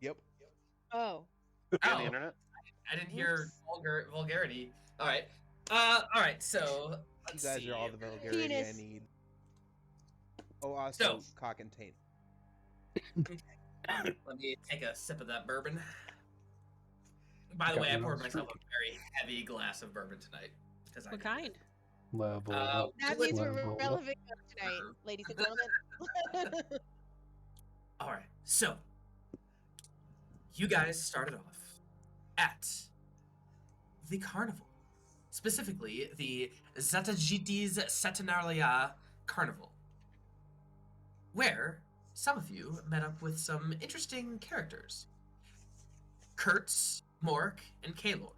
Yep. Oh. On the internet? I didn't hear vulgarity. All right. So You let's guys see. are all the vulgarity I Penis. need. Oh, also, So- cock and taint. Let me take a sip of that bourbon. By the way, I poured myself a very heavy glass of bourbon tonight. What kind? Level up. That means we're Level up. relevant tonight, ladies and gentlemen. All right, so you guys started off at the carnival, specifically the Zatajitis Saturnalia Carnival, where some of you met up with some interesting characters. Kertz, Morrik, and Kaelor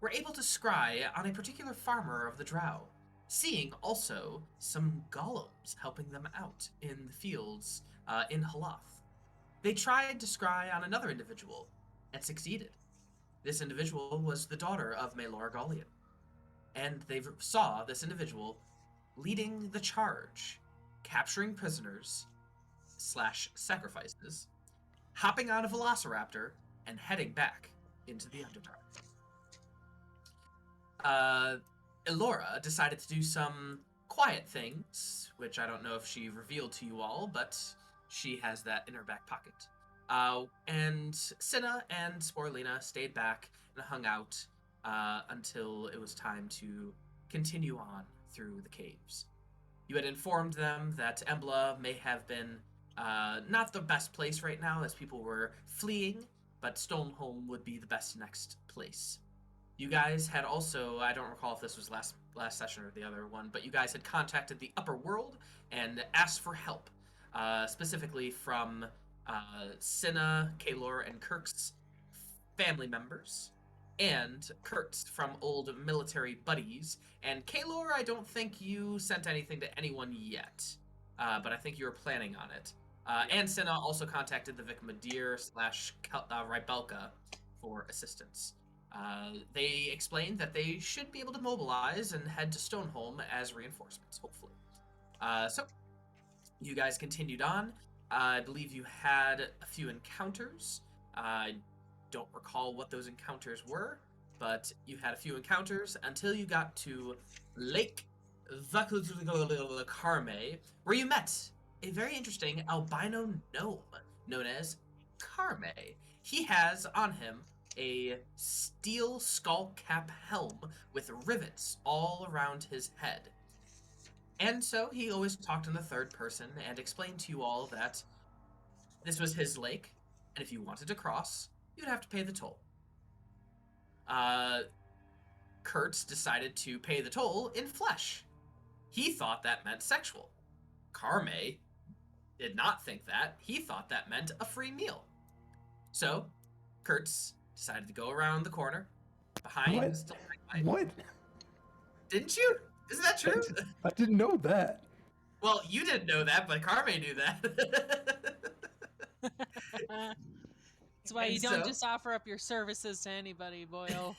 were able to scry on a particular farmer of the Drow, seeing also some golems helping them out in the fields in Halath. They tried to scry on another individual and succeeded. This individual was the daughter of Maelor Gallian, and they saw this individual leading the charge, capturing prisoners / sacrifices, hopping on a velociraptor, and heading back into the Underdark. Elora decided to do some quiet things, which I don't know if she revealed to you all, but she has that in her back pocket. And Cinna and Sporelina stayed back and hung out until it was time to continue on through the caves. You had informed them that Embla may have been not the best place right now as people were fleeing, but Stoneholm would be the best next place. You guys had also, I don't recall if this was last session or the other one, but you guys had contacted the upper world and asked for help, specifically from Cinna, Kaelor, and Kirk's family members, and Kertz from old military buddies. And Kaelor, I don't think you sent anything to anyone yet, but I think you were planning on it. And Cinna also contacted the Vikmadir / Rybelka for assistance. They explained that they should be able to mobilize and head to Stoneholm as reinforcements, hopefully. So, you guys continued on. I believe you had a few encounters. I don't recall what those encounters were, but you had a few encounters until you got to Lake Karme, where you met a very interesting albino gnome known as Karme. He has on him a steel skull cap helm with rivets all around his head. And so he always talked in the third person and explained to you all that this was his lake, and if you wanted to cross, you'd have to pay the toll. Kertz decided to pay the toll in flesh. He thought that meant sexual. Karme did not think that. He thought that meant a free meal. So, Kertz decided to go around the corner behind. What? Didn't you? Isn't that true? I didn't know that. Well, you didn't know that, but Karme knew that. That's why you don't just offer up your services to anybody, Boyle.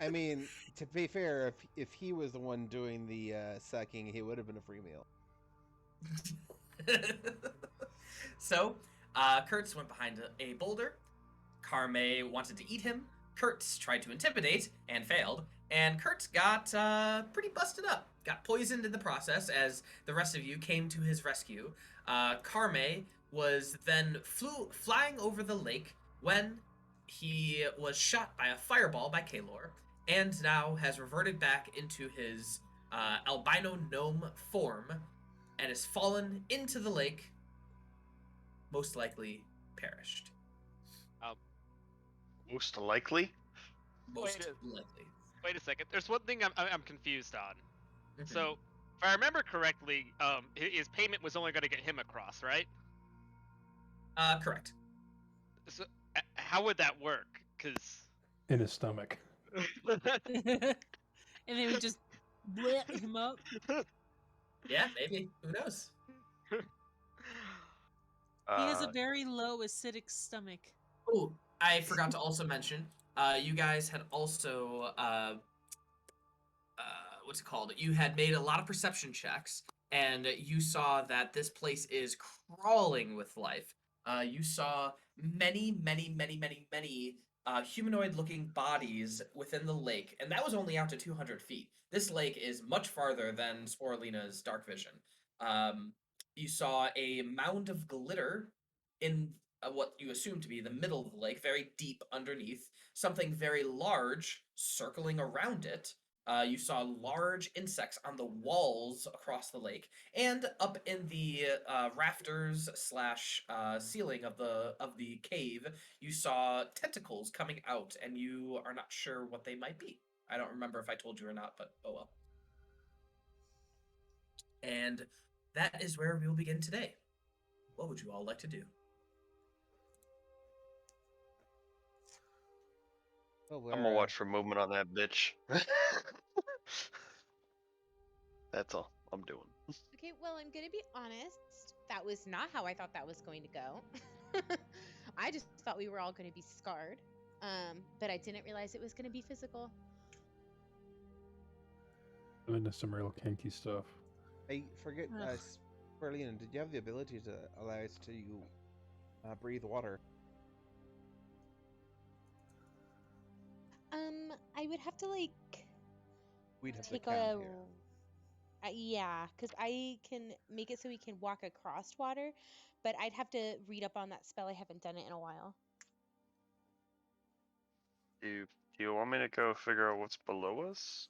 I mean, to be fair, if he was the one doing the sucking, he would have been a free meal. So, Kertz went behind a boulder. Karme wanted to eat him. Kertz tried to intimidate and failed. And Kertz got pretty busted up. Got poisoned in the process as the rest of you came to his rescue. Karme was then flying over the lake when he was shot by a fireball by Kaelor, and now has reverted back into his albino gnome form and has fallen into the lake, most likely perished. Most likely? Most likely. Wait a second. There's one thing I'm confused on. Mhm. So, if I remember correctly, his payment was only going to get him across, right? Correct. So, how would that work? Because In his stomach. And they would just blit him up. Yeah, maybe. Who knows? He has a very low acidic stomach. Oh, I forgot to also mention, you guys had also, what's it called? You had made a lot of perception checks, and you saw that this place is crawling with life. You saw many humanoid-looking bodies within the lake, and that was only out to 200 feet. This lake is much farther than Sporelina's dark vision. You saw a mound of glitter in what you assume to be the middle of the lake, very deep underneath, something very large circling around it. You saw large insects on the walls across the lake, and up in the rafters slash ceiling of the cave, you saw tentacles coming out, and you are not sure what they might be. I don't remember if I told you or not, but oh well. And that is where we will begin today. What would you all like to do? Well, I'm gonna watch for movement on that bitch. That's all I'm doing. Okay, well, I'm gonna be honest. That was not how I thought that was going to go. I just thought we were all going to be scarred, but I didn't realize it was going to be physical. I'm into some real kinky stuff. I forget, Ugh. Sporelina, did you have the ability to allow us to breathe water? I would have to like We'd have take to count, a yeah, because I can make it so we can walk across water, but I'd have to read up on that spell. I haven't done it in a while. Do you want me to go figure out what's below us?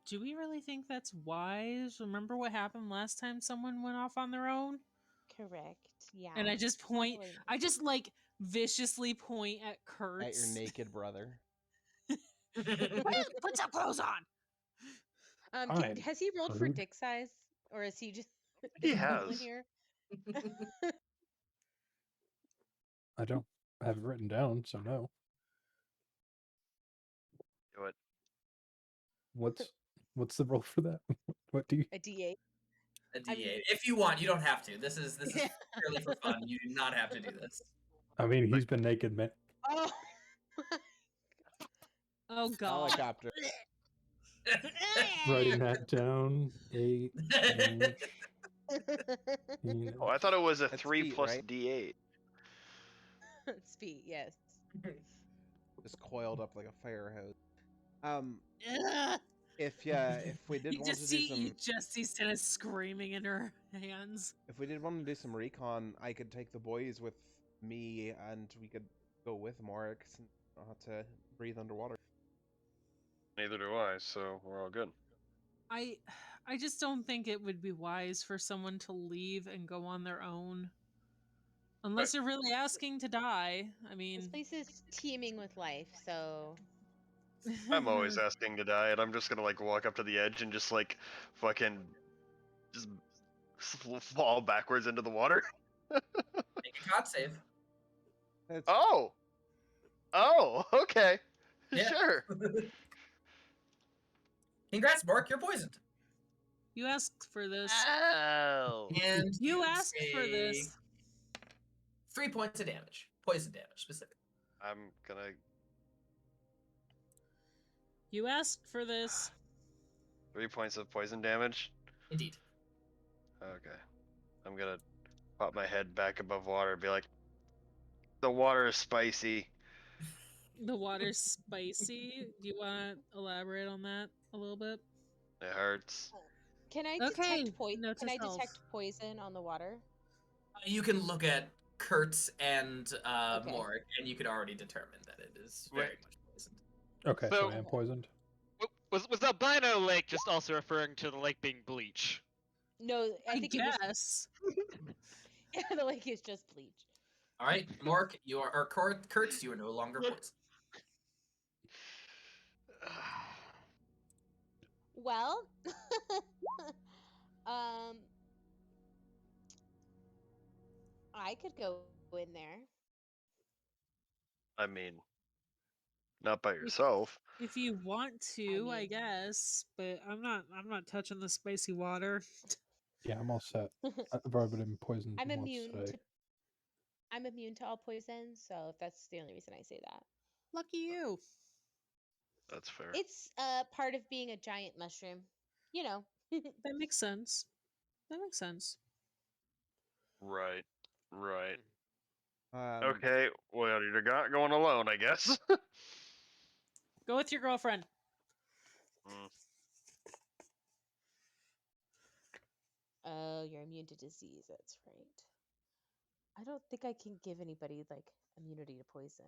Do we really think that's wise? Remember what happened last time someone went off on their own? Correct. Yeah. And I just point, Probably. I just like viciously point at Kurtz. At your naked brother. Put some clothes on! Fine. Has he rolled for Rude. dick size, or is he just He is Google in has. here? I don't have it written down, so no. Do it. What's the roll for that? What do you? A D8. A I D8. mean- If you want, you don't have to. This is purely for fun. You do not have to do this. I mean, he's been naked, man. Oh. Oh god. Helicopter. Writing that down. 8, 9, Oh, I thought it was a That's 3 feet, plus right? D8. Speed, yes. Just coiled up like a fire hose. Ugh. If we did You want to do you some, just see Senna screaming in her hands. if we did want to do some recon, I could take the boys with me, and we could go with Morrik, since I don't have to breathe underwater. Neither do I, so we're all good. I just don't think it would be wise for someone to leave and go on their own. Unless you're really asking to die. I This mean, place is teeming with life, so I'm always asking to die, and I'm just gonna like walk up to the edge and just like fucking just fall backwards into the water. Make a con save. That's, Oh, okay, Yeah. sure. Congrats, Morrik. You're poisoned. You asked for this. Ow. And You asked for take this. 3 points of damage. Poison damage, specifically. I'm gonna You asked for this. 3 points of poison damage. Indeed. Okay, I'm gonna pop my head back above water and be like, the water is spicy. The water's spicy. Do you want to elaborate on that a little bit? It hurts. can I Okay, detect poison? note to Can I self. detect poison on the water? You can look at Kertz and Okay. Morrik, and you could already determine that it is very Right. much poisoned. Okay, so So- I am poisoned. Was the albino lake just also referring to the lake being bleach? No, I think it was. guess. Yeah, the lake is just bleach. All right, Morrik, or Kertz, you are no longer poisoned. Well, um, I could go in there. I mean, not by yourself. If you want to, I mean- guess, but I'm not touching the spicy water. Yeah, I'm all set. I've already been poisoned I'm once immune today. to. I'm immune to all poison, so if that's the only reason I say that. Lucky you. That's fair. It's part of being a giant mushroom. You know. That makes sense. That makes sense. Right. Okay, well, you're not going alone, I guess. Go with your girlfriend. Mm. Oh, you're immune to disease. That's right. I don't think I can give anybody like immunity to poison.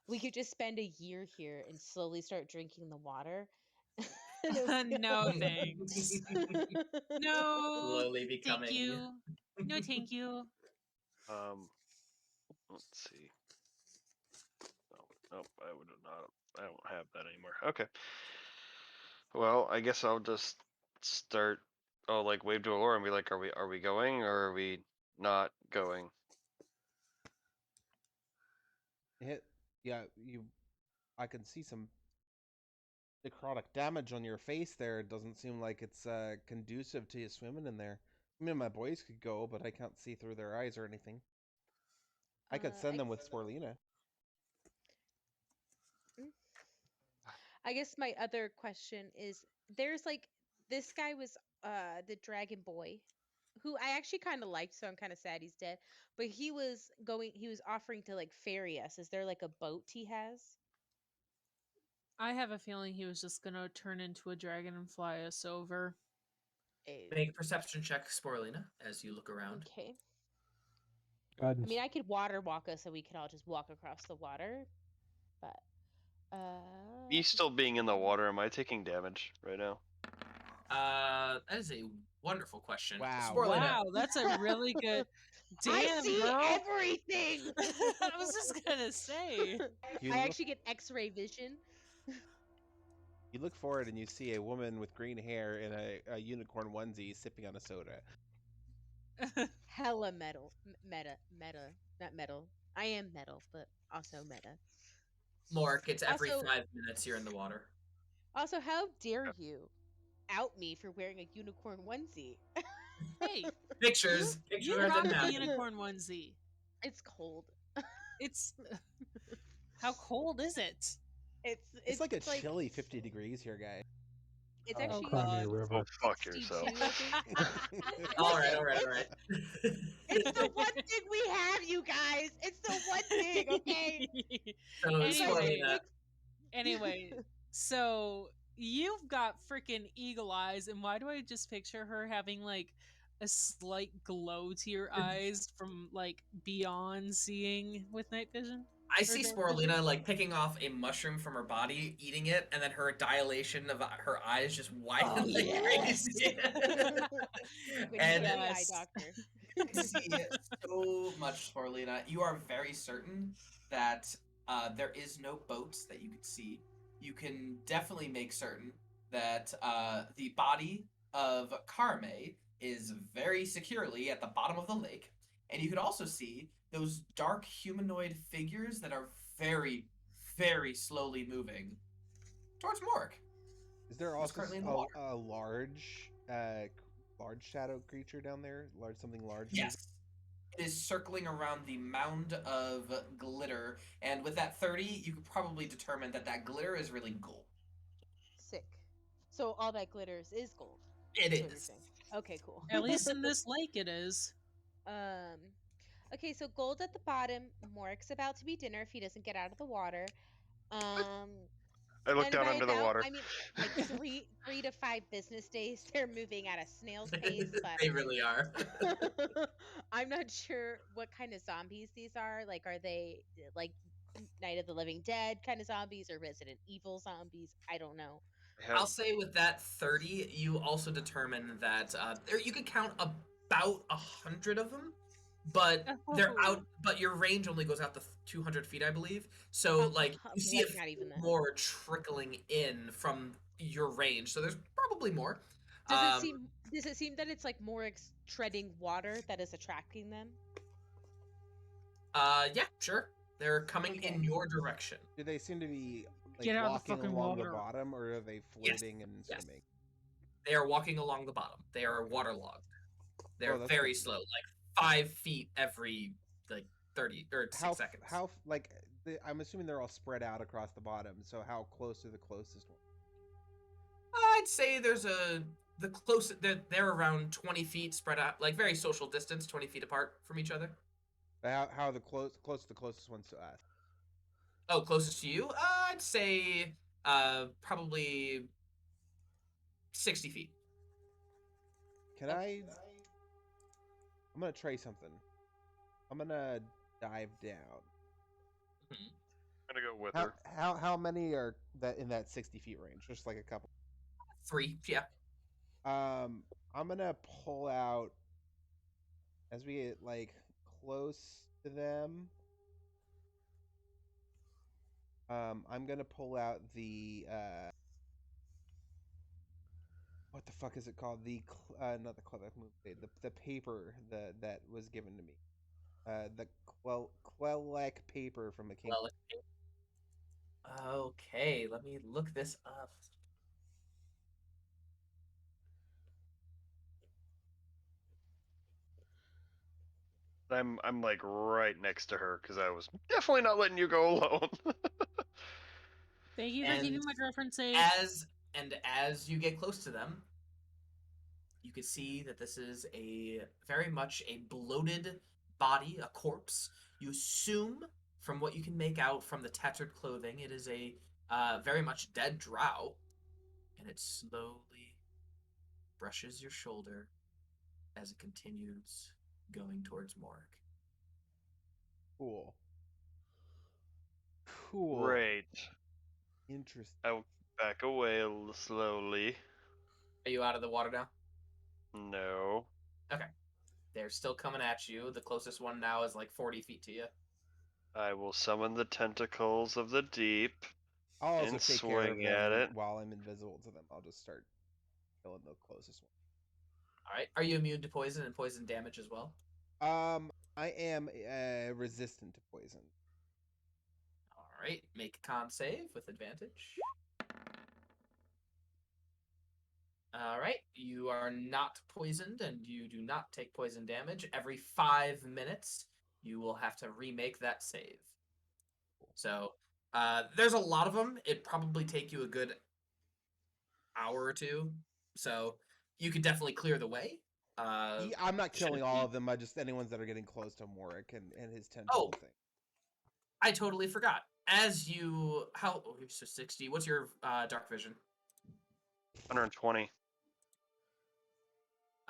We could just spend a year here and slowly start drinking the water. No, thanks. No, Slowly thank becoming. you. No, thank you. Let's see. Nope, I would not. I don't have that anymore. Okay. Well, I guess I'll just start. Oh, like wave to Elora and be like, "Are we going or are we not going?" Hit. Yeah, I can see some necrotic damage on your face there. It doesn't seem like it's conducive to you swimming in there. I mean, my boys could go, but I can't see through their eyes or anything. I could send them with Sporelina. I guess my other question is there's like this guy was the dragon boy who I actually kind of liked, so I'm kind of sad he's dead, but he was offering to like ferry us. Is there like a boat he has? I have a feeling he was just gonna turn into a dragon and fly us over. Make a perception check, Sporelina, as you look around. Okay. Guidance. I mean, I could water walk us so we could all just walk across the water, but Me still being in the water, am I taking damage right now? That is a wonderful question. Wow. Sporelina, Wow, that's a really good. Damn, I see girl. everything. I was just gonna say. I actually get X-ray vision. You look forward and you see a woman with green hair in a unicorn onesie sipping on a soda. Hella meta, not metal. I am metal, but also meta. Morrik, it's every Also- 5 minutes you're in the water. Also, how dare you out me for wearing a unicorn onesie? Hey, Pictures. you Pictures rock didn't the happen. unicorn onesie. It's cold. It's how cold is it? It's like a chilly 50 degrees here, guy. It's Oh, actually Crimea God. River. Oh, fuck 62, yourself. I think. All right. It's the one thing we have, you guys. It's the one thing, okay? So, Anyway. Sporelina, Anyway, so you've got freaking eagle eyes, and why do I just picture her having like a slight glow to your eyes from like beyond seeing with night vision? I see dark Sporelina like picking off a mushroom from her body, eating it, and then her dilation of her eyes just widen like crazy. When And you eye Yes. doctor. you see so much, Sporelina. You are very certain that there is no boats that you could see. You can definitely make certain that the body of Karme is very securely at the bottom of the lake. And you can also see those dark humanoid figures that are very, very slowly moving towards Morrik. Is there Who's also currently in the water. a large shadow creature down there? Something large? Yes. It is circling around the mound of glitter, and with that 30, you could probably determine that that glitter is really gold. Sick. So all that glitters is gold. It is what you're is. saying. Okay, cool. At least in this lake, it is. Okay, so gold at the bottom. Morik's about to be dinner if he doesn't get out of the water. I look And down by under the about, water. I mean, like three to 5 business days. They're moving at a snail's pace, but They really are. I'm not sure what kind of zombies these are. Like, are they like Night of the Living Dead kind of zombies or Resident Evil zombies? I don't know. I'll say with that 30, you also determine that you can count about 100 of them, but they're out. But your range only goes out to 200 feet, I believe. So like you see like, it not even that. more trickling in from your range. So there's probably more. Does it seem that it's like Morik's treading water that is attracting them? Yeah, sure. They're coming in your direction. Do they seem to be like Get out of the walking fucking along water. the bottom, or are they floating and Yes. swimming? They are walking along the bottom. They are waterlogged. They're Oh, that's very good. slow, like 5 feet every like 30 or 6 seconds. I'm assuming they're all spread out across the bottom. So how close to the closest one? I'd say there's the closest they're around 20 feet spread out, like very social distance, 20 feet apart from each other. How the the closest ones to us? Oh, closest to you? I'd say probably 60 feet. Can I? I'm gonna try something. I'm gonna dive down. Mhm. I'm gonna go with How her. how many are that in that 60 feet range? Just like a couple. 3, yeah. I'm gonna pull out as we get like close to them. I'm gonna pull out the what the fuck is it called? The not the Cleric move the paper that was given to me. The Cleric paper from the king. Well, okay, let me look this up. I'm like right next to her because I was definitely not letting you go alone. Thank you for keeping And my girlfriend safe. as you get close to them, you can see that this is a very much a bloated body, a corpse. You assume, from what you can make out from the tattered clothing, it is a very much dead drow, and it slowly brushes your shoulder as it continues going towards Morrik. Cool. Cool. Great. Interesting. I'll back away slowly. Are you out of the water now? No. Okay. They're still coming at you. The closest one now is like 40 feet to you. I will summon the tentacles of the deep I'll also and take care of swing at them it. while I'm invisible to them. I'll just start killing the closest All right. Are you immune to poison and poison damage as well? one. I am resistant to poison. All right. Make a con save with advantage. All right. You are not poisoned and you do not take poison damage. Every 5 minutes, you will have to remake that save. So there's a lot of them. It'd probably take you a good hour or two. So you could definitely clear the way. I'm not killing shouldn't all be- of them. I just any ones that are getting close to Morrik and his tentacle Oh. thing. I totally forgot. As you, you're so 60. What's your dark vision? 120.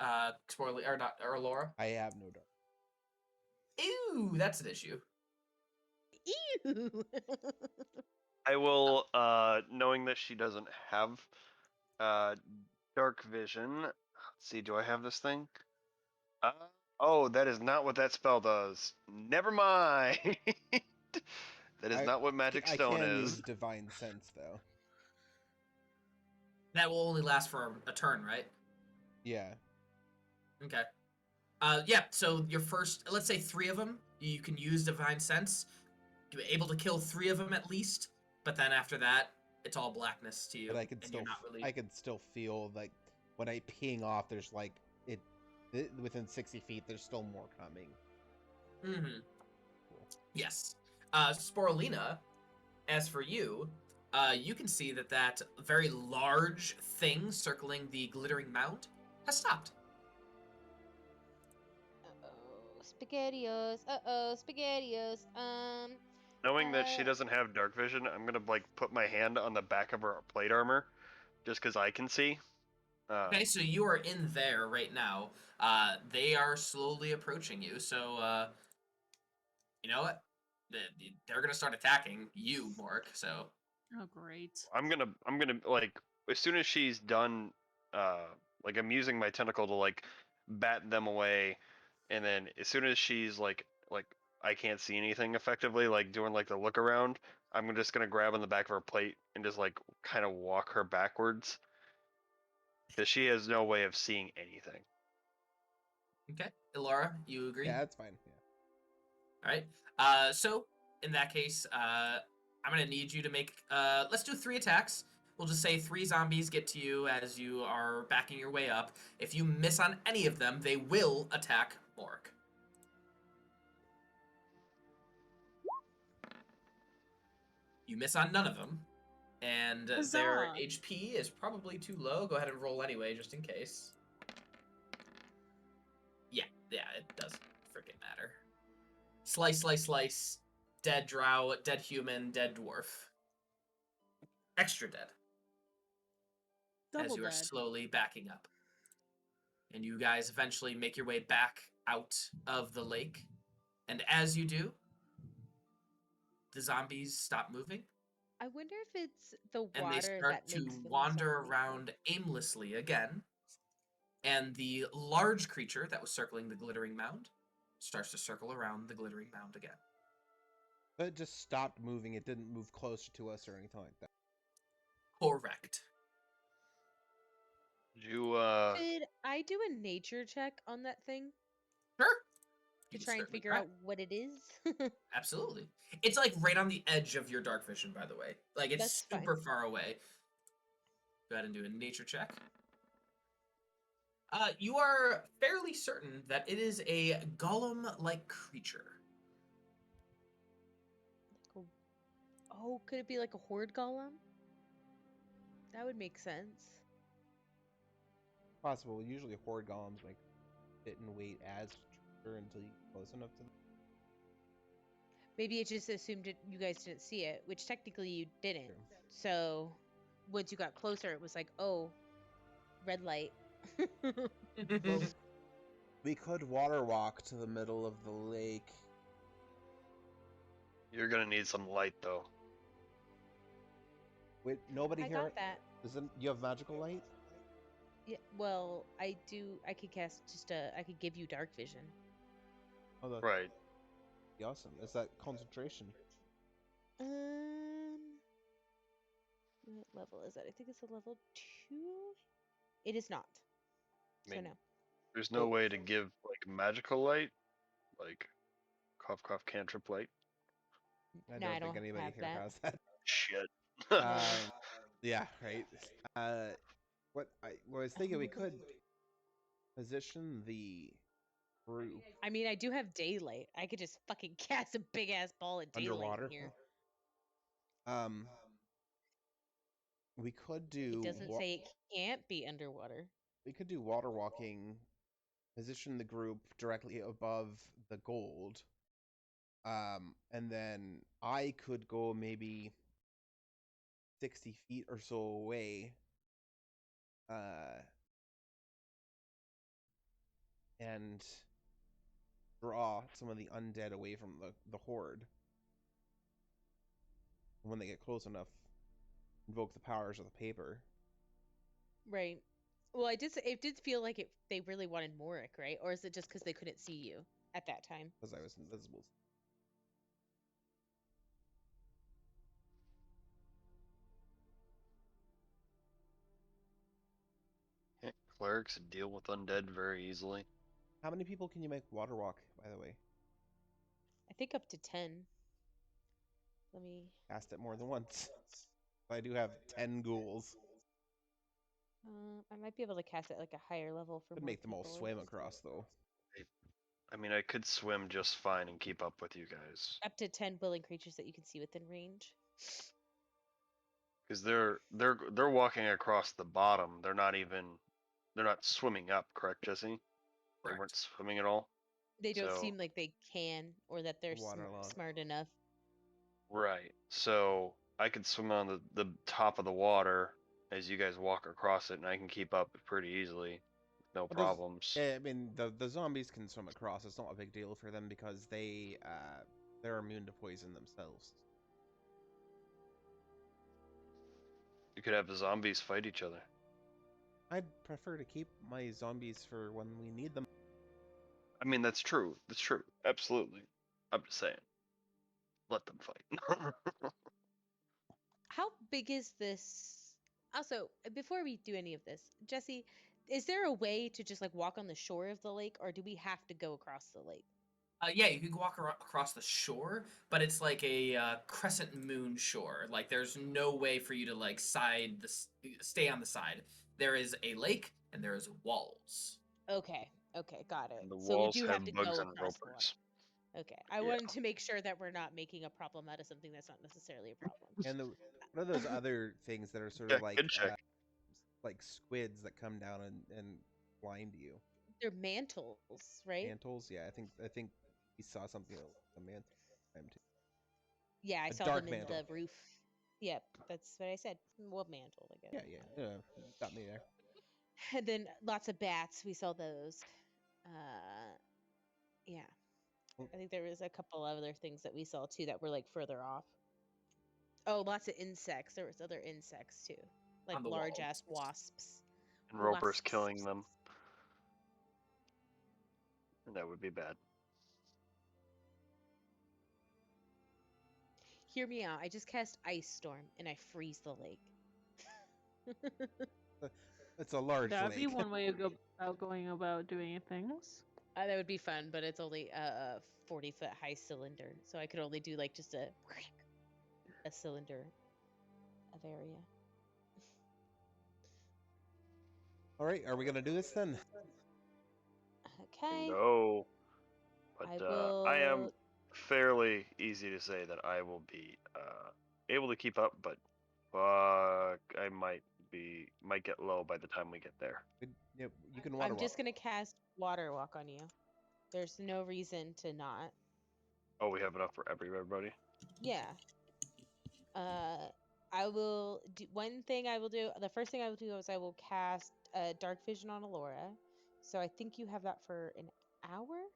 Sporelina, or not, or Elora? I have no dark. Ew, that's an issue. Ew. I will, knowing that she doesn't have dark vision. Let's see, do I have this thing? Oh, that is not what that spell does. Never mind. That is not what Magic I Stone can is. use Divine Sense though. That will only last for a turn, right? Yeah. Okay. Yeah, so your first, let's say 3 of them, you can use Divine Sense. You're able to kill 3 of them at least, but then after that, it's all blackness to you. But I can and still you're not really... I can still feel like when I ping off, there's like within 60 feet. There's still more coming. Mm-hmm. Yes. Sporelina, as for you, you can see that very large thing circling the glittering mound has stopped. Uh-oh, SpaghettiOs. Uh-oh, SpaghettiOs. Knowing that she doesn't have dark vision, I'm gonna like put my hand on the back of her plate armor, just because I can see. Okay, so you are in there right now. They are slowly approaching you. So, you know what? They're gonna start attacking you, Morrik. So. Oh, great. I'm gonna like as soon as she's done, like I'm using my tentacle to like bat them away, and then as soon as she's like I can't see anything effectively, like doing like the look around, I'm just gonna grab on the back of her plate and just like kind of walk her backwards, because she has no way of seeing anything. Okay, Elora, you agree? Yeah, that's fine. Yeah. All right. So in that case, I'm gonna need you to make. Let's do 3 attacks. We'll just say 3 zombies get to you as you are backing your way up. If you miss on any of them, they will attack Morrik. You miss on none of them, and their Huzzah. HP is probably too low. Go ahead and roll anyway, just in case. Yeah, it doesn't freaking matter. Slice, slice, slice. Dead drow, dead human, dead dwarf. Extra dead. Double As you are dead. slowly backing up. And you guys eventually make your way back out of the lake. And as you do, the zombies stop moving. I wonder if it's the water And they that start makes to them wander zombie-like. around aimlessly again. And the large creature that was circling the glittering mound starts to circle around the glittering mound again. But it just stopped moving. It didn't move closer to us or anything like that. Correct. You Could I do a nature check on that thing Sure. to You try and certainly figure try. out what it is? Absolutely. It's like right on the edge of your dark vision, by the way. Like it's That's fine. super far away. Go ahead and do a nature check. You are fairly certain that it is a golem-like creature. Oh, could it be like a horde golem? That would make sense. Possible. Usually horde golems like sit and wait as trigger until you get close enough to them. Maybe it just assumed you guys didn't see it, which technically you didn't. True. So once you got closer, it was like, oh, red light. We could water walk to the middle of the lake. you're gonna need some light though. Wait, nobody I here. got that. Doesn't you have magical light? Yeah, well, I do. I could cast I could give you dark vision. Oh, that's Right. awesome. Is that concentration? What level is that? I think it's a level 2. It is not. I mean, So no. There's no way to give like magical light, like cough cough cantrip light. I No, don't I think don't anybody have here that. has that. Shit. Yeah, right. What I was thinking, we could position the group I mean, I do have daylight. I could just fucking cast a big ass ball of daylight underwater. in here. We could It do. doesn't say it can't be underwater. We could do water walking. Position the group directly above the gold. And then I could go maybe 60 feet or so away. And draw some of the undead away from the horde. When they get close enough, invoke the powers of the paper. Right. Well, it did feel like they really wanted Morrik, right? Or is it just because they couldn't see you at that time? Because I was invisible. Can't clerics deal with undead very easily? How many people can you make water walk, by the way? I think up to 10. Let me. Cast it more than once. I do have 10 ghouls. I might be able to cast it at like a higher level for Could more make them all people. swim across, though. I mean, I could swim just fine and keep up with you guys. Up to 10 willing creatures that you can see within range. Because they're walking across the bottom. They're not swimming up, correct, Jesse? They Correct. weren't swimming at all. They don't So- seem like they can, or that they're Waterlogged. smart enough. Right. So I could swim on the top of the water as you guys walk across it, and I can keep up pretty easily. No Well, there's- problems. I mean, the zombies can swim across. It's not a big deal for them because they're immune to poison themselves. You could have the zombies fight each other. I'd prefer to keep my zombies for when we need them. I mean, that's true. That's true. Absolutely. I'm just saying. Let them fight. How big is this? Also, before we do any of this, Jesse, is there a way to just like walk on the shore of the lake, or do we have to go across the lake? Yeah, you can walk across the shore, but it's like a crescent moon shore. Like there's no way for you to like stay on the side. There is a lake and there is walls. Okay, got it. And the So we walls do have have to go bugs and across the water. ropers. Okay, I Yeah. wanted to make sure that we're not making a problem out of something that's not necessarily a problem. And what are those other things that are sort Yeah, of like good check. like squids that come down and blind you? They're mantles, right? Mantles? Yeah, I think we saw something a man. Yeah, I A saw dark them in mantle. the roof. Yep, that's what I said. Well, mantle, I guess. Yeah. Got me there. And then lots of bats. We saw those. Yeah. Mm. I think there was a couple other things that we saw too that were like further off. Oh, lots of insects. There was other insects too, like On the large walls. ass wasps. And Roper's killing Wasps. them. And that would be bad. Hear me out. I just cast Ice Storm and I freeze the lake. It's a large That'd lake. be one way of going about doing things. That would be fun, but it's only a 40-foot high cylinder, so I could only do like just a cylinder of area. All right, are we gonna do this then? Okay. No. But I I am will. fairly easy to say that I will be able to keep up, but I might get low by the time we get there. You can water I'm just walk. gonna cast Water Walk on you. There's no reason to not. Oh, we have enough for everybody. Yeah. I will do one thing. I will do the first thing I will do is I will cast Dark Vision on Elora. So I think you have that for an hour.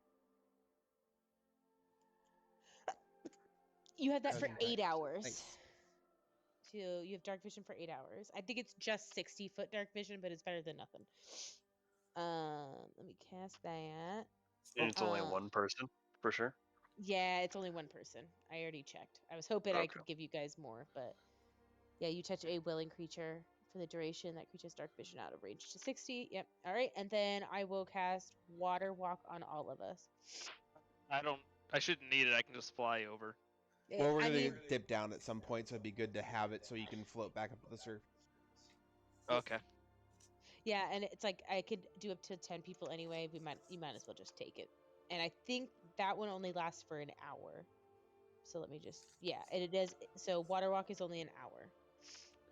You have that for 8 hours. Thanks. So you have Dark Vision for 8 hours. I think it's just 60-foot Dark Vision, but it's better than nothing. Let me cast that. And it's only Um, one person, for sure. Yeah, it's only one person. I already checked. I was hoping I Okay. could give you guys more, but yeah, you touch a willing creature for the duration. That creature's dark vision out of range to 60. Yep. All right, and then I will cast Water Walk on all of us. I shouldn't need it. I can just fly over. Well, we're I gonna mean, dip down at some point, so it'd be good to have it so you can float back up to the surface. Okay. yeah, and it's like I could do up to 10 people anyway. You might as well just take it. And I think that one only lasts for an hour. So let me just and it is. So Water Walk is only an hour.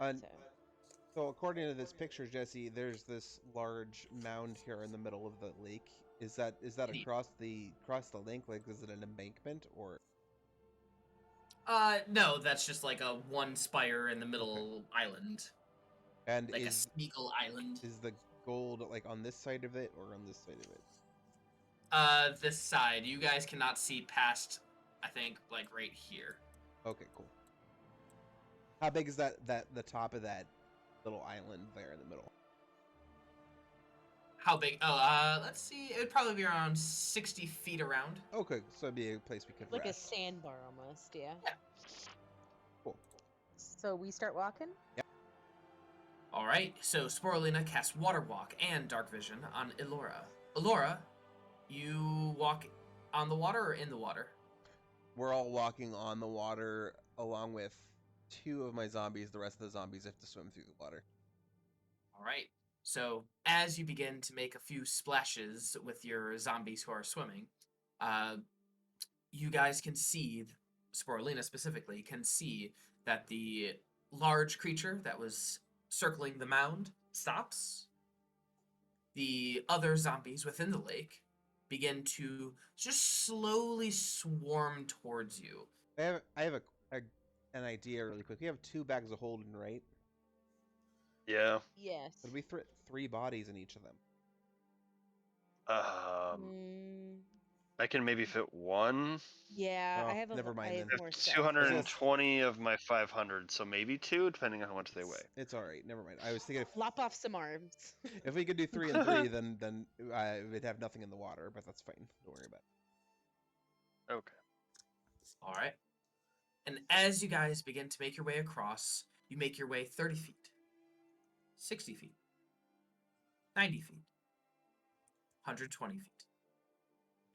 And so according to this picture, Jesse, there's this large mound here in the middle of the lake. Is that across the lake? Like, is it an embankment or? No, that's just like a one spire in the middle island, And like a is Smeagol island. the gold like on this side of it or on this side of it? This side. You guys cannot see past, I think, like right here. Okay, cool. How big is the top of that little island there in the middle? How big? Oh, let's see. It would probably be around 60 feet around. Okay, so it'd be a place we could like rest. a sandbar almost. Yeah. Yeah. Cool. So we start walking. Yep. All right. So Sporelina casts Water Walk and Dark Vision on Elora. Elora, you walk on the water or in the water? We're all walking on the water along with 2 of my zombies. The rest of the zombies have to swim through the water. All right. So as you begin to make a few splashes with your zombies who are swimming, you guys can see, Sporelina specifically, can see that the large creature that was circling the mound stops. The other zombies within the lake begin to just slowly swarm towards you. I have an idea really quick. We have 2 bags of holding, right? Yeah. Yes. But we 3 bodies in each of them. I can maybe fit one. Yeah, Oh, I have never mind I have then. I more have stuff. 220 of my 500, so maybe 2, depending on how much they weigh. It's all right. Never mind. I was thinking Lop off some arms. if we could do 3 and 3, then we'd have nothing in the water. But that's fine. Don't worry about it. Okay. All right. And as you guys begin to make your way across, you make your way 30 feet, 60 feet, 90 feet, 120 feet.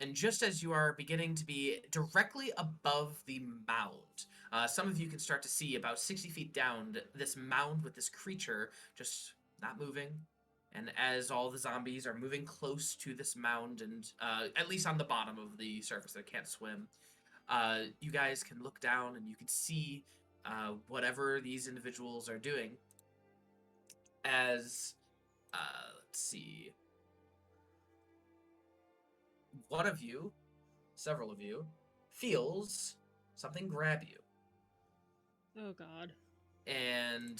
And just as you are beginning to be directly above the mound, some of you can start to see about 60 feet down this mound with this creature just not moving. And as all the zombies are moving close to this mound and at least on the bottom of the surface, they can't swim, you guys can look down and you can see whatever these individuals are doing as, let's see, one of you, several of you, feels something grab you. Oh God. And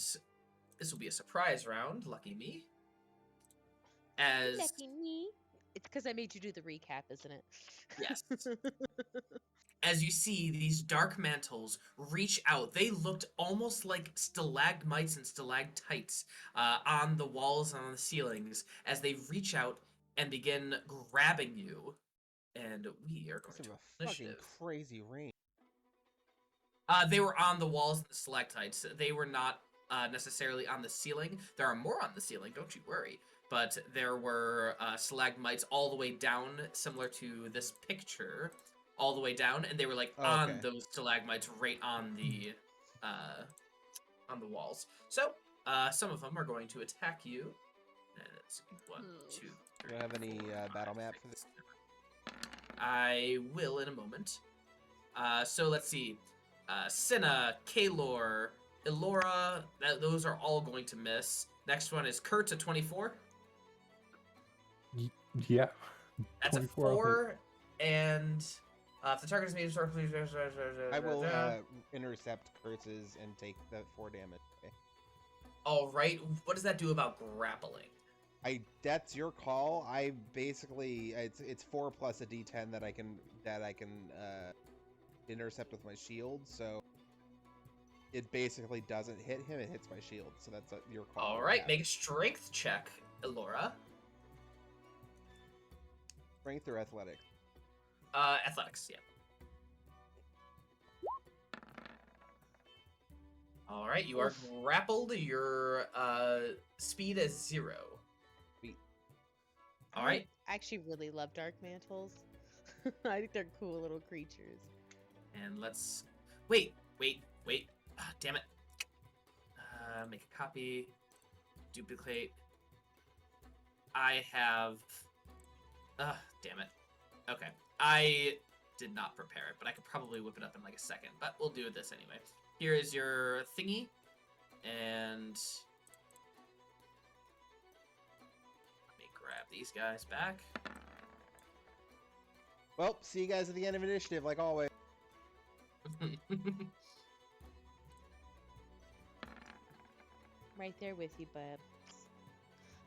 this will be a surprise round, lucky me. As Lucky me. It's because I made you do the recap, isn't it? Yes. As you see these dark mantles reach out, they looked almost like stalagmites and stalactites on the walls and on the ceilings as they reach out and begin grabbing you. And we are going This to is a fucking initiative. crazy range. They were on the walls and the stalactites. They were not necessarily on the ceiling. There are more on the ceiling, don't you worry. But there were stalagmites all the way down, similar to this picture, all the way down, and they were like on Okay. those stalagmites right on the walls. So some of them are going to attack you. Let's see, 1, 2, 3. Do you have any battle map for 6, this? 7. I will in a moment. So let's see. Cinna, Kaelor, Elora, those are all going to miss. Next one is Kertz at 24. Yeah. That's a 24, I'll hit. 4, and if the target is made, please. I will intercept Kurtz's and take the 4 damage. Okay. All right. What does that do about grappling? That's your call. I basically it's 4 plus a D10 that I can intercept with my shield. So it basically doesn't hit him. It hits my shield. So that's your call. All on right. that. Make a strength check, Elora. Strength or athletics? Athletics. Yeah. All right. You are grappled. Your speed is 0. Sweet. All right. I actually really love dark mantles. I think they're cool little creatures. And let's wait. Damn it. Make a copy. Duplicate. I have. Damn it. Okay. I did not prepare it, but I could probably whip it up in like a second. But we'll do this anyway. Here is your thingy, and let me grab these guys back. Well, see you guys at the end of initiative, like always. Right there with you, bub.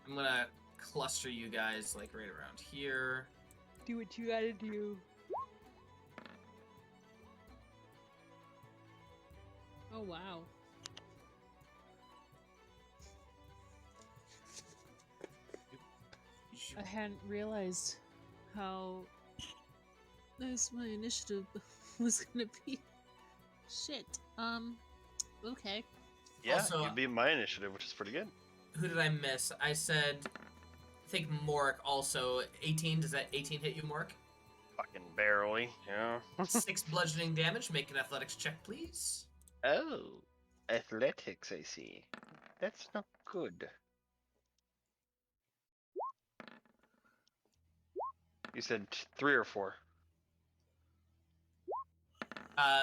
I'm gonna cluster you guys like right around here. Do what you gotta do. Oh wow. I hadn't realized how nice my initiative was gonna be. Shit. Okay. Yeah, Also, you beat my initiative, which is pretty good. Who did I miss? I said, I think Morrik also. 18, does that 18 hit you, Morrik? Fucking barely, yeah. 6 bludgeoning damage. Make an athletics check, please. Oh, athletics, I see. That's not good. You said 3 or 4?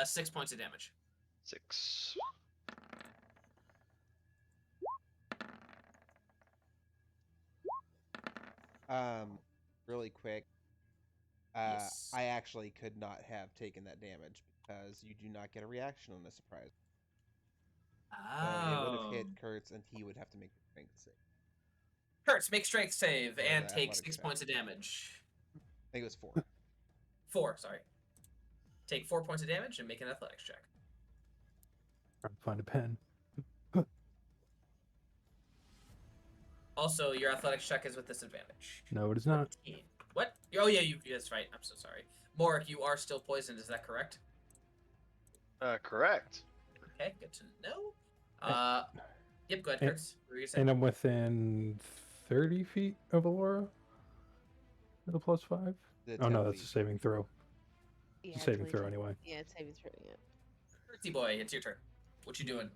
6 points of damage. 6. Really quick. Yes. I actually could not have taken that damage because you do not get a reaction on a surprise. So it would have hit Kurtz, and he would have to make the strength save. Kertz, make strength save Or and the take athletic 6 check. points of damage. I think it was 4. 4, sorry. Take 4 points of damage and make an athletics check. Trying to find a pen. Also, your athletics check is with disadvantage. No, it is not. 15. What? Oh yeah, that's right. I'm so sorry. Morrik, you are still poisoned. Is that correct? Correct. Okay, good to know. Yep, go ahead, And- Kertz. What were you saying? And I'm within 30 feet of Elora? With a +5? The Oh no, 10 that's a feet. saving throw. Yeah, It's a saving it's throw only anyway. Yeah, it's saving throw. Yeah. Kertzy boy, it's your turn. What you doing?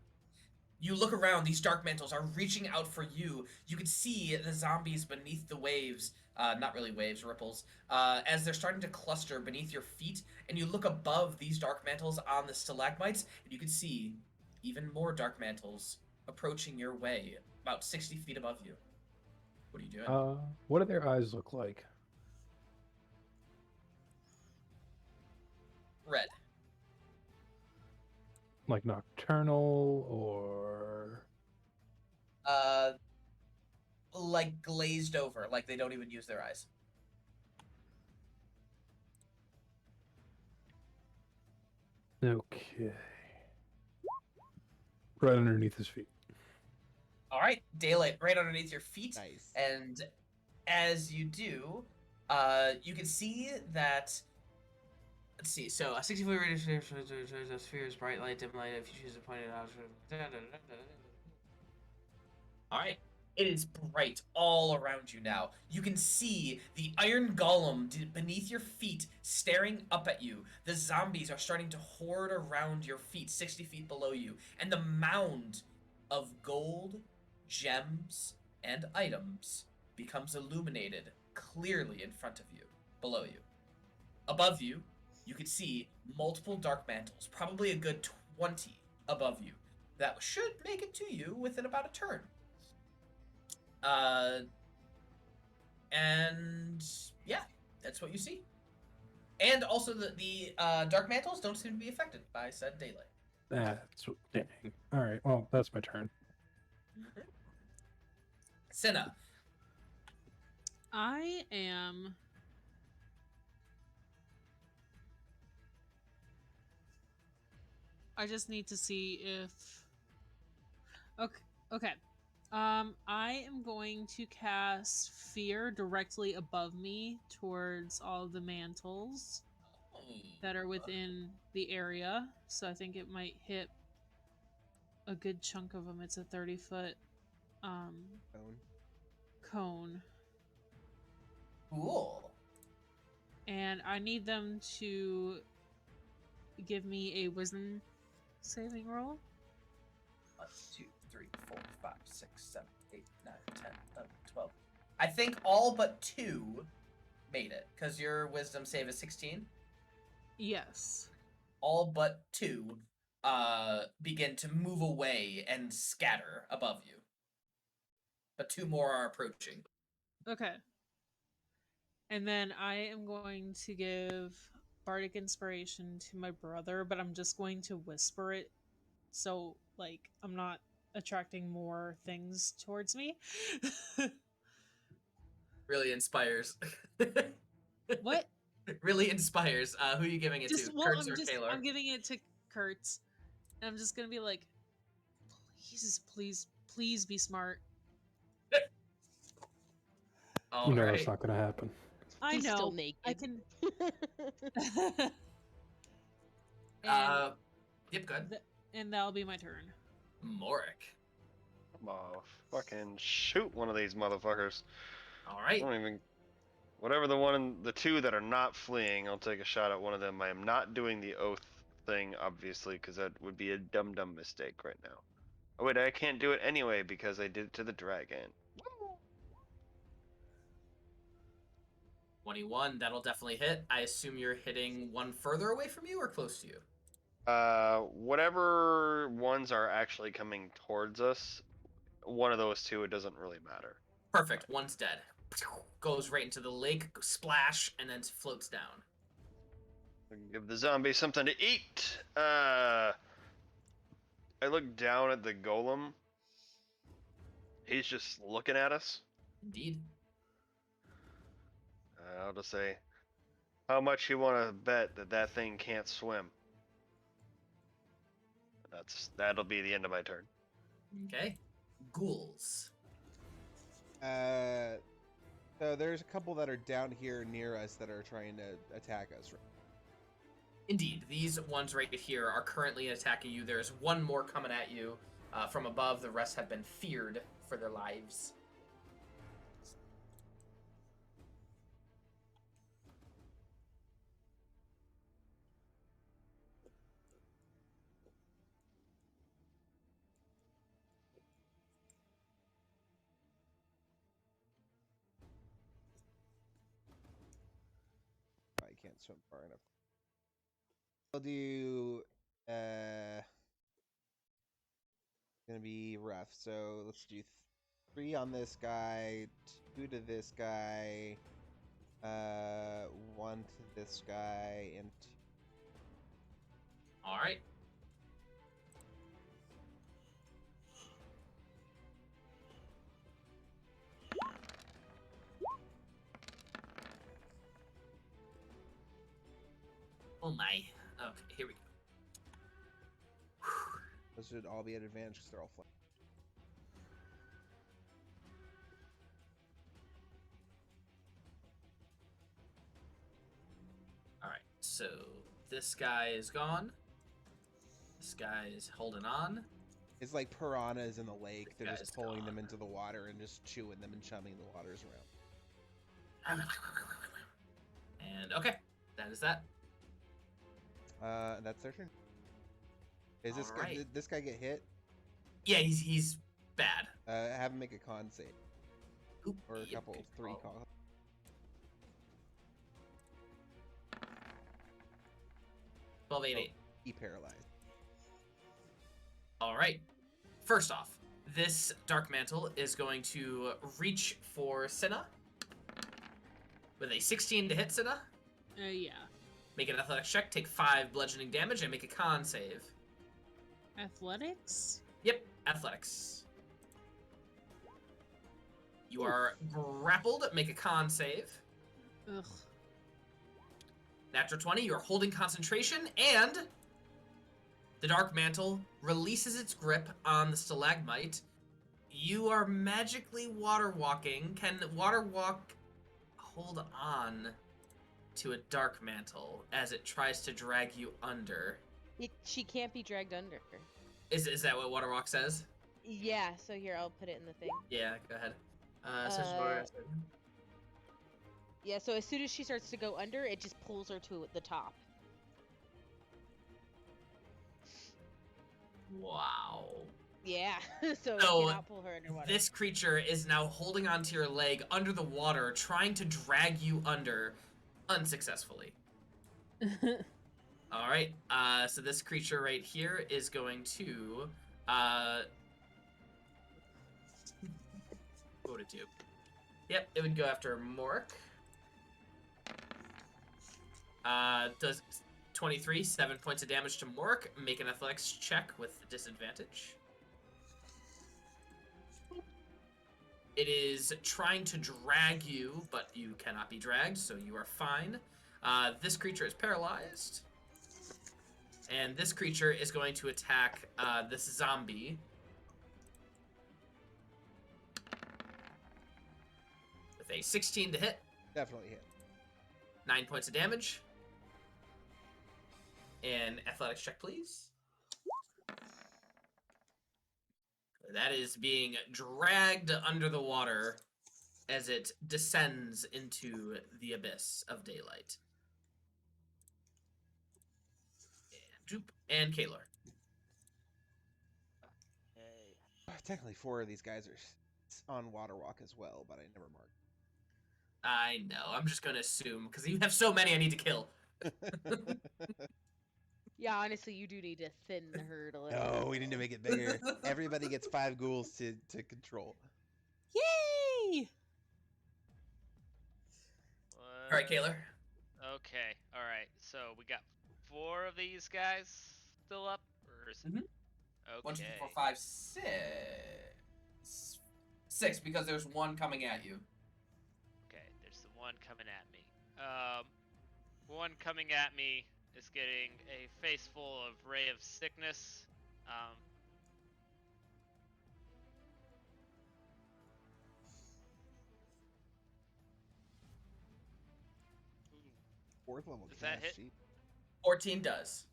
You look around. These dark mantles are reaching out for you. You can see the zombies beneath the waves. Not really waves, ripples. As they're starting to cluster beneath your feet, and you look above these dark mantles on the stalagmites, and you can see even more dark mantles approaching your way, about 60 feet above you. What are you doing? What do their eyes look like? red. Like nocturnal or Like glazed over, like they don't even use their eyes. okay. Right underneath his feet. All right, daylight right underneath your feet. Nice. And as you do, you can see that. Let's see. So a 60-foot radius sphere is bright light, dim light. If you choose to point it out. All right. It is bright all around you now. You can see the iron golem beneath your feet staring up at you. The zombies are starting to horde around your feet, 60 feet below you. And the mound of gold, gems, and items becomes illuminated clearly in front of you, below you. Above you, you can see multiple dark mantles, probably a good 20 above you. That should make it to you within about a turn. And yeah, that's what you see. And also the dark mantles don't seem to be affected by said daylight. That's dang. All right. Well, that's my turn. Cinna. I am. I just need to see if. Okay. Okay. I am going to cast Fear directly above me towards all the mantles that are within the area. So I think it might hit a good chunk of them. It's a 30-foot cone. Cool. And I need them to give me a wisdom saving roll. 1, 2, 3, 4, 5, 6, 7, 8, 9, 10, 11, 12. I think all but 2 made it, because your wisdom save is 16. Yes. All but 2 begin to move away and scatter above you. But 2 more are approaching. Okay. And then I am going to give Bardic Inspiration to my brother, but I'm just going to whisper it. So, like, I'm not attracting more things towards me. Really inspires. What? Really inspires. Who are you giving it to? Kertz or Kaelor? I'm giving it to Kertz. And I'm just gonna be like, please be smart. You know that's not gonna happen. I He's know. still naked. I can. Yep, good. And that'll be my turn. Morrik. Come on, fucking shoot one of these motherfuckers. All right. I don't even. Whatever the 2 that are not fleeing, I'll take a shot at one of them. I am not doing the oath thing, obviously, because that would be a dumb mistake right now. Oh wait, I can't do it anyway because I did it to the dragon. 21, that'll definitely hit. I assume you're hitting one further away from you or close to you? Whatever ones are actually coming towards us, one of those 2, it doesn't really matter. Perfect. One's dead. Goes right into the lake, splash, and then floats down. Give the zombie something to eat. I look down at the golem. He's just looking at us. Indeed. I'll just say, how much you want to bet that thing can't swim? That'll be the end of my turn. Okay. Ghouls. So there's a couple that are down here near us that are trying to attack us. Indeed, these ones right here are currently attacking you. There's one more coming at you from above. The rest have been feared for their lives. I can't swim far enough. I'll do gonna be rough. So let's do 3 on this guy, 2 to this guy, 1 to this guy, and All right. Oh my. Okay, here we go. Those should all be at advantage because they're all flank. All right, so this guy is gone. This guy is holding on. It's like piranhas in the lake. They're Guy's just pulling them gone. into the water and just chewing them and chumming the waters around. And okay, that is that. That's their turn. Is this All guy, right. did this guy get hit? Yeah, he's bad. Have him make a con save. Oop, Or a yep, couple, good 3 call. con. Twelve, 8, 8. He paralyzed. All right. First off, this Dark Mantle is going to reach for Cinna with a 16 to hit Cinna. Yeah. Make an athletics check, take 5 bludgeoning damage, and make a con save. Athletics? Yep, athletics. You are grappled, make a con save. Ugh. Natural 20, you are holding concentration, and the Dark Mantle releases its grip on the stalagmite. You are magically water walking. Can water walk hold on to a Dark Mantle as it tries to drag you under? She can't be dragged under. Is that what water walk says? Yeah, so here, I'll put it in the thing. Yeah, go ahead. Yeah, so as soon as she starts to go under, it just pulls her to the top. Wow. Yeah, so So, it cannot pull her underwater. This creature is now holding onto your leg under the water, trying to drag you under, unsuccessfully. All right. So this creature right here is going to what would it do? Yep, it would go after Morrik. Does 23, 7 points of damage to Morrik. Make an athletics check with disadvantage. It is trying to drag you, but you cannot be dragged, so you are fine. This creature is paralyzed. And this creature is going to attack this zombie. With a 16 to hit. Definitely hit. 9 points of damage. And athletics check, please. That is being dragged under the water as it descends into the abyss of daylight. And Droop and Kaelor. Technically 4 of these guys are on water walk as well, but I never marked. I know. I'm just going to assume, because you have so many I need to kill. Yeah, honestly, you do need to thin the herd a little. No, we need to make it bigger. Everybody gets 5 ghouls to control. Yay! All right, Kaelor. Okay, all right. So we got 4 of these guys still up, or is it? Mhm. Okay. 1, 2, 3, 4, 5, 6. 6, because there's one coming at you. Okay, there's the one coming at me. One coming at me is getting a face full of Ray of Sickness. Ooh, 4th level Does that cast hit? sheet. 14 does.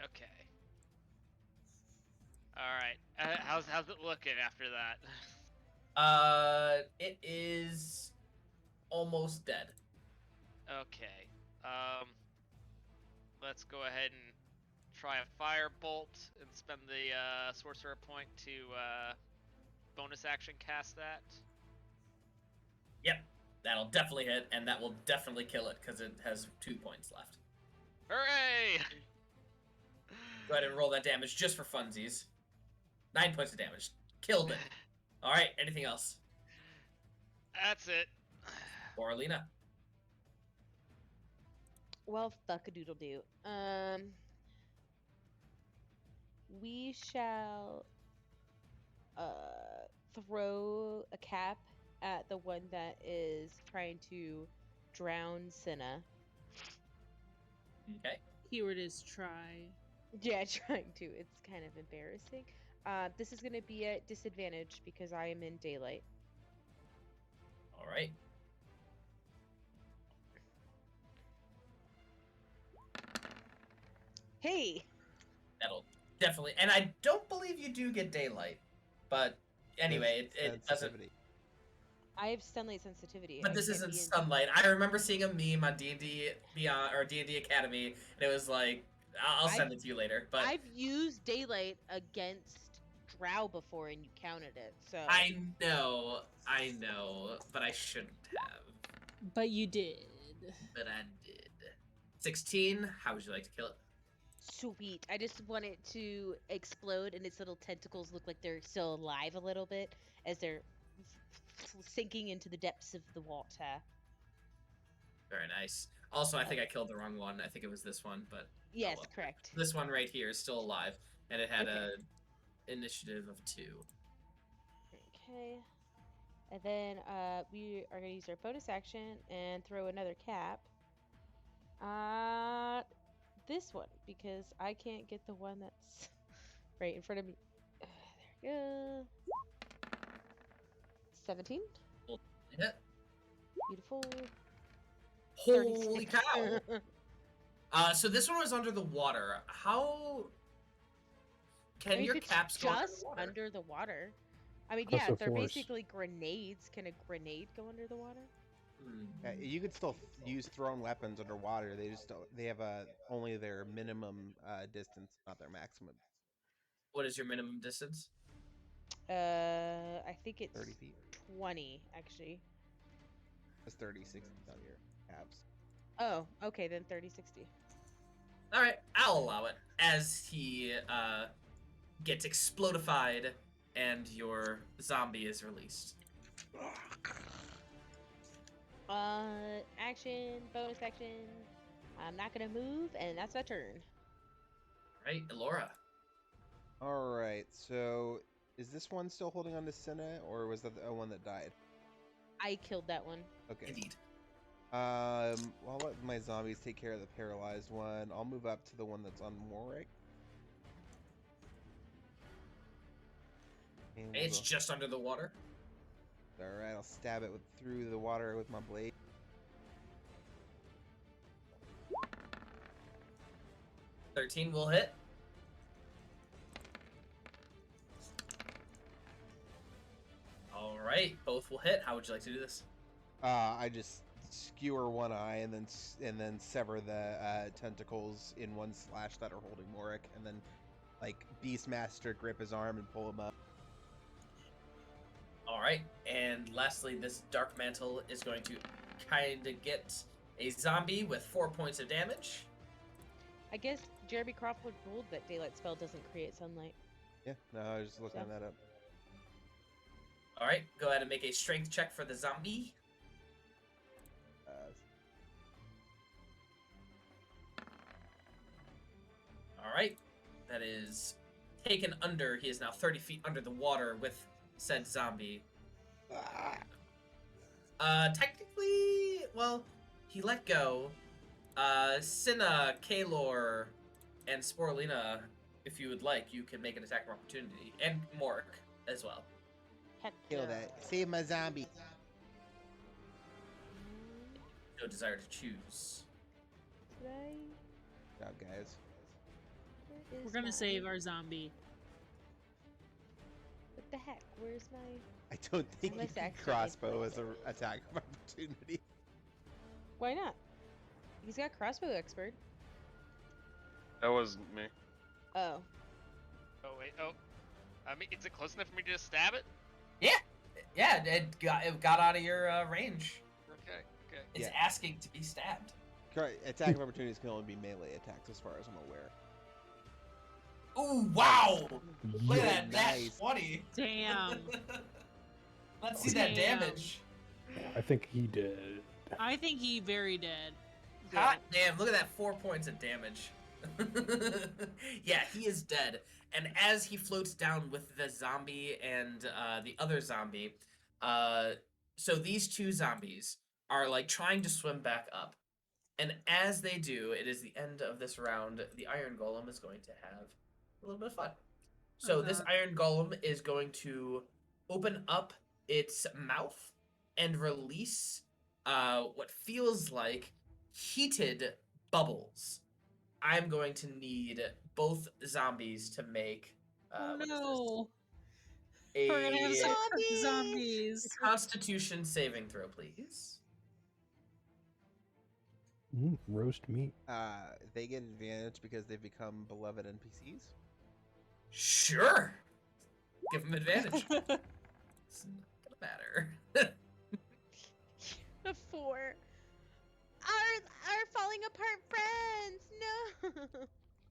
okay. All right. How's it looking after that? It is almost dead. Okay. Let's go ahead and try a firebolt and spend the sorcerer point to bonus action cast that. Yep, that'll definitely hit, and that will definitely kill it because it has 2 points left. Hooray! Go ahead and roll that damage just for funsies. 9 points of damage. Killed it. All right, anything else? That's it. Sporelina. Well, fuck a doodle do. we shall throw a cap at the one that is trying to drown Cinna. Okay. Keyword is try. Yeah, trying to. It's kind of embarrassing. This is going to be at disadvantage because I am in daylight. All right. Hey! That'll definitely. And I don't believe you do get daylight, but anyway, it doesn't. Sensitivity. I have sunlight sensitivity. But I this can't isn't be in- sunlight. I remember seeing a meme on D&D Beyond or D&D Academy, and it was like, I'll send it to you later. But I've used daylight against Drow before and you counted it, so... I know, but I shouldn't have. But you did. But I did. 16. How would you like to kill it? Sweet. I just want it to explode and its little tentacles look like they're still alive a little bit as they're sinking into the depths of the water. Very nice. Also, I think I killed the wrong one. I think it was this one, but Yes, well. correct. This one right here is still alive, and it had Okay. a initiative of 2. Okay. And then we are going to use our bonus action and throw another cap. This one, because I can't get the one that's right in front of me. There we go. 17. Yeah. Beautiful. Holy 36. cow! So this one was under the water. How can If your it's caps go just underwater? under the water? I mean, Plus yeah, the they're force. basically grenades. Can a grenade go under the water? You could still use thrown weapons underwater. They just don't, they have only their minimum distance, not their maximum. What is your minimum distance? I think it's 30 feet. 20 actually. That's 30, 60 on your abs. Oh, okay, then 30, 60. All right, I'll allow it as he gets explodified and your zombie is released. Action, bonus action. I'm not gonna move, and that's my turn. Right, Elora. All right. So, is this one still holding on to Cinna, or was that the one that died? I killed that one. Okay. Indeed. I'll let my zombies take care of the paralyzed one. I'll move up to the one that's on Morrik. And we'll It's go- just under the water. All right. I'll stab it through the water with my blade. $13 will hit. All right, both will hit. How would you like to do this? I just skewer one eye and then sever the tentacles in one slash that are holding Morrik, and then like Beastmaster grip his arm and pull him up. All right, and lastly, this Dark Mantle is going to kind of get a zombie with 4 points of damage. I guess Jeremy Crawford ruled that daylight spell doesn't create sunlight. Yeah, no, I was just looking Yeah. that up. All right, go ahead and make a strength check for the zombie. All right, that is taken under. He is now 30 feet under the water with said zombie. Technically, well, he let go. Cinna, Kaelor, and Sporelina, if you would like, you can make an attack of opportunity, and Morrik as well. Heck Kill yeah. that. Save my zombie. No desire to choose. Did I? Good job, guys. Where is We're gonna my- save our zombie. What the heck? Where's my? I don't think you Unless can accidentally crossbow place as an attack of opportunity. Why not? He's got crossbow expert. That wasn't me. Oh. Oh wait. Oh, I mean, is it close enough for me to just stab it? Yeah, it got out of your range. Okay. Okay. It's Yeah. asking to be stabbed. Correct. Attack of opportunities can only be melee attacks, as far as I'm aware. Ooh, wow! Look Yeah. at that, Nice. 20. Damn. Let's see that Damn. damage. I think he did. I think he very dead. Hot damn, look at that 4 points of damage. Yeah, he is dead. And as he floats down with the zombie and the other zombie, so these two zombies are like trying to swim back up. And as they do, it is the end of this round. The Iron Golem is going to have a little bit of fun. So this God. Iron Golem is going to open up its mouth and release what feels like heated bubbles. I'm going to need both zombies to make Oh what is no. this? We're gonna have A some Zombies! zombies. Constitution saving throw, please. Roast meat. They get advantage because they've become beloved NPCs. Sure. Give them advantage. It's not gonna matter. A 4. Our falling apart friends. No.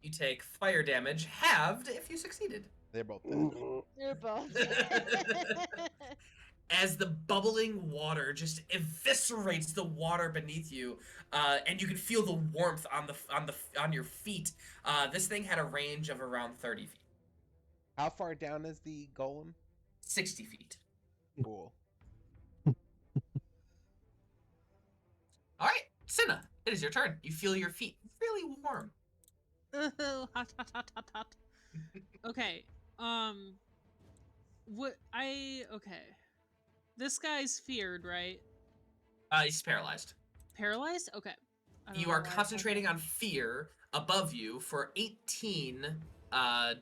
You take fire damage halved if you succeeded. They're both dead. You're both. As the bubbling water just eviscerates the water beneath you, and you can feel the warmth on your feet. This thing had a range of around 30 feet, How far down is the golem? 60 feet. Cool. All right, Cinna, it is your turn. You feel your feet really warm. Hot, hot, hot, hot, hot. Okay. Okay. This guy's feared, right? He's paralyzed. Paralyzed? Okay. I don't You know are why I thought concentrating that. on fear above you for 18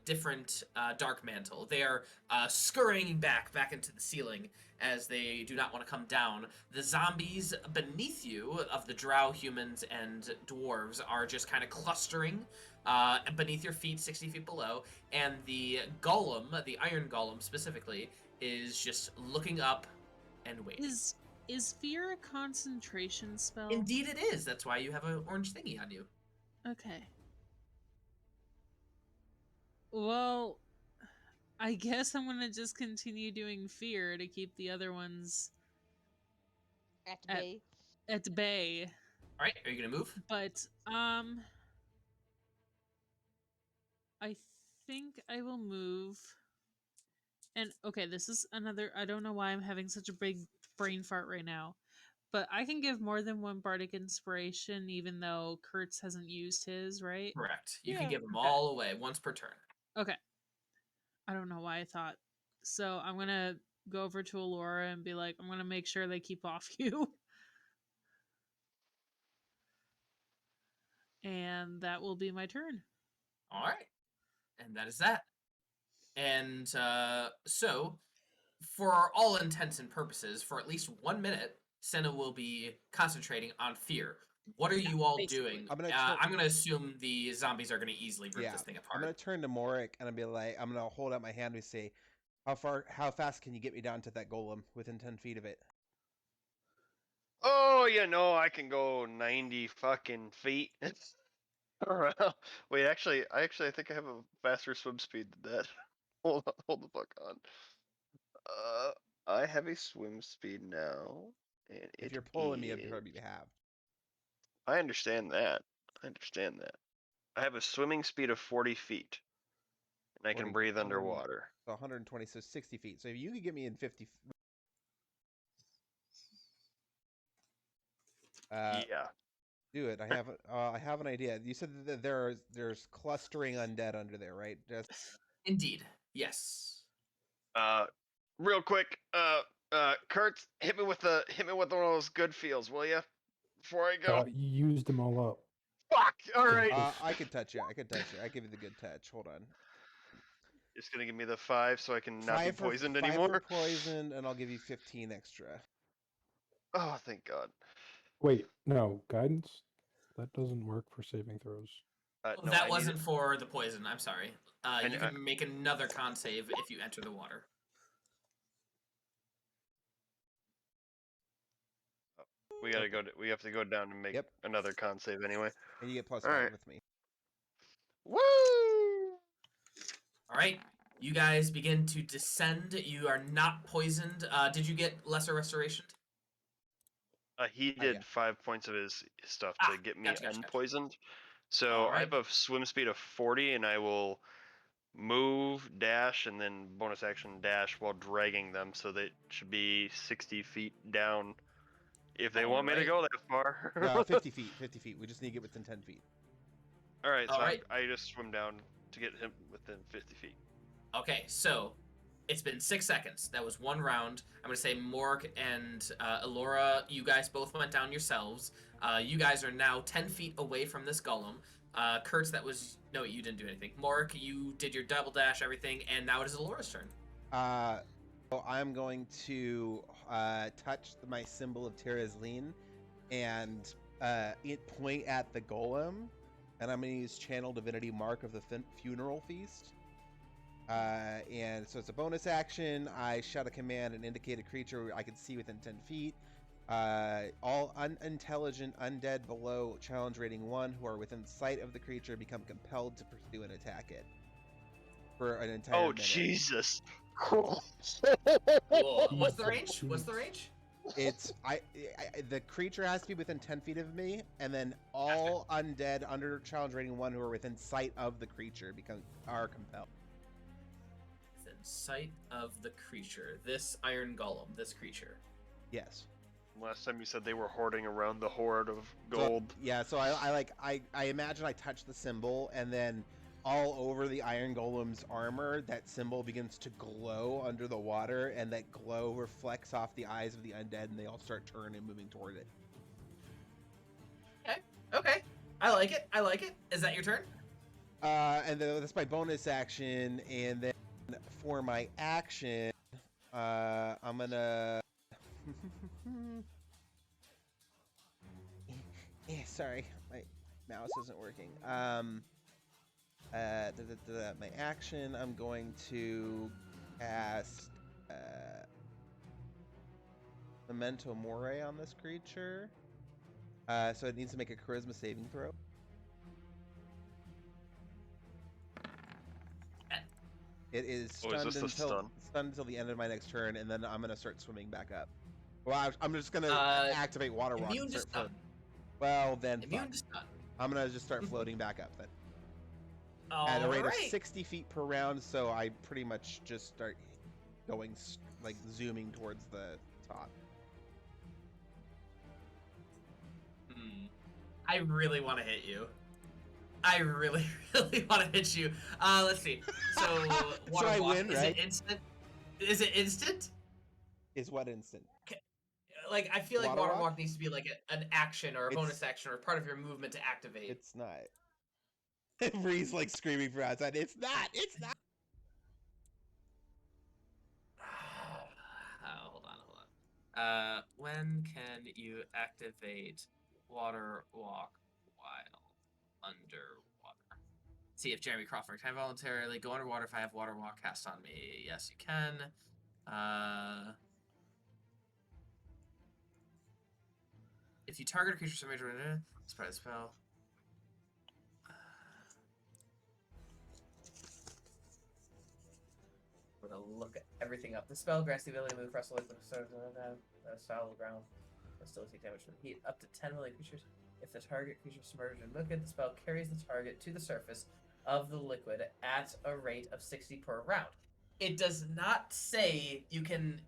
different dark mantle. They are scurrying back into the ceiling as they do not want to come down. The zombies beneath you of the drow, humans, and dwarves are just kind of clustering beneath your feet, 60 feet below. And the golem, the iron golem specifically, is just looking up and waiting. Is fear a concentration spell? Indeed it is. That's why you have an orange thingy on you. Okay. Well, I guess I'm gonna just continue doing fear to keep the other ones At At- bay. at bay. All right, are you going to move? But I think I will move. And okay, this is another. I don't know why I'm having such a big brain fart right now, but I can give more than one bardic inspiration, even though Kertz hasn't used his, right? Correct. You can Yeah. give them all away once per turn. Okay. I don't know why I thought. So I'm gonna go over to Elora and be like, I'm gonna make sure they keep off you. And that will be my turn. All right. And that is that. And so, for all intents and purposes, for at least 1 minute, Senna will be concentrating on fear. What are you all basically. doing? I'm gonna I'm going to assume the zombies are going to easily rip Yeah, this thing I'm apart. gonna turn to Morrik and I'll be like, I'm gonna hold out my hand and say, how fast can you get me down to that golem within 10 feet of it? Oh, you know, I can go 90 fucking feet. Around. Wait, I think I have a faster swim speed than that. Hold the fuck on. I have a swim speed now, and If you're pulling me, it'd probably be half. I understand that. I have a swimming speed of 40 feet, and I can 40, breathe 100, underwater. So 120, so 60 feet. So if you could get me in 50. Yeah. Do it. I have an idea. You said that there's clustering undead under there, right? Just Indeed. Yes. Real quick, Kertz, hit me with one of those good feels, will you? Before I go. You used them all up. Fuck. All right. I could touch you. I give you the good touch. Hold on. Just gonna give me the 5 so I can not be 5 for- poisoned 5 anymore. for poisoned, and I'll give you 15 extra. Oh, thank God. Wait, no, guidance? That doesn't work for saving throws. No, That I need wasn't it. for the poison. I'm sorry. You kn- can make another con save if you enter the water. We gotta go. We have to go down and make Yep. another con save anyway. And you get plus All 5 right. with me. Woo! All right. You guys begin to descend. You are not poisoned. Did you get lesser restoration? He did yeah. 5 points of his stuff to get me Gotcha. unpoisoned. So I have Alright. a swim speed of 40, and I will move, dash, and then bonus action dash while dragging them, so they should be 60 feet down if they want me to Alright. go that far. 50 feet. 50 feet. We just need to get within 10 feet. Alright, so Alright. I just swim down to get him within 50 feet. Okay, so it's been 6 seconds. That was one round. I'm gonna say Morrik and Elora, you guys both went down yourselves. You guys are now 10 feet away from this golem. Kertz, that was no, you didn't do anything. Morrik, you did your double dash, everything, and now it is Elora's turn. So I'm going to touch my symbol of Terrazline and point at the golem, and I'm going to use Channel Divinity Mark of the Funeral Feast. And so it's a bonus action. I shout a command and indicate a creature I can see within 10 feet. All unintelligent undead below challenge rating 1 who are within sight of the creature become compelled to pursue and attack it for an entire Oh, minute. Jesus! Cool. What's the range? What's the range? It's the creature has to be within 10 feet of me, and then all undead under challenge rating 1 who are within sight of the creature are compelled. Within sight of the creature. This iron golem, this creature. Yes. Last time you said they were hoarding around the hoard of gold. So I imagine I touch the symbol, and then all over the iron golem's armor, that symbol begins to glow under the water, and that glow reflects off the eyes of the undead, and they all start turning and moving toward it. Okay. I like it. Is that your turn? And then that's my bonus action, and then for my action, I'm gonna. Sorry, my mouse isn't working. My action, I'm going to cast Memento Mori on this creature. So it needs to make a Charisma saving throw. It is stunned, is this the stun? stunned until the end of my next turn, and then I'm going to start swimming back up. Well, I'm just going to activate Water Walk Immune and to start stun. floating. Well, then Immune fuck. to stun. I'm going to just start floating back up then. At a rate of 60 feet per round, so I pretty much just start going, like, zooming towards the top. I really want to hit you. I really, really want to hit you. Let's see. So, water I walk, win, is right? it instant? Is it instant? Is what instant? Like, I feel like Water water walk? walk needs to be like an action or a It's- bonus action or part of your movement to activate. It's not. Bree's like screaming from outside. It's not. It's not. Hold on. When can you activate water walk while underwater? See if Jeremy Crawford, can I voluntarily go underwater if I have water walk cast on me? Yes, you can. If you target a creature submerged, spread a spell. We're gonna look at everything up. The spell grants the ability to move across the liquid solid ground, but still take damage from heat. Up to 10 million creatures. If the target creature is submerged in liquid, the spell carries the target to the surface of the liquid at a rate of 60 per round. It does not say you can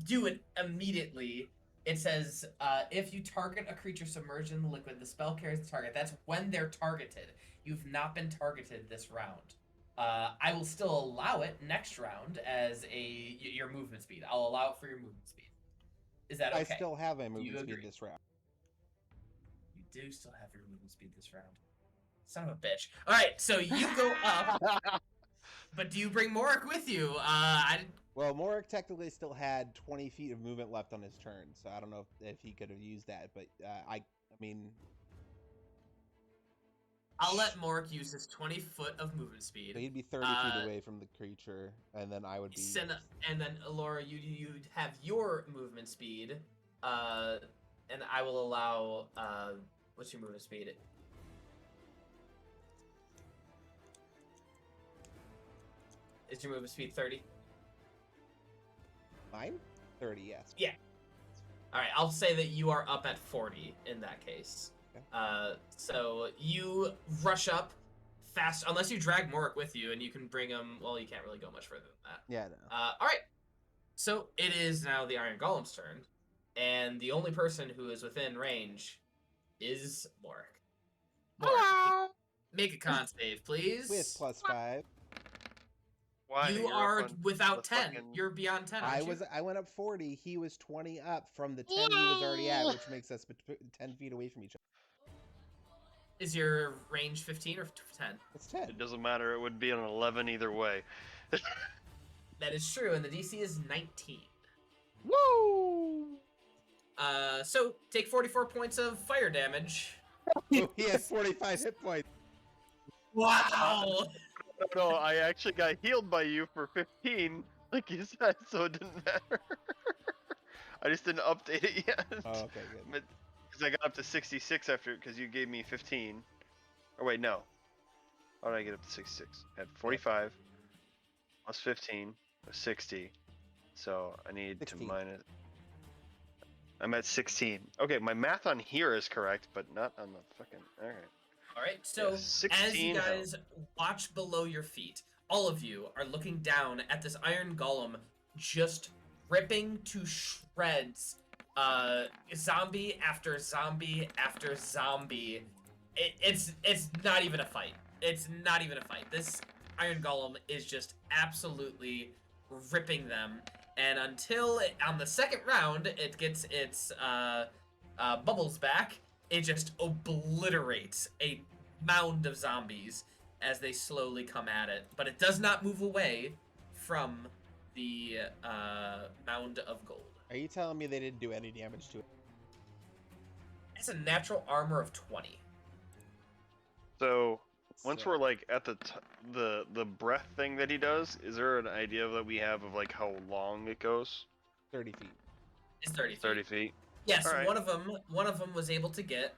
do it immediately. It says if you target a creature submerged in the liquid, the spell carries the target. That's when they're targeted. You've not been targeted this round. I will still allow it next round as your movement speed. I'll allow it for your movement speed. Is that okay? I still have my movement speed agree? this round. You do still have your movement speed this round. Son of a bitch. All right, so you go up, but do you bring Morrik with you? Well, Morrik technically still had 20 feet of movement left on his turn, so I don't know if he could have used that, but I mean... I'll let Morrik use his 20 foot of movement speed. So he'd be 30 feet away from the creature, and then I would be... And then, Elora, you'd have your movement speed, and I will allow... what's your movement speed? Is your movement speed 30? Mine? 30, yes. Yeah. Alright, I'll say that you are up at 40 in that case. So you rush up fast, unless you drag Morrik with you, and you can bring him. Well, you can't really go much further than that. Yeah, no. All right. So it is now the Iron Golem's turn, and the only person who is within range is Morrik. Morrik, make a con save, please. With +5. Why? You You're are up on without the 10. fucking- You're beyond 10. I aren't you? went up 40. He was 20 up from the 10 he was already at, which makes us 10 feet away from each other. Is your range 15 or 10? It's 10. It doesn't matter. It would be an 11 either way. That is true, and the DC is 19. Woo! So take 44 points of fire damage. Oh, he has 45 hit points. Wow! No, I actually got healed by you for 15, like you said, so it didn't matter. I just didn't update it yet. Oh, okay, good. Because I got up to 66 after, because you gave me 15. Or wait, no. How did I get up to 66? I had 45 plus 15 was 60. So I need 16. to minus. I'm at 16. Okay, my math on here is correct, but not on the fucking. Alright. Alright, so Yeah, 16 as you guys watch below your feet, all of you are looking down at this Iron Golem just ripping to shreds zombie after zombie after zombie. It's not even a fight. It's not even a fight. This Iron Golem is just absolutely ripping them, and until on the second round it gets its bubbles back, it just obliterates a mound of zombies as they slowly come at it, but it does not move away from the mound of gold. Are you telling me they didn't do any damage to it? It's a natural armor of 20. So once we're like at the breath thing that he does, is there an idea that we have of like how long it goes? 30 feet. It's 30 feet. 30 feet. Yes, All right. one of them was able to get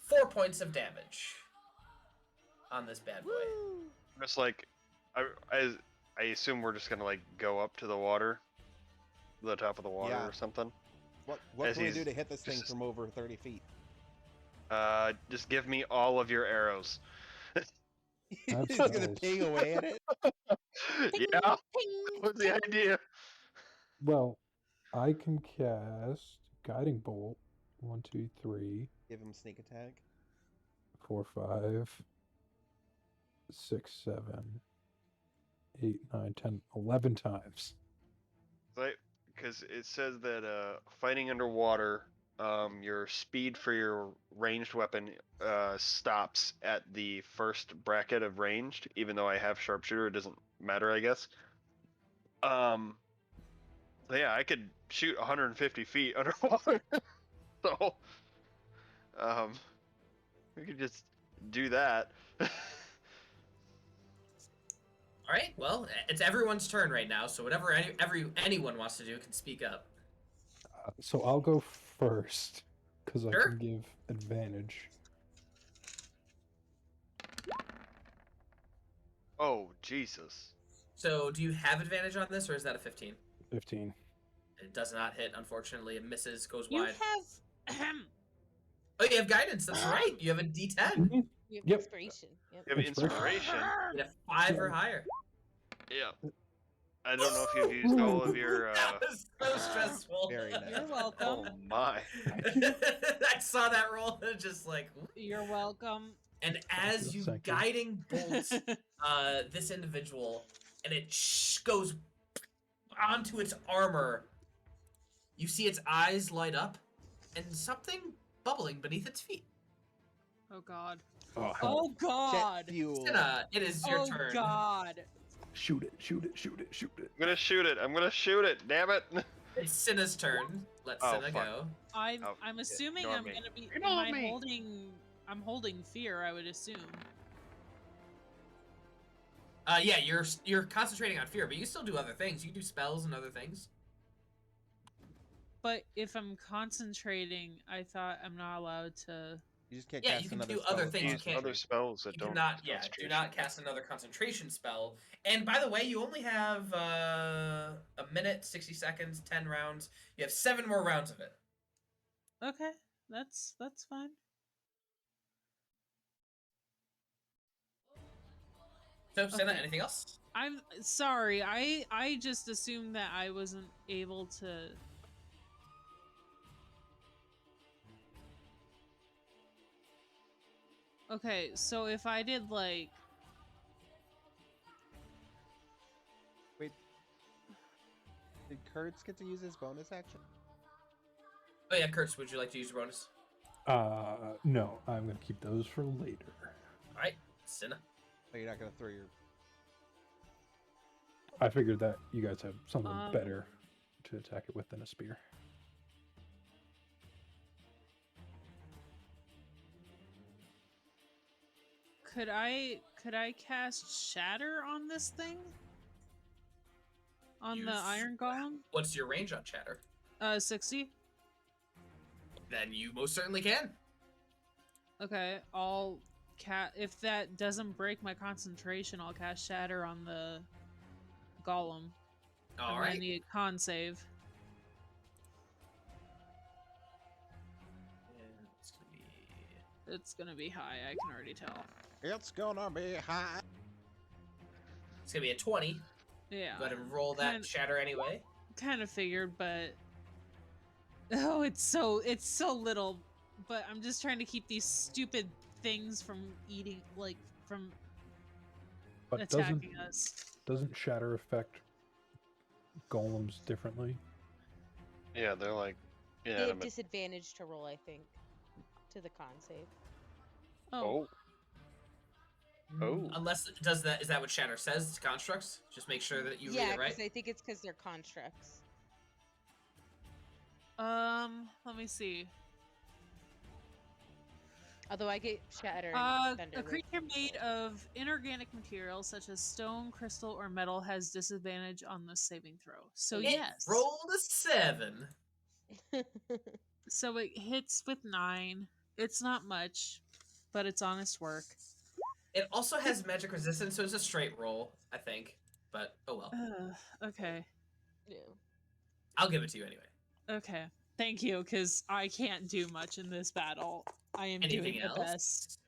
4 points of damage on this bad boy. Just like, I assume we're just gonna like go up to the water, the top of the water Yeah. or something. What As can we he's do to hit this thing just- from over 30 feet? Just give me all of your arrows. That's He's gonna nice. ping away at it. Yeah, what's the idea? Well, I can cast Guiding Bolt. 1, 2, 3, Give him sneak attack. 4, 5, 6, 7, 8, 9, 10, 11 times. Because it says that fighting underwater, your speed for your ranged weapon stops at the first bracket of ranged. Even though I have sharpshooter, it doesn't matter, I guess. So yeah, I could shoot 150 feet underwater. So, we could just do that. All right, well, it's everyone's turn right now, so whatever anyone wants to do can speak up. So I'll go first, because I Sure. can give advantage. Oh, Jesus. So, do you have advantage on this, or is that a 15? 15. It does not hit, unfortunately. It misses, goes You wide. have Oh, you have guidance. That's right. You have a D10. Mhm. you have Yep. inspiration. Yep. You have Inspiration. inspiration. You have 5 or higher. Yeah. I don't know if you've used all of your. That was so stressful. Very nice. You're Oh welcome. my. I saw that roll and just like. You're welcome. And as you Thank you. guiding bolt this individual, and it goes onto its armor, you see its eyes light up, and something bubbling beneath its feet. Oh God. Oh, Oh God. Jet fuel. Cinna, it is your Oh turn. God. shoot it, shoot it, shoot it, shoot it. I'm gonna shoot it. I'm gonna shoot it. Damn it. It's Cinna's turn. Let Oh, Cinna fuck. go. I'm Oh, I'm yeah, assuming ignore I'm me. gonna be. Ignore Am I me. holding? I'm holding fear. I would assume. Yeah, you're concentrating on fear, but you still do other things. You do spells and other things. But if I'm concentrating, I thought I'm not allowed to. You just can't Yeah, cast you can another do spell other with things. You Use can't- other spells that You don't. cannot, use yeah, do concentration. not cast another concentration spell. And by the way, you only have a minute, 60 seconds, 10 rounds. You have 7 more rounds of it. Okay, that's fine. So, Senna, Okay. anything else? I'm sorry. I just assumed that I wasn't able to. Okay, so if I did like Wait, did Kurtz get to use his bonus action? Oh yeah, Kertz, would you like to use your bonus? No, I'm gonna keep those for later. All right, Senna. Oh, you're not gonna throw your. I figured that you guys have something Um, better to attack it with than a spear. could I cast Shatter on this thing? On the Use- Iron Golem? What's your range on Chatter? 60. Then you most certainly can. Okay, I'll if that doesn't break my concentration, I'll cast Shatter on the Golem. All and I right. need a con save. And it's gonna be. It's gonna be high, I can already tell. It's gonna be high. It's gonna be a 20. Yeah. Go ahead and roll that Kind- Shatter anyway. Kind of figured, but oh, it's so little. But I'm just trying to keep these stupid things from eating, like from But attacking us. doesn't shatter affect golems differently? Yeah, they're like They have inanimate. disadvantage to roll, I think, to the con save. Oh, Oh. Unless it does that, is that what Shatter says? It's constructs. Just make sure that you read Yeah, it right. because I think it's because they're constructs. let me see. Although I get shatter and thunder. A creature made of inorganic materials such as stone, crystal, or metal has disadvantage on the saving throw. So It yes. rolled a 7. So it hits with 9. It's not much, but it's honest work. It also has magic resistance, so it's a straight roll, I think. But oh well. Okay. Yeah. I'll give it to you anyway. Okay. Thank you, because I can't do much in this battle. I am Anything doing else? the best.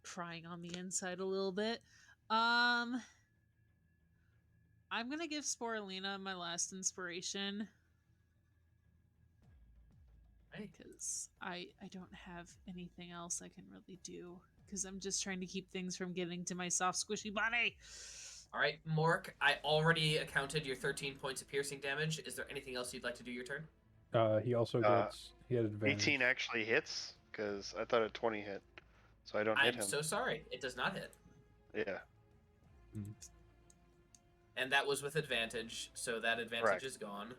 Crying on the inside a little bit. I'm gonna give Sporelina my last inspiration. Right. Because I don't have anything else I can really do. Because I'm just trying to keep things from getting to my soft squishy body. All right, Mork, I already accounted your 13 points of piercing damage. Is there anything else you'd like to do your turn? He also gets he had advantage. 18 actually hits because I thought a 20 hit, so I don't hit I'm him. so sorry. It does not hit. Yeah. And that was with advantage, so that advantage Correct. is gone.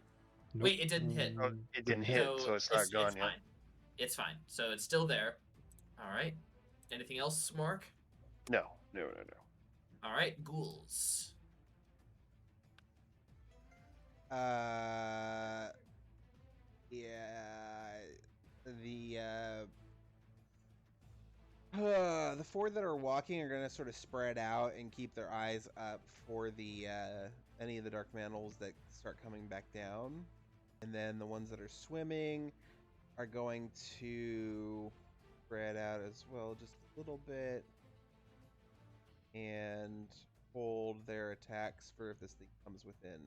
Nope. Wait, it didn't hit. Oh, it didn't hit, so it's not gone it's yet. fine. It's fine. So it's still there. All right. Anything else, Mork? No. All right, ghouls. Yeah, the 4 that are walking are gonna sort of spread out and keep their eyes up for the any of the dark mantles that start coming back down, and then the ones that are swimming are going to spread out as well, just a little bit, and hold their attacks for if this thing comes within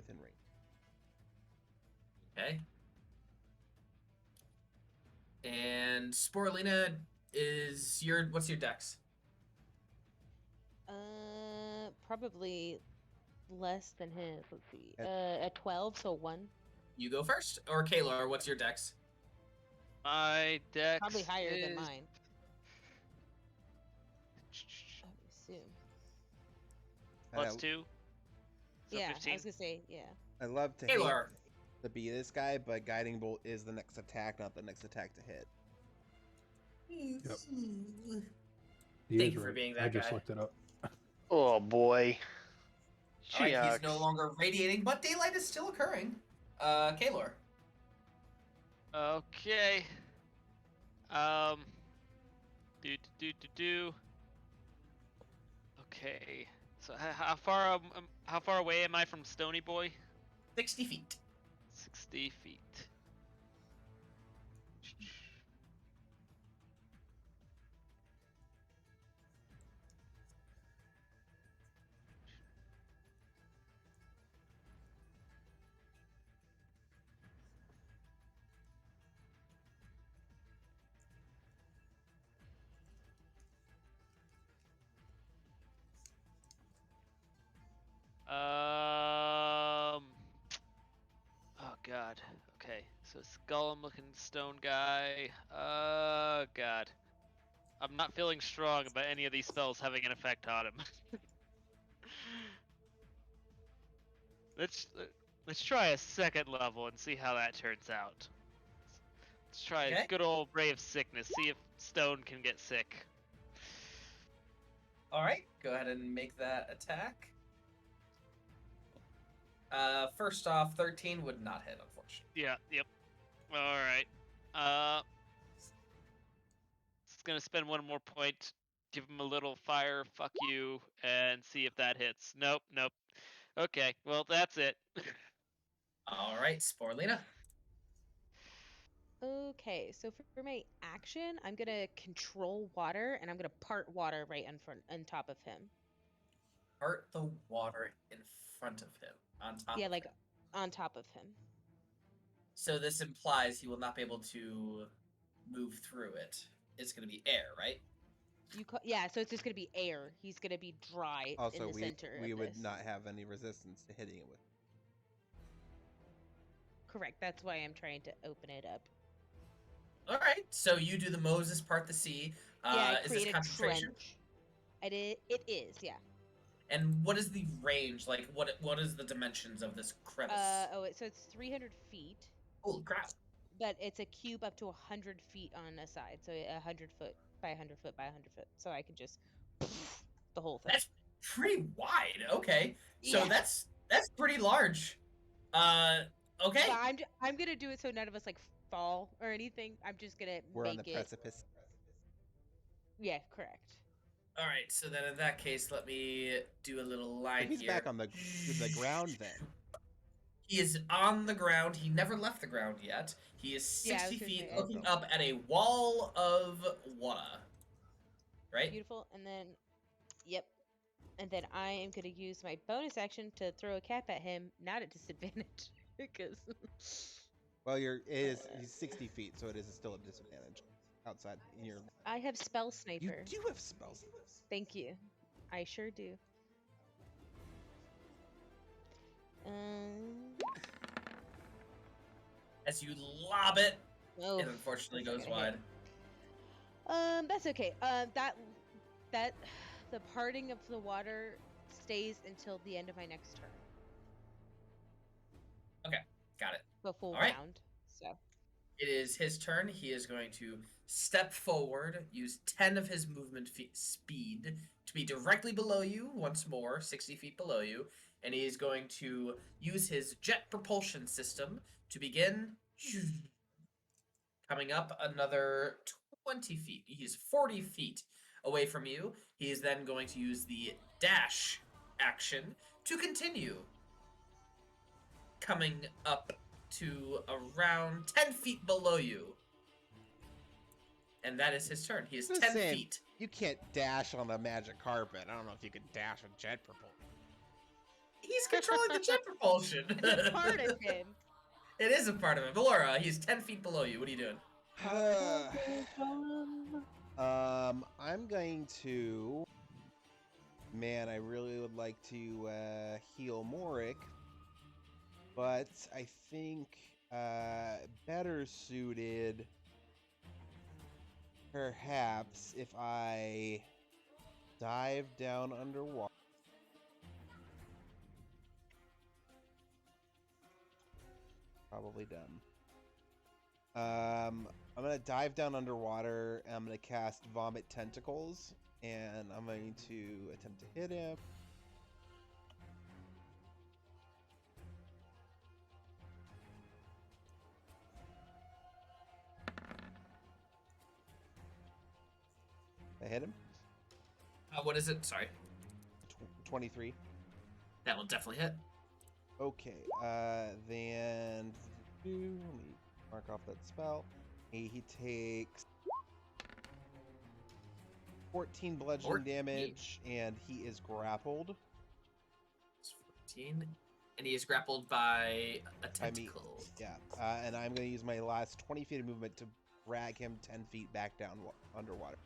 range. Okay. And Sporelina what's your dex? Probably less than his. Let's see. A 12, so 1. You go first, or Kaelor, what's your dex? My dex Probably higher than is- mine. I would assume. Plus I- 2. So Yeah, 15. I was gonna say, yeah. I love to hate Kaelor. to be this guy, but Guiding Bolt is the next attack, not the next attack to hit. Yep. He Thank is you for right. being I that just guy. looked it up. Oh boy. All right, he's Shucks. no longer radiating, but daylight is still occurring. Kaelor. Okay. Do. Okay. So how far away am I from Stony Boy? 60 feet. 60 feet. god. Okay, so golem-looking stone guy. God. I'm not feeling strong about any of these spells having an effect on him. let's let's try a second level and see how that turns out. Let's try a Okay. good old Ray of Sickness. See if stone can get sick. All right, go ahead and make that attack. First off, 13 would not hit, unfortunately. Yeah. Yep. All right. Just gonna spend one more point. Give him a little fire. Fuck you, and see if that hits. Nope. Nope. Okay. Well, that's it. All right, Sporelina. Okay, so for my action, I'm gonna control water, and I'm gonna part water right on top of him. Part the water in front of him, on top Yeah, of like him. on top of him. So this implies he will not be able to move through it. It's going to be air, right? Yeah, so it's just gonna be air. He's gonna be dry Also, in the center. we of would this. not have any resistance to hitting it with. Correct. That's why I'm trying to open it up. All right. So you do the Moses part the sea. Yeah, I Is this create a concentration? trench. It is, yeah. And what is the range? Like, what is the dimensions of this crevice? So it's 300 feet, Holy crap! but it's a cube up to 100 feet on a side. So 100 foot by 100 foot by 100 foot. So I can just the whole thing. That's pretty wide. Okay, so Yeah. that's pretty large. Okay. But I'm gonna do it so none of us like fall or anything. I'm just gonna We're make on the it. precipice. Yeah, correct. All right. So then, in that case, let me do a little line If he's here. back on the ground, then He is on the ground. He never left the ground yet. He is Yeah, I 60 was gonna feet say, looking up at a wall of water. Right? Beautiful. And then, yep. And then I am gonna use my bonus action to throw a cap at him, not at disadvantage, because. well, he's 60 feet, so it is still a disadvantage outside in your. I have spell You sniper. do have spells. Thank you. I sure do. As you lob it, Oh, it unfortunately that's goes not gonna wide. hit. That's okay. That the parting of the water stays until the end of my next turn. Got it. The full All right. round. So. It is his turn. He is going to step forward, use 10 of his movement speed to be directly below you, once more, 60 feet below you. And he is going to use his jet propulsion system to begin coming up another 20 feet. He's 40 feet away from you. He is then going to use the dash action to continue coming up to around 10 feet below you. And that is his turn. He is Just 10 saying, feet. You can't dash on the magic carpet. I don't know if you can dash a jet propulsion. He's controlling the jet propulsion. It's a part of him. It is a part of him. Elora, he's 10 feet below you. What are you doing? I'm going to. Man, I really would like to heal Morrik, but I think better suited, perhaps, if I dive down underwater. Probably dumb. I'm gonna dive down underwater and I'm gonna cast Vomit Tentacles and I'm going to attempt to hit him. I hit him. What is it? Sorry. 23. That will definitely hit. Okay, then let me mark off that spell. He takes 14 bludgeoning 14. damage, and he is grappled. It's 14. And he is grappled by a By me. tentacle. Yeah, and I'm going to use my last 20 feet of movement to drag him 10 feet back down underwater.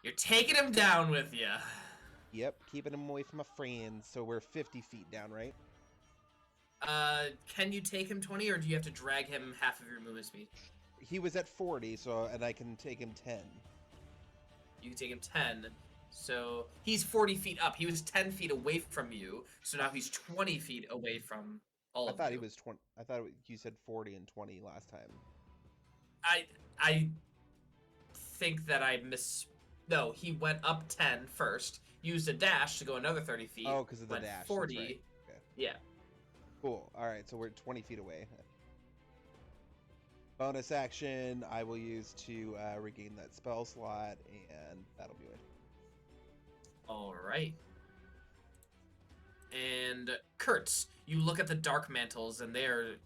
You're taking him down with you. Yep, keeping him away from my friends, so we're 50 feet down, right? Can you take him 20, or do you have to drag him half of your movement speed? He was at 40, and I can take him 10. You can take him 10. So he's 40 feet up. He was 10 feet away from you. So now he's 20 feet away from all I of thought you. he was 20. I thought you said 40 and 20 last time. I think that I No, he went up 10 first, used a dash to go another 30 feet. Oh, because of the went dash. 40. That's right. Okay. Yeah. Cool. All right, so we're 20 feet away. Bonus action I will use to regain that spell slot, and that'll be it. All right. And Kertz, you look at the dark mantles, and they're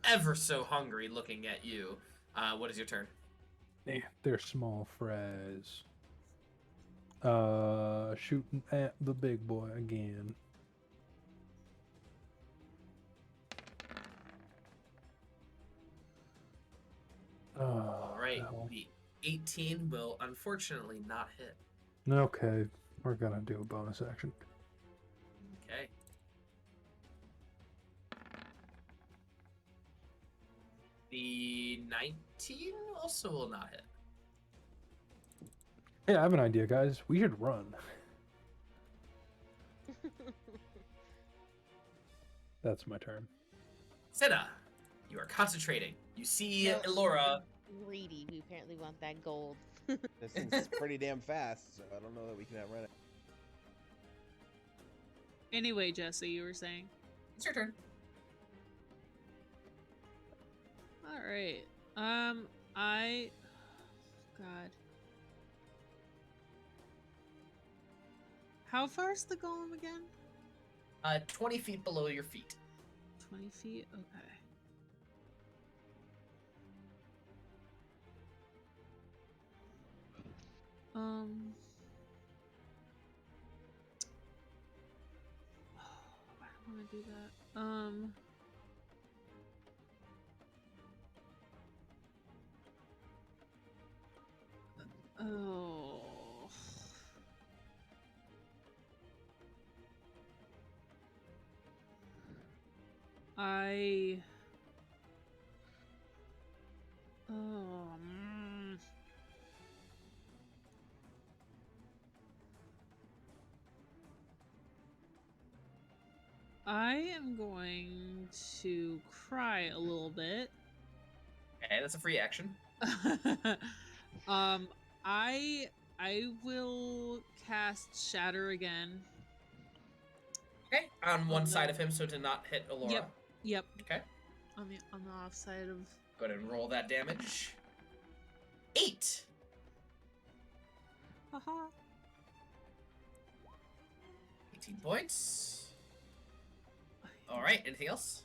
ever so hungry looking at you. What is your turn? They're small fries. Shooting at the big boy again. All right. Hell. The 18 will unfortunately not hit. Okay, we're gonna do a bonus action. Okay. The 19 also will not hit. Hey, I have an idea, guys. We should run. That's my turn. Cinna, you are concentrating. You see No. Elora. Greedy. We apparently want that gold. This thing's pretty damn fast, so I don't know that we can outrun it. Anyway, Jesse, you were saying. It's your turn. All right. God. How far is the golem again? 20 feet below your feet. 20 feet? Okay. I don't want to do that. Oh. I am going to cry a little bit. Okay, that's a free action. I will cast Shatter again. Okay, on one On side the- of him, so to not hit Elora. Yep. Okay. On the off side of. Go ahead and roll that damage. 8. Haha. 18 points. All right. Anything else?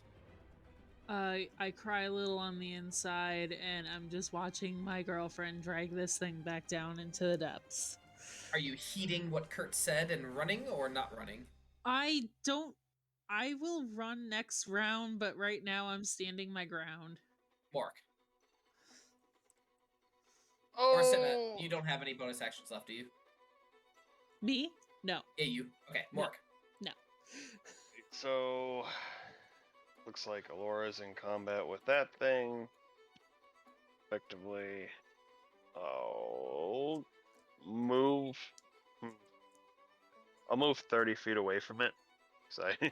I cry a little on the inside, and I'm just watching my girlfriend drag this thing back down into the depths. Are you heeding what Kurt said and running or not running? I will run next round, but right now I'm standing my ground. Morrik. Oh, Or Cinna, you don't have any bonus actions left, do you? Me? No. Yeah, you. Okay, No. Morrik. No. so looks like Elora's in combat with that thing. Effectively, I'll move. I'll move 30 feet away from it, because I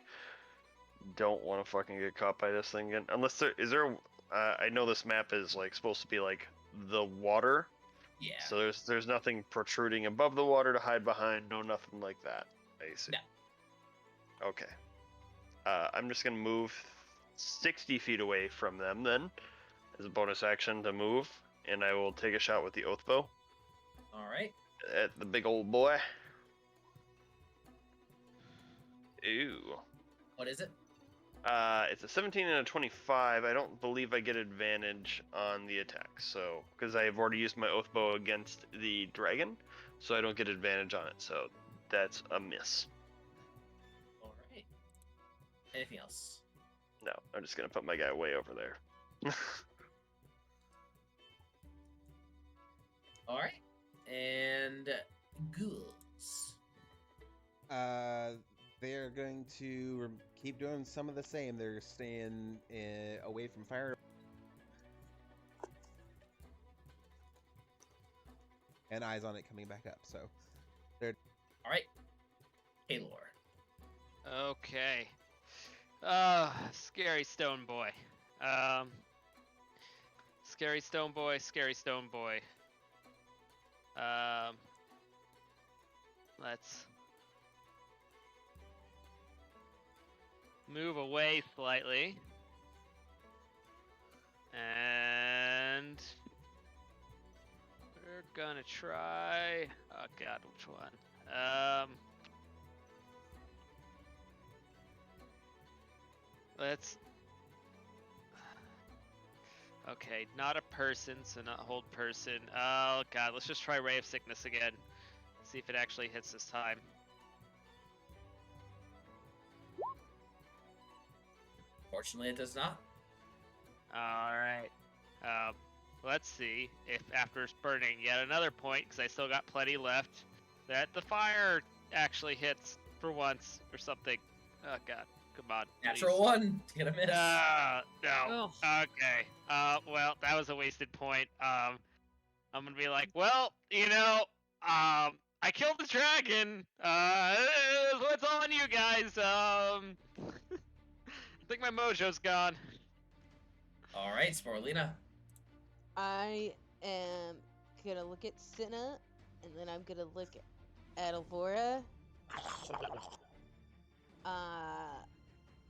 don't want to fucking get caught by this thing again. Unless there I know this map is like supposed to be like the water. Yeah. So there's nothing protruding above the water to hide behind. No, nothing like that. I see. No. Okay. I'm just gonna move 60 feet away from them then, as a bonus action to move, and I will take a shot with the oath bow All right. at the big old boy. Ooh. What is it? It's a 17 and a 25. I don't believe I get advantage on the attack, so because I have already used my oath bow against the dragon, so I don't get advantage on it. So that's a miss. All right. Anything else? No, I'm just gonna put my guy way over there. All right. And ghouls. They're going to keep doing some of the same. They're staying away from fire. And eyes on it coming back up. So they're All right, Kaelor. Okay. Scary stone boy. Scary stone boy, scary stone boy. Let's move away slightly. And we're gonna try. Oh god, which one? Let's. Okay, not a person, so not hold person. Oh god, let's just try Ray of Sickness again. See if it actually hits this time. Fortunately, it does not. Alright. Let's see if after burning yet another point, because I still got plenty left, that the fire actually hits for once or something. Oh god, come on. Natural please. one. Gonna miss. No. Okay. Well, that was a wasted point. I'm gonna be like, well, I killed the dragon. What's on you guys? I think my mojo's gone. All right, Sporelina. I am gonna look at Cinna, and then I'm gonna look at Elora.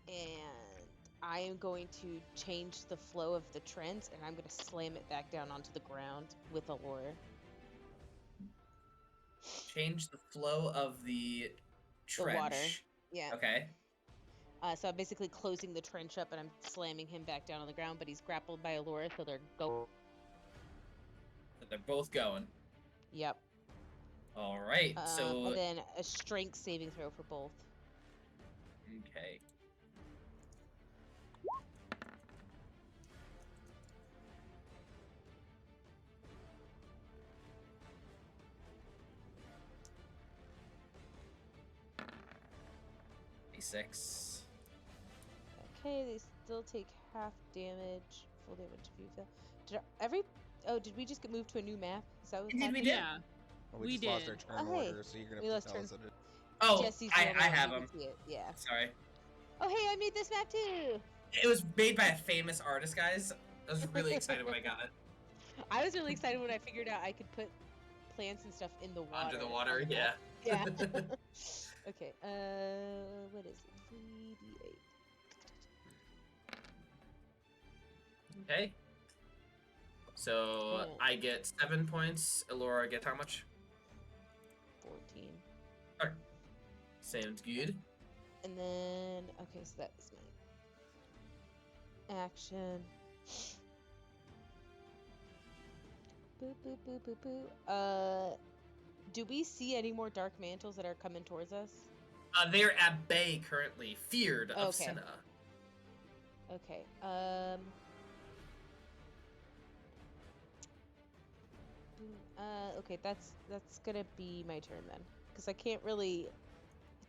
And I am going to change the flow of the trench, and I'm gonna slam it back down onto the ground with Elora. Change the flow of the trench. The water. Yeah. Okay. So I'm basically closing the trench up, and I'm slamming him back down on the ground, but he's grappled by Elora, so they're go. They're both going. Yep. All right. So. And then a strength saving throw for both. Okay. A6. Okay, they still take half damage, full damage if you fail. Did we just get moved to a new map? Is that what Indeed, happened? we did. Yeah. we We just lost our did. turn Oh, hey. order, so you're gonna We have lost to tell turn. us it. Oh, Jesse's I the only one have who them. can see it. Yeah. Sorry. Oh, hey, I made this map too. It was made by a famous artist, guys. I was really excited when I got it. I was really excited when I figured out I could put plants and stuff in the water. Under the on water, the yeah. wall. Yeah. Okay. What is it? 3d8. Okay. So Oh. I get 7 points. Elora get how much? 14. Sounds good. And then, okay, so that is my action. Boop, boop, boop, boop, boop. Do we see any more dark mantles that are coming towards us? They're at bay currently, feared of Okay. Cinna. Okay, okay, that's gonna be my turn then. Because I can't really...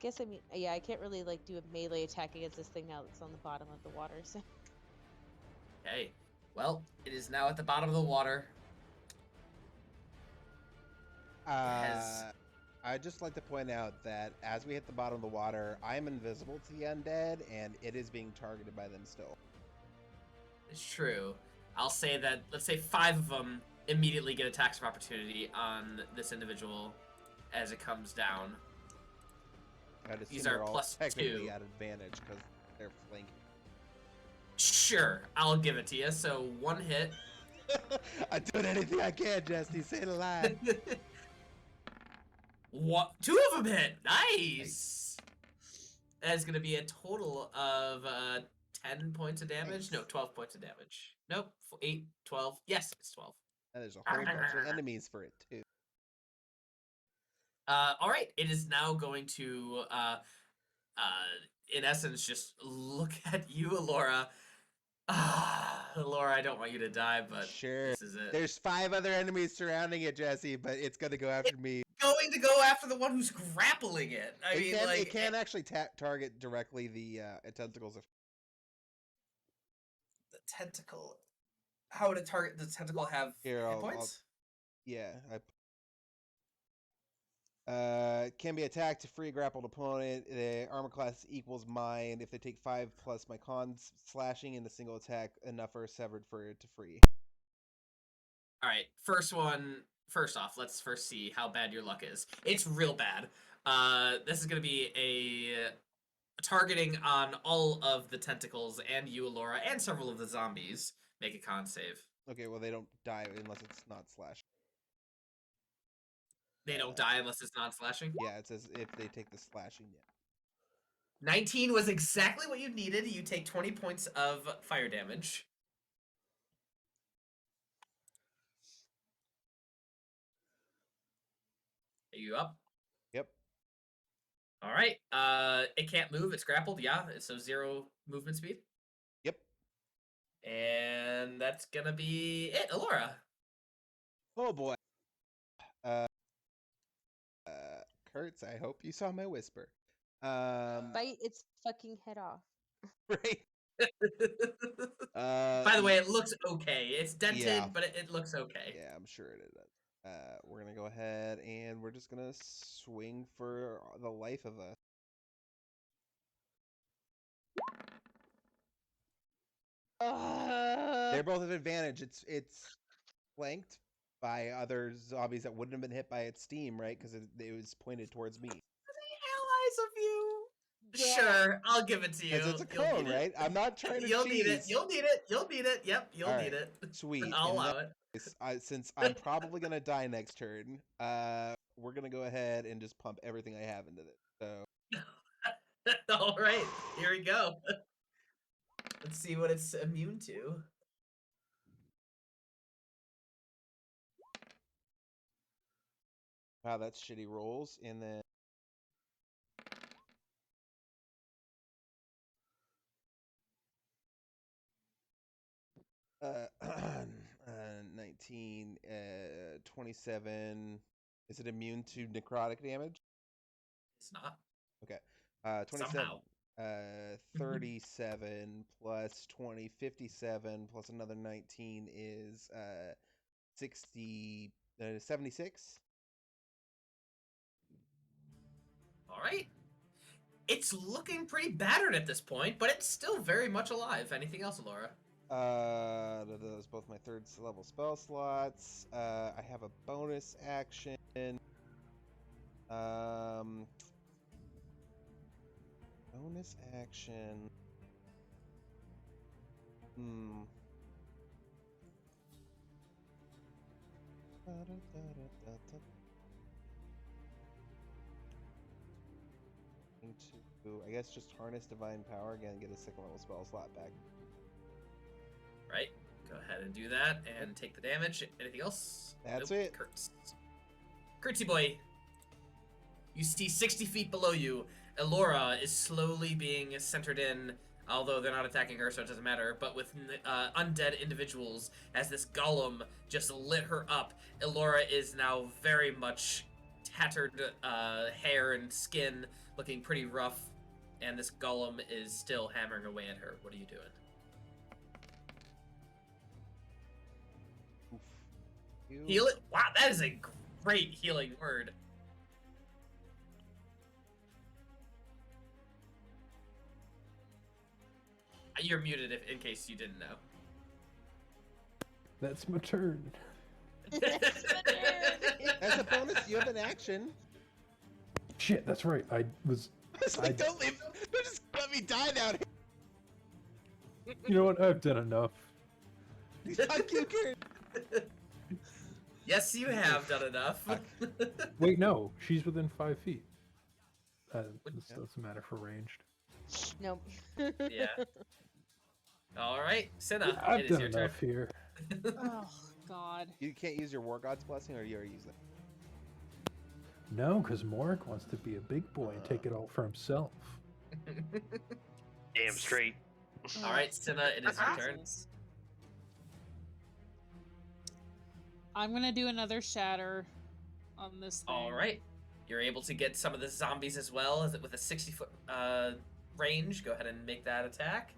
I can't really, like, do a melee attack against this thing now that's on the bottom of the water, so... Okay. Well, it is now at the bottom of the water. I'd just like to point out that as we hit the bottom of the water, I am invisible to the undead, and it is being targeted by them still. It's true. I'll say that, let's say 5 of them immediately get attacks of opportunity on this individual as it comes down. I'd assume These are they're all +2. technically at advantage because they're flanking. Sure, I'll give it to you. So 1 hit. I'm doing anything I can, Jesse. Say it alive. What? 2 of them hit. Nice. That's gonna be a total of 10 points of damage. No, 12 points of damage. Nope, 8, 12. Yes, it's 12. And there's a whole bunch of enemies for it too. All right. It is now going to, in essence, just look at you, Elora. Elora, I don't want you to die, but Sure. this is it. There's 5 other enemies surrounding it, Jesse, but it's gonna go after me. going to go after the one who's grappling it. I mean, like it can actually target directly the tentacles. The tentacle. How would it target? Does the tentacle have Here, hit points? Can be attacked to free a grappled opponent. The armor class equals mine. If they take 5 plus my con's slashing in a single attack, enough are severed for it to free. All right, first off, let's first see how bad your luck is. It's real bad. This is going to be a targeting on all of the tentacles and you, Elora, and several of the zombies. Make a con save. Okay, well, they don't die unless it's not slashing. They don't die unless it's non-slashing? Yeah, it says if they take the slashing, yeah. 19 was exactly what you needed. You take 20 points of fire damage. Are you up? Yep. All right. It can't move. It's grappled. Yeah. So 0 movement speed. Yep. And that's gonna be it. Elora. Oh boy. Kertz, I hope you saw my whisper. Bite its fucking head off. Right. By the way, it looks okay. It's dented, yeah. but it looks okay. Yeah, I'm sure it is. We're gonna go ahead and we're just gonna swing for the life of us. They're both at advantage. It's flanked by other zombies that wouldn't have been hit by its steam, right? Because it was pointed towards me. The allies of you. Yeah. Sure, I'll give it to you. Because it's a cone, right? I'm not trying to You'll cheese. need it. You'll need it. You'll need it. Yep, you'll need it. Sweet. I'll allow it. Since I'm probably gonna die next turn, we're gonna go ahead and just pump everything I have into this. So. All right, here we go. Let's see what it's immune to. Wow, that's shitty rolls. And then 19, 27. Is it immune to necrotic damage? It's not. Okay. 27. Somehow. 37 plus 20, 57 plus another 19 is 76. All right. It's looking pretty battered at this point, but it's still very much alive. Anything else, Elora? Those both my 3rd level spell slots. I have a bonus action. Bonus action. I guess just harness divine power again and get a 2nd level spell slot back. Right. Go ahead and do that and take the damage. Anything else? That's nope. it. Kertz. Kertzy boy. You see 60 feet below you, Elora is slowly being centered in, although they're not attacking her, so it doesn't matter, but with undead individuals, as this golem just lit her up. Elora is now very much tattered hair and skin, looking pretty rough, and this golem is still hammering away at her. What are you doing? Heal it? Wow, that is a great healing word. You're muted in case you didn't know. That's my turn. As a bonus, you have an action. Shit, that's right. I was. It's like, don't leave. Don't just let me die down here. You know what? I've done enough. Fuck you, Karen. Yes, you have done enough. Wait, no. She's within 5 feet. This doesn't matter for ranged. Nope. Yeah. All right, Cinna, Yeah, I've it is done your turn. enough here. Oh God. You can't use your War God's Blessing, or you already used it? No, because Morrik wants to be a big boy and take it all for himself. Damn straight. All right, Cinna, it is your turn. Jesus. I'm gonna do another shatter. on this thing. All right. You're able to get some of the zombies as well as with a 60-foot range. Go ahead and make that attack.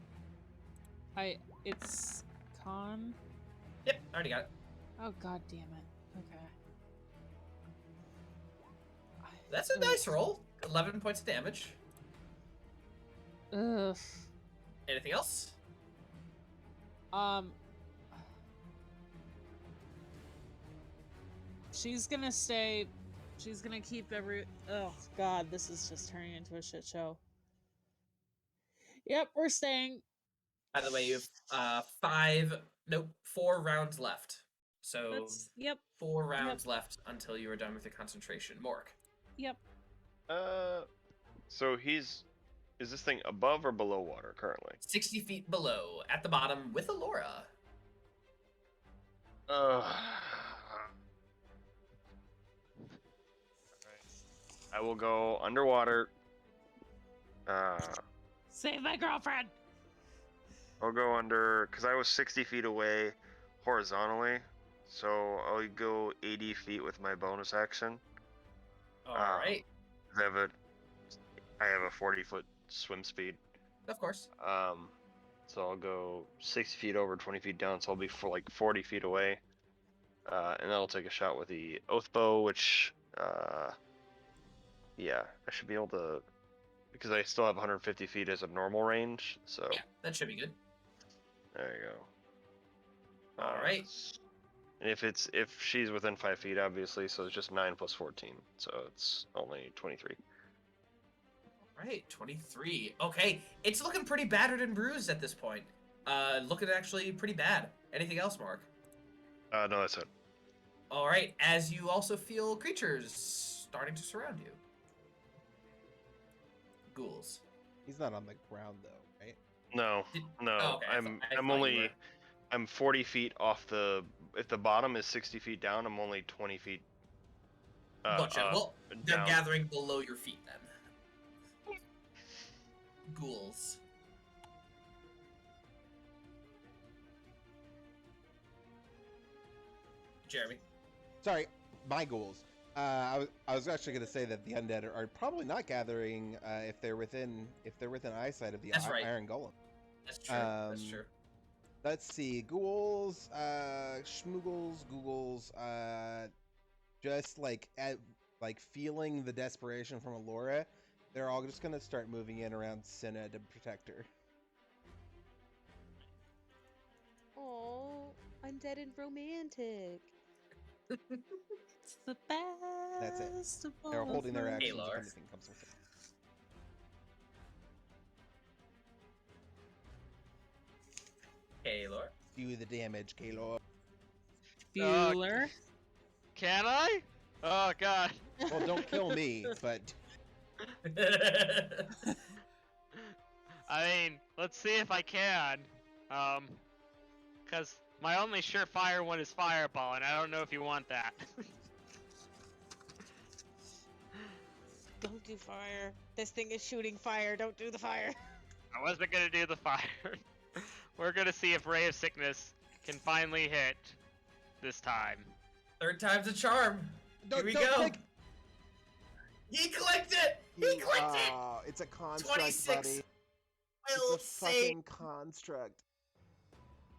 It's con. Yep, already got it. Oh god damn it. Okay. That's a nice roll. 11 points of damage. Ugh. Anything else? She's gonna stay. She's gonna keep Oh god, this is just turning into a shit show. Yep, we're staying. By the way, you have 4 rounds left. So Yep. 4 rounds left until you are done with your concentration. Morrik. Yep. So is this thing above or below water currently? 60 feet below, at the bottom with Elora. I will go underwater. Save my girlfriend. I'll go under, because I was 60 feet away horizontally, so I'll go 80 feet with my bonus action. Alright. I have a 40-foot swim speed. Of course. So I'll go 60 feet over, 20 feet down, so I'll be for like 40 feet away. And then I'll take a shot with the oath bow, which, yeah, I should be able to, because I still have 150 feet as a normal range, so. Yeah, that should be good. There you go. Alright. And if she's within 5 feet, obviously, so it's just 9 plus 14, so it's only 23. Alright, 23. Okay, it's looking pretty battered and bruised at this point. Looking actually pretty bad. Anything else, Mark? No, that's it. Alright, as you also feel creatures starting to surround you. Ghouls. He's not on the ground though, right? No. Oh, okay. I'm 40 feet off the. If the bottom is 60 feet down, I'm only 20 feet. Gotcha. Well, they're down. gathering below your feet then. Ghouls. Jeremy. Sorry, my ghouls. I was actually going to say that the undead are probably not gathering if they're within eyesight of the That's right. Iron Golem. That's true. That's true. Let's see, ghouls, schmoogles, googles, just like feeling the desperation from Elora, they're all just gonna start moving in around Cinna to protect her. Oh, undead and romantic. It's the best. That's it. of They're all holding their worlds. actions if Kaelor. anything comes with it. Kaelor. Do the damage, Kaelor. Bueller. Can I? Oh god. Well, don't kill me, but I mean, let's see if I can. Cause my only surefire one is fireball, and I don't know if you want that. Don't do fire. This thing is shooting fire. Don't do the fire. I wasn't gonna do the fire. We're gonna see if Ray of Sickness can finally hit this time. Third time's a charm. Here we don't go. click. He clicked it. He clicked it. Oh, it's a construct, 26 buddy. Will It's a save. fucking construct.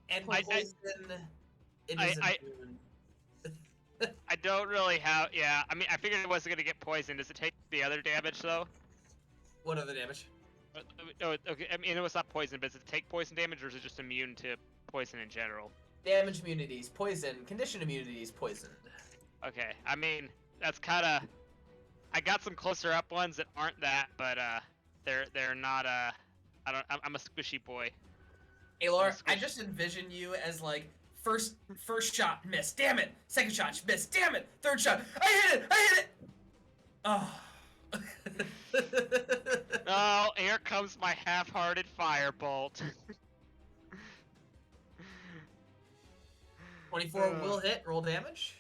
And I- poison. It is immune. I don't really have. Yeah, I mean, I figured it wasn't gonna get poisoned. Does it take the other damage though? What other damage? Oh, okay. I mean, it was not poison, but does it take poison damage, or is it just immune to poison in general? Damage immunities, poison. Condition immunities, poisoned. Okay. I mean, that's kind of. I got some closer up ones that aren't that, but they're not. I'm a squishy boy. Kaelor, I just envision you as like first shot, miss. Damn it. Second shot, miss. Damn it. Third shot, I hit it. Oh. Oh, here comes my half-hearted firebolt. 24 will hit. Roll damage.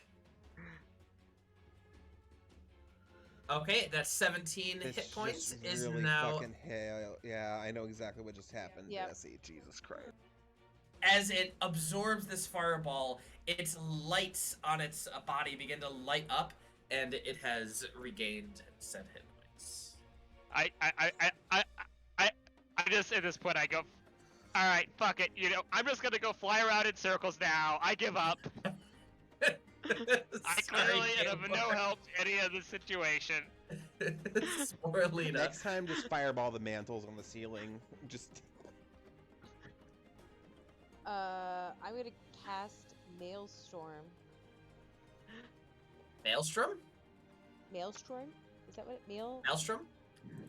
Okay, that's 17 This hit points. just Is really now fucking hell. Yeah, I know exactly what just happened. Yep. Jesse, Jesus Christ. as it absorbs this fireball, its lights on its body begin to light up, and it has regained said hit points. I just at this point I go, all right, fuck it. You know, I'm just gonna go fly around in circles now. I give up. I clearly am of no help to any of the situation. Sporelina. Next time, just fireball the mantles on the ceiling. Just. I'm gonna cast Maelstrom. Maelstrom? Maelstrom? Is that what Maelstrom?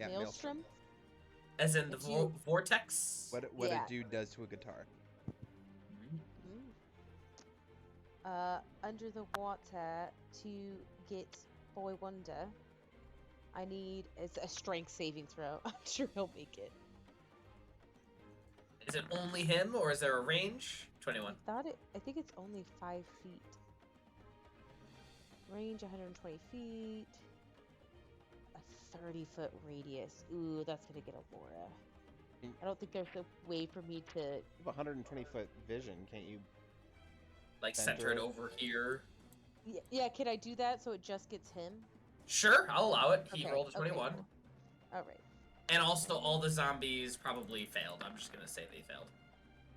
Yeah, Maelstrom? As in the It's you. vortex? What Yeah. a dude does to a guitar. Under the water to get Boy Wonder, I need it's a strength saving throw. I'm sure he'll make it. Is it only him, or is there a range? 21. I think it's only 5 feet. Range 120 feet. A 30-foot radius. Ooh, that's gonna get Elora. I don't think there's a way for me to. You have 120-foot vision, can't you? Like Center centered it. over here. Yeah, can I do that so it just gets him? Sure, I'll allow it. He Okay, rolled a okay, 21. cool. All right. And also, all the zombies probably failed. I'm just gonna say they failed.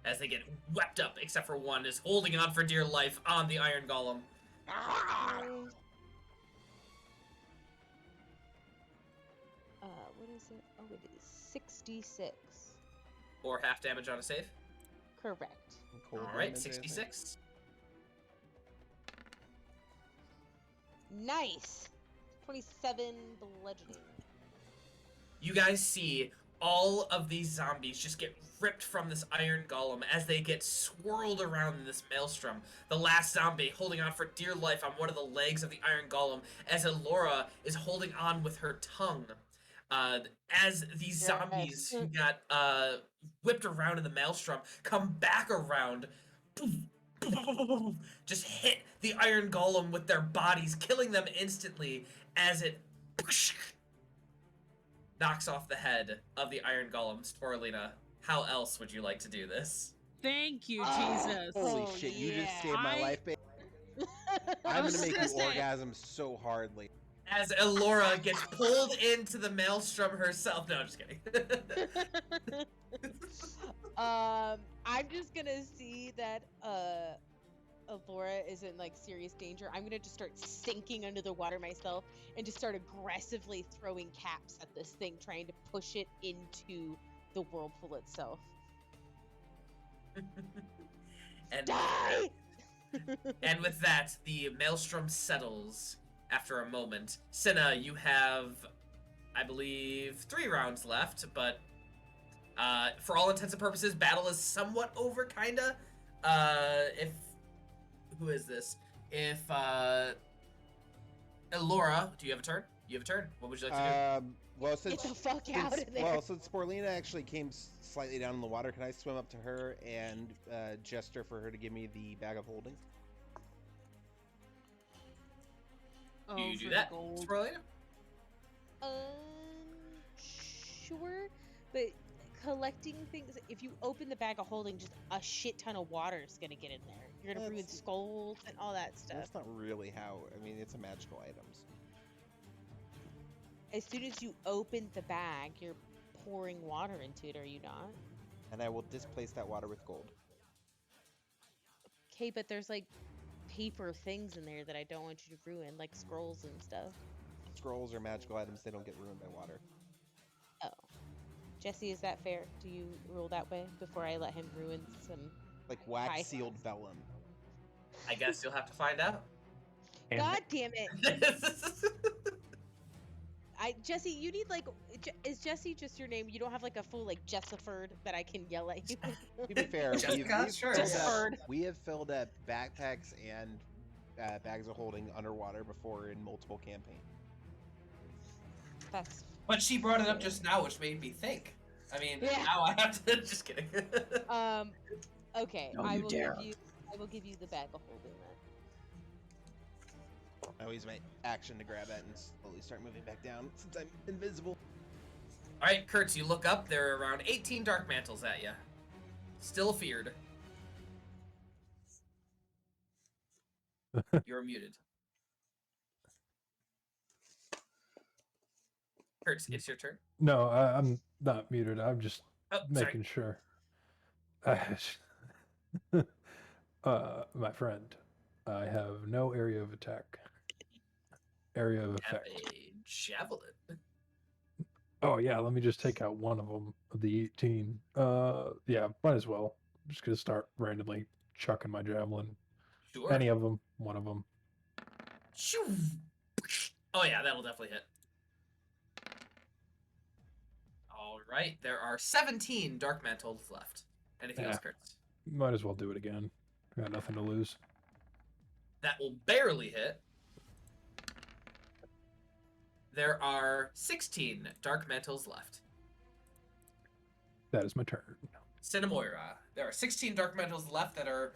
As they get wept up, except for one is holding on for dear life on the Iron Golem. What is it? Oh, it is 66. Or half damage on a save. Correct. Cold Alright, damage, I think. 66. Nice. 27 bludgeoning. You guys see all of these zombies just get ripped from this Iron Golem as they get swirled around in this maelstrom. The last zombie holding on for dear life on one of the legs of the Iron Golem as Elora is holding on with her tongue. As these zombies who got whipped around in the maelstrom come back around, just hit the Iron Golem with their bodies, killing them instantly as it knocks off the head of the Iron Golem. Sporelina, how else would you like to do this? Thank you, Jesus. Holy Oh, shit, you just yeah. saved my life, babe. I'm was gonna make you gonna say- orgasm so hardly. As Elora gets pulled into the maelstrom herself. No, I'm just kidding. I'm just gonna see that Elora is in like serious danger. I'm gonna just start sinking under the water myself and just start aggressively throwing caps at this thing, trying to push it into the whirlpool itself. and, Die! and with that, the maelstrom settles after a moment. Cinna, you have, I believe, 3 rounds left, but for all intents and purposes, battle is somewhat over, kinda. Who is this? If, Elora, do you have a turn? You have a turn. What would you like to do? Well, Get the fuck out of there! Well, since Sporelina actually came slightly down in the water, can I swim up to her and gesture for her to give me the bag of holding? Oh, Do you do for that, gold. Sporelina? Sure, but collecting things, if you open the bag of holding, just a shit ton of water is gonna get in there. You're gonna ruin That's- skulls and all that stuff. That's not really how. I mean, it's a magical items. As soon as you open the bag, you're pouring water into it, are you not? And I will displace that water with gold. Okay, but there's like paper things in there that I don't want you to ruin, like scrolls and stuff. Scrolls are magical items; they don't get ruined by water. Oh. Jesse, is that fair? Do you rule that way before I let him ruin some? Like wax Hi. sealed vellum. I guess you'll have to find out. And God damn it! Jesse, you need like, is Jesse just your name? You don't have like a full like Jessiford that I can yell at you. To be fair, Jessica, sure. we have filled up backpacks and bags of holding underwater before in multiple campaigns. That's But she brought it up just now, which made me think. I mean, Yeah. now I have to. Just kidding. okay. No, I you will dare. I will give you the bag of holding then. I always my action to grab it and slowly start moving back down since I'm invisible. All right, Kertz, you look up. There are around 18 dark mantles at you. Still feared. You're muted. Kertz, it's your turn. No, I'm not muted. I'm just Oh, making sure. My friend, I have no area of attack. Area of Have effect. a javelin. Oh yeah, let me just take out one of them of the 18. Yeah, might as well. I'm just gonna start randomly chucking my javelin. Sure. Any of them, one of them. Shoo! Oh yeah, that'll definitely hit. All right, there are 17 Dark Mantles left. Anything else, Kertz? Might as well do it again. Got nothing to lose. That will barely hit. There are 16 Dark Mantles left. That is my turn. Cinnamoira. There are 16 Dark Mantles left that are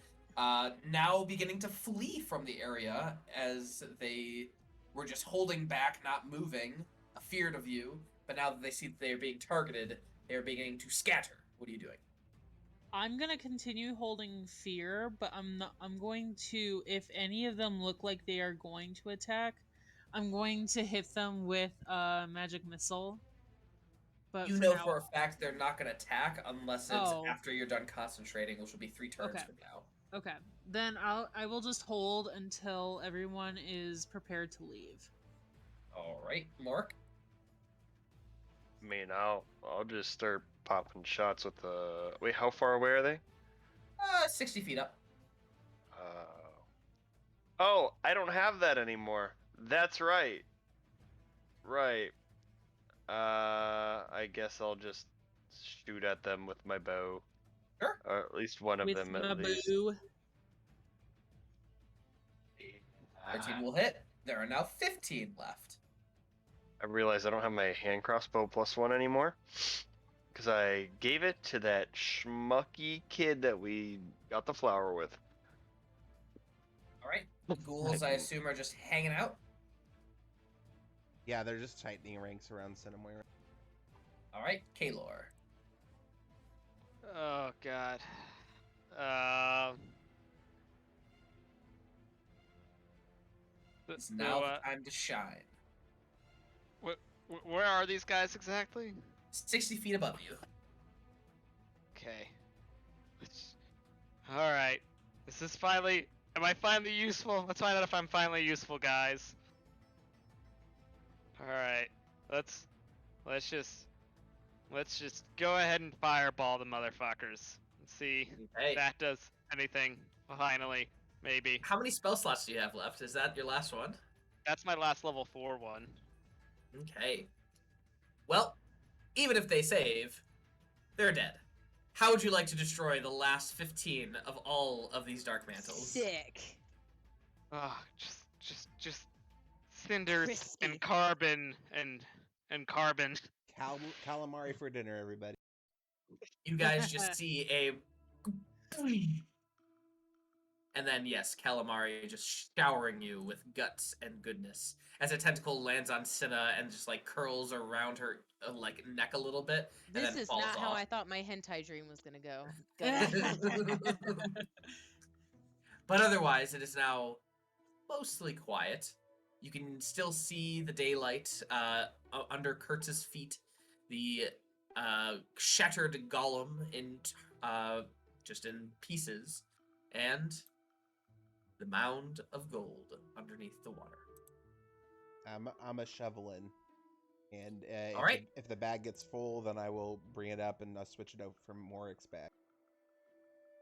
now beginning to flee from the area as they were just holding back, not moving, afeared of you. But now that they see that they are being targeted, they are beginning to scatter. What are you doing? I'm gonna continue holding fear, but I'm going to, if any of them look like they are going to attack, I'm going to hit them with a magic missile. But You know for a fact they're not going to attack unless it's after you're done concentrating, which will be 3 turns from now. Okay. Then I will just hold until everyone is prepared to leave. All right, Morrik. I mean, I'll just start popping shots with the. Wait, how far away are they? 60 feet up. Oh, I don't have that anymore. That's right. Right. I guess I'll just shoot at them with my bow. Sure. Or at least one of them at least. 13 will hit. There are now 15 left. I realize I don't have my hand crossbow +1 anymore. Because I gave it to that schmucky kid that we got the flower with. Alright. Ghouls, I assume, are just hanging out. Yeah, they're just tightening ranks around Cinnamoira. Alright, Kaelor. Oh god. It's now the time to shine. Where are these guys exactly? 60 feet above you. Okay. Alright. This is finally... Am I finally useful? Let's find out if I'm finally useful, guys. Alright. Let's just go ahead and fireball the motherfuckers. Let's see if that does anything. Finally. Maybe. How many spell slots do you have left? Is that your last one? That's my last level 4 one. Okay. Well, even if they save, they're dead. How would you like to destroy the last 15 of all of these Dark Mantles? Sick. Oh, just cinders Crispy. and carbon and carbon. Calamari for dinner, everybody. You guys just see a... And then, yes, calamari just showering you with guts and goodness. As a tentacle lands on Cinna and just, like, curls around her, like, neck a little bit, and This then is falls not off. how I thought my hentai dream was gonna go. But otherwise, it is now mostly quiet. You can still see the daylight under Kertz's feet. The shattered golem in just in pieces, and the mound of gold underneath the water. I'm a shoveling, and All right. if the bag gets full, then I will bring it up and I'll switch it out from Morrik's bag.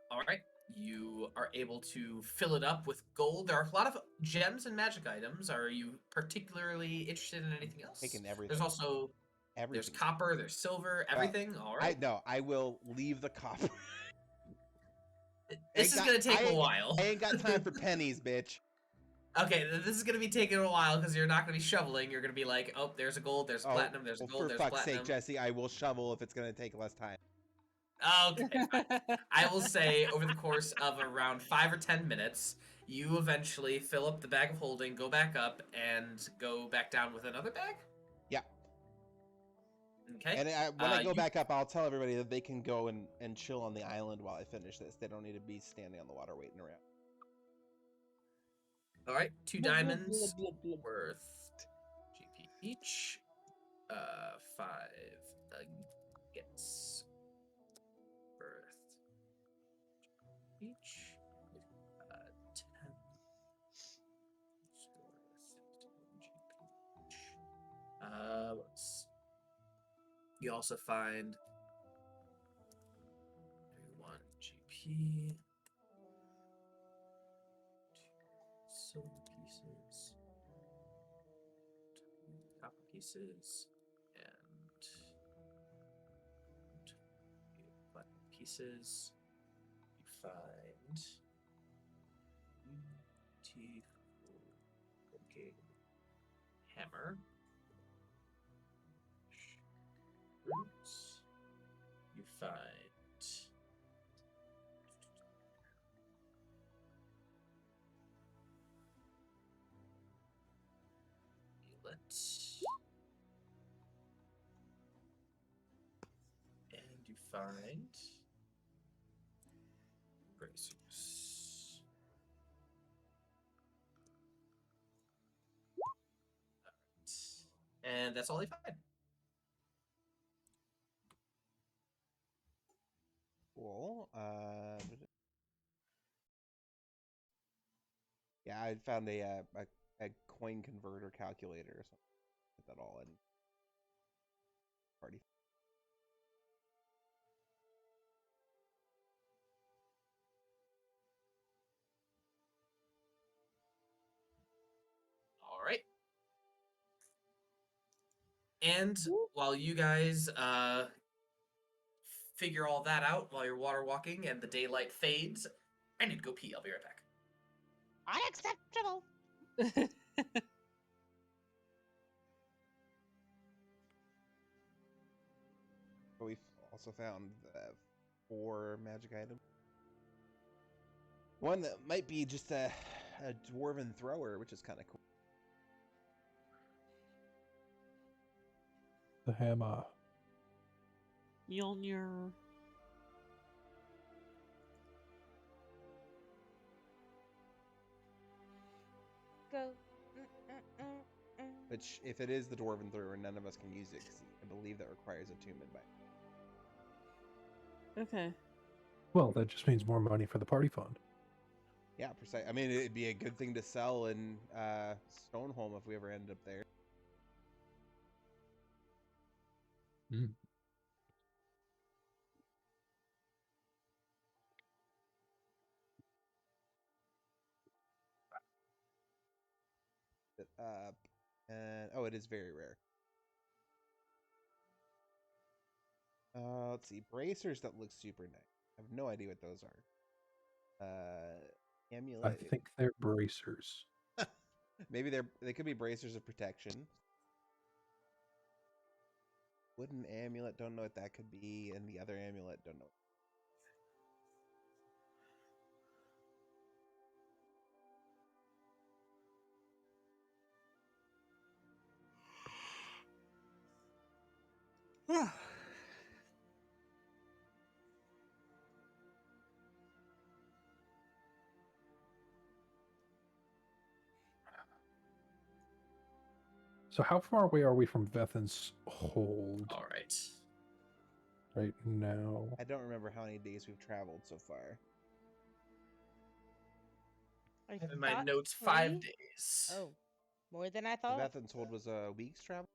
All right. You are able to fill it up with gold. There are a lot of gems and magic items. Are you particularly interested in anything else? Taking everything. There's also there's copper, there's silver, everything. All right. I will leave the copper. This is gonna take a while. I ain't got time for pennies, bitch. Okay, this is gonna be taking a while because you're not gonna be shoveling. You're gonna be like, oh, there's a gold, there's platinum, there's a gold, there's platinum. For fuck's sake, Jesse, I will shovel if it's gonna take less time. Okay, fine. I will say over the course of around 5 or 10 minutes, you eventually fill up the bag of holding, go back up, and go back down with another bag? Yeah. Okay. And when I go back up, I'll tell everybody that they can go and chill on the island while I finish this. They don't need to be standing on the water waiting around. All right, 2 diamonds worth GP each. 5 gets worth each. 10 is worth 15 GP each. You also find 1 GP, 2 silver pieces, 2 copper pieces, and 2 platinum pieces. You find T4 hammer. Roots. You find Mulet. And you find bracers. Alright. And that's all you find. Cool. Yeah, I found a coin converter calculator or something. Put that all in. Party. All right. And while you guys figure all that out while you're water walking and the daylight fades, I need to go pee. I'll be right back. Unacceptable. But we've also found 4 magic items. One that might be just a dwarven thrower, which is kind of cool. The hammer. Mjolnir. Go. Which, if it is the dwarven thrower, none of us can use it, 'cause I believe that requires attunement by. Okay. Well, that just means more money for the party fund. Yeah, precise. I mean, it'd be a good thing to sell in Stoneholm if we ever ended up there. Mm. It up, and oh, it is very rare. Let's see, bracers that look super nice. I have no idea what those are. Amulet. I think they're bracers. Maybe they could be bracers of protection. Wooden amulet, don't know what that could be, and the other amulet, don't know. So how far away are we from Vethens Hold All right. right now? I don't remember how many days we've traveled so far. I have in my thought notes 3? 5 days. Oh, more than I The thought. Vethens Hold was a week's travel.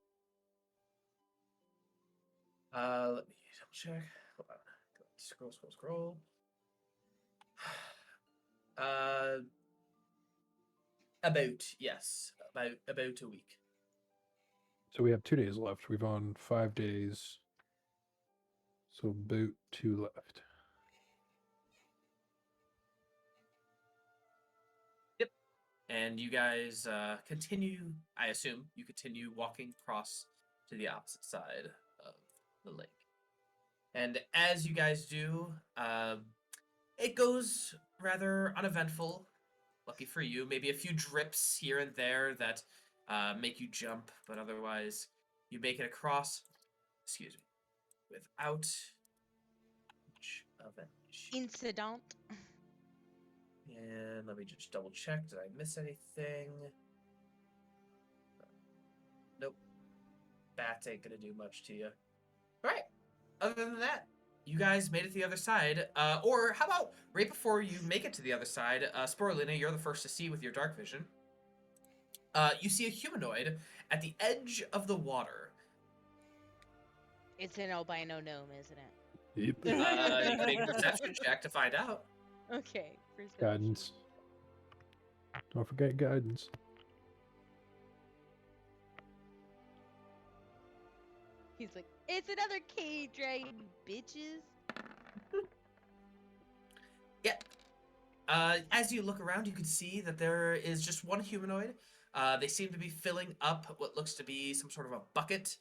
Let me double check. Hold on. Scroll. About a week. So we have 2 days left. We've on 5 days. So about 2 left. Yep. And you guys continue, I assume, you continue walking across to the opposite side of the lake. And as you guys do, it goes rather uneventful. Lucky for you, maybe a few drips here and there that make you jump, but otherwise you make it across, without much of an issue. Incident. And let me just double check. Did I miss anything? Nope. bats ain't gonna do much to you. All right. Other than that, you guys made it to the other side. Or how about right before you make it to the other side, Sporelina, you're the first to see with your dark vision. You see a humanoid at the edge of the water. It's an albino gnome, isn't it? Yep. Make a perception check to find out. Okay. Perception. Guidance. Don't forget guidance. He's like, it's another cave dragon, bitches. Yeah. As you look around, you can see that there is just one humanoid. They seem to be filling up what looks to be some sort of a bucket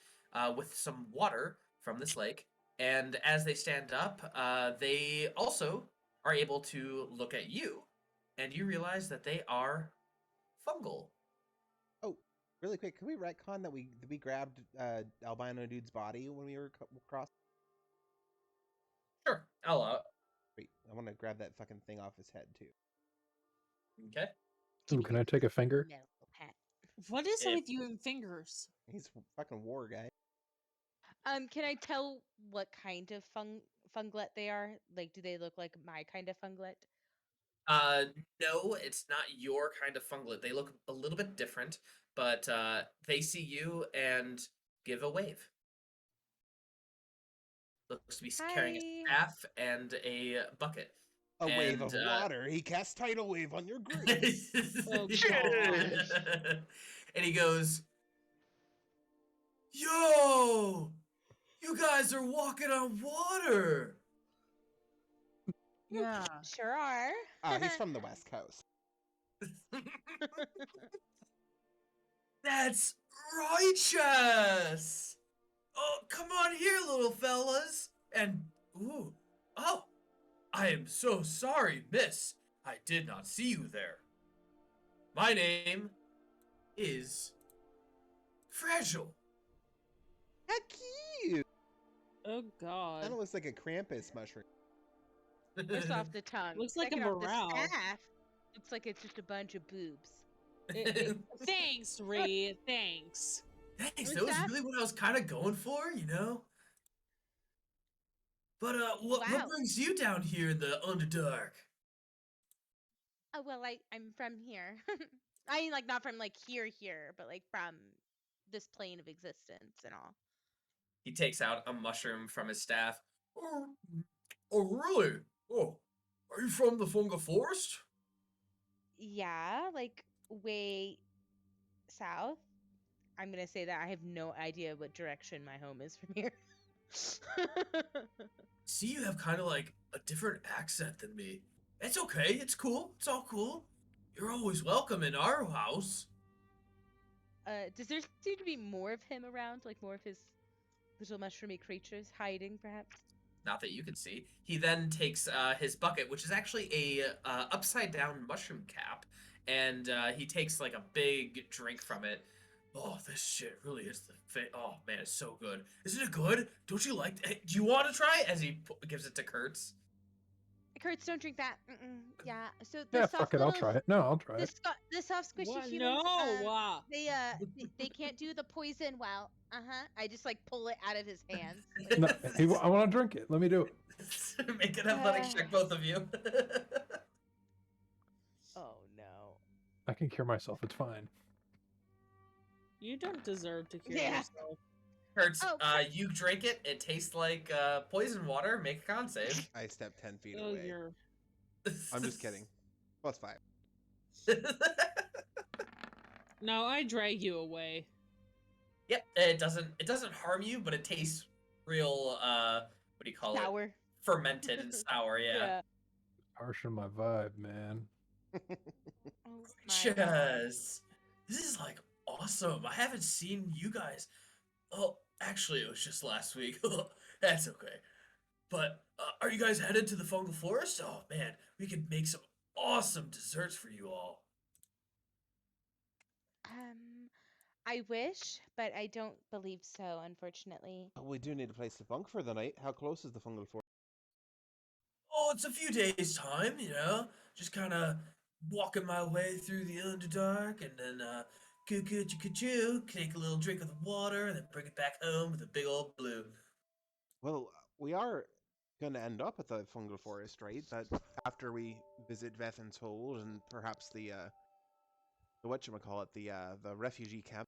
with some water from this lake. And as they stand up, they also are able to look at you, and you realize that they are fungal. Oh, really quick, can we retcon that we grabbed albino dude's body when we were across? Sure, I'll allow it. Wait, I want to grab that fucking thing off his head too. Okay. Ooh, can I take a finger? Metal hat. What is it If- with you and fingers? He's a fucking war guy. Can I tell what kind of funglette they are? Like, do they look like my kind of funglette? No, it's not your kind of funglet. They look a little bit different, but they see you and give a wave. Looks to be carrying a Hi. staff and a bucket. A wave of And, water. He casts tidal wave on your group. Oh, Yes. And he goes, "Yo, you guys are walking on water." Yeah. Sure are. Oh, he's from the West Coast. That's righteous. Oh, come on here, little fellas. And, ooh, oh, I am so sorry, miss. I did not see you there. My name is Fragile. How cute! Oh God. Kind of looks like a Krampus mushroom. First off the tongue. Looks like a Second off, the morale. staff looks like it's just a bunch of boobs. Thanks, Reed. Thanks. Thanks, What's that was that? really what I was kind of going for, you know? But, what Wow. brings you down here in the Underdark? Oh well, I'm from here. I mean, like not from like here, but like from this plane of existence and all. He takes out a mushroom from his staff. Oh, really? Oh, are you from the Fungal Forest? Yeah, like way south. I'm gonna say that I have no idea what direction my home is from here. See, you have kind of like a different accent than me. It's okay. It's cool. It's all cool. You're always welcome in our house. Does there seem to be more of him around? Like more of his little mushroomy creatures hiding, perhaps? Not that you can see. He then takes his bucket, which is actually a upside down mushroom cap, and he takes like a big drink from it. Oh, this shit really is oh man, it's so good. Isn't it good? Don't you like? Hey, do you want to try it? As he gives it to Kertz. Kurtz, don't drink that. Yeah. So the Yeah, soft fuck it. I'll little- try it. No, I'll try The, it. the soft squishy What? humans. No. They can't do the poison well. I just like pull it out of his hands. No, I want to drink it. Let me do it. Make an athletic check, both of you. Oh no. I can cure myself. It's fine. You don't deserve to cure Yeah. yourself. Hurts. Oh, You drink it. It tastes like poison water. Make a con save. I stepped 10 feet Oh, away. you're. I'm just kidding. Plus 5. No, I drag you away. Yep. It doesn't harm you, but it tastes real. What do you call it? sour. Fermented and sour. Yeah. Harsh on my vibe, man. Oh my God. Cheers. This is like awesome. I haven't seen you guys. Oh, actually, it was just last week. That's okay. But are you guys headed to the Fungal Forest? Oh man, we could make some awesome desserts for you all. I wish, but I don't believe so, unfortunately. Oh, we do need a place to bunk for the night. How close is the fungal forest? Oh, it's a few days' time, you know. Just kind of walking my way through the Underdark, and then could you take a little drink of the water and then bring it back home with a big old blue. Well, we are gonna end up at the fungal forest, right? That after we visit Vethens Hold and perhaps the whatchamacallit, the refugee camp.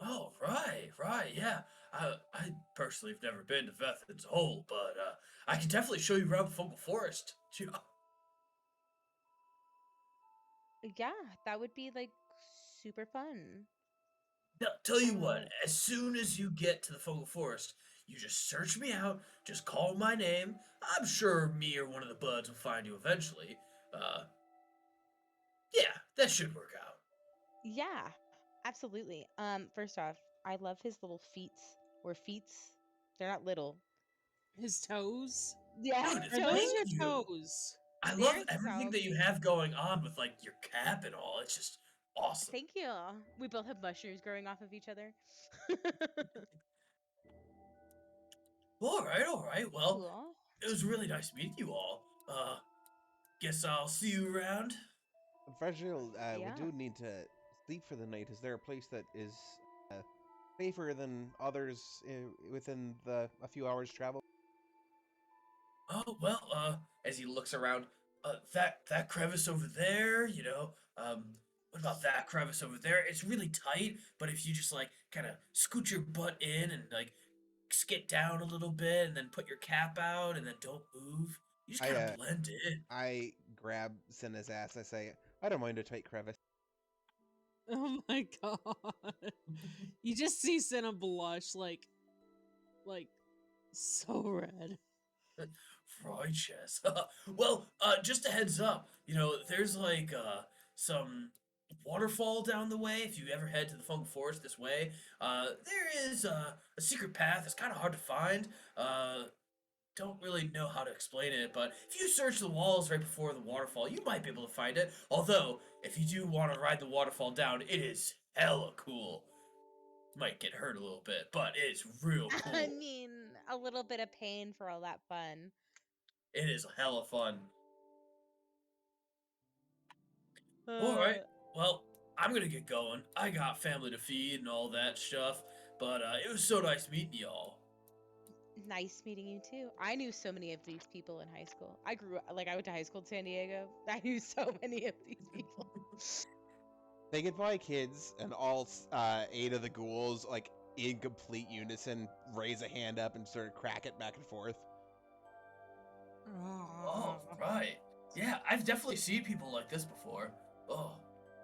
Oh, right, yeah. I personally have never been to Vethens Hold, but I can definitely show you around the Fungal Forest. Yeah, that would be like super fun. Now, tell you what, Uh, as soon as you get to the Fungal Forest, you just search me out, just call my name. I'm sure me or one of the buds will find you eventually. Uh, yeah, that should work out. Yeah, absolutely. First off, I love his little feet or feets. They're not little. His toes? Yeah, Dude, Are thank those toes. your you. toes? I love They're everything so that you cute. have going on with like your cap and all. It's just awesome. Thank you. We both have mushrooms growing off of each other. All right. Well, Cool. it was really nice meeting you all. Guess I'll see you around. Fragile, we Yeah. do need to sleep for the night. Is there a place that is safer than others within a few hours travel? Oh well, as he looks around, that crevice over there, what about that crevice over there? It's really tight, but if you just like kind of scoot your butt in and like skit down a little bit and then put your cap out and then don't move, you just I kind of blend in. I grab Cinna's ass. I say, I don't mind a tight crevice. Oh my god. You just see Cinna blush like so red. Right, Chess. Well, just a heads up, there's like some waterfall down the way. If you ever head to the Funk Forest this way, there is a secret path. It's kind of hard to find. Don't really know how to explain it, but if you search the walls right before the waterfall, you might be able to find it. Although, if you do want to ride the waterfall down, it is hella cool. Might get hurt a little bit, but it's real cool. I mean, a little bit of pain for all that fun. It is hella fun. All right. Well, I'm gonna get going. I got family to feed and all that stuff. But it was so nice meeting y'all. Nice meeting you too. I knew so many of these people in high school. I went to high school in San Diego. I knew so many of these people. They goodbye, kids, and all 8 of the ghouls, like in complete unison, raise a hand up and sort of crack it back and forth. Oh, right. Yeah, I've definitely seen people like this before. Oh,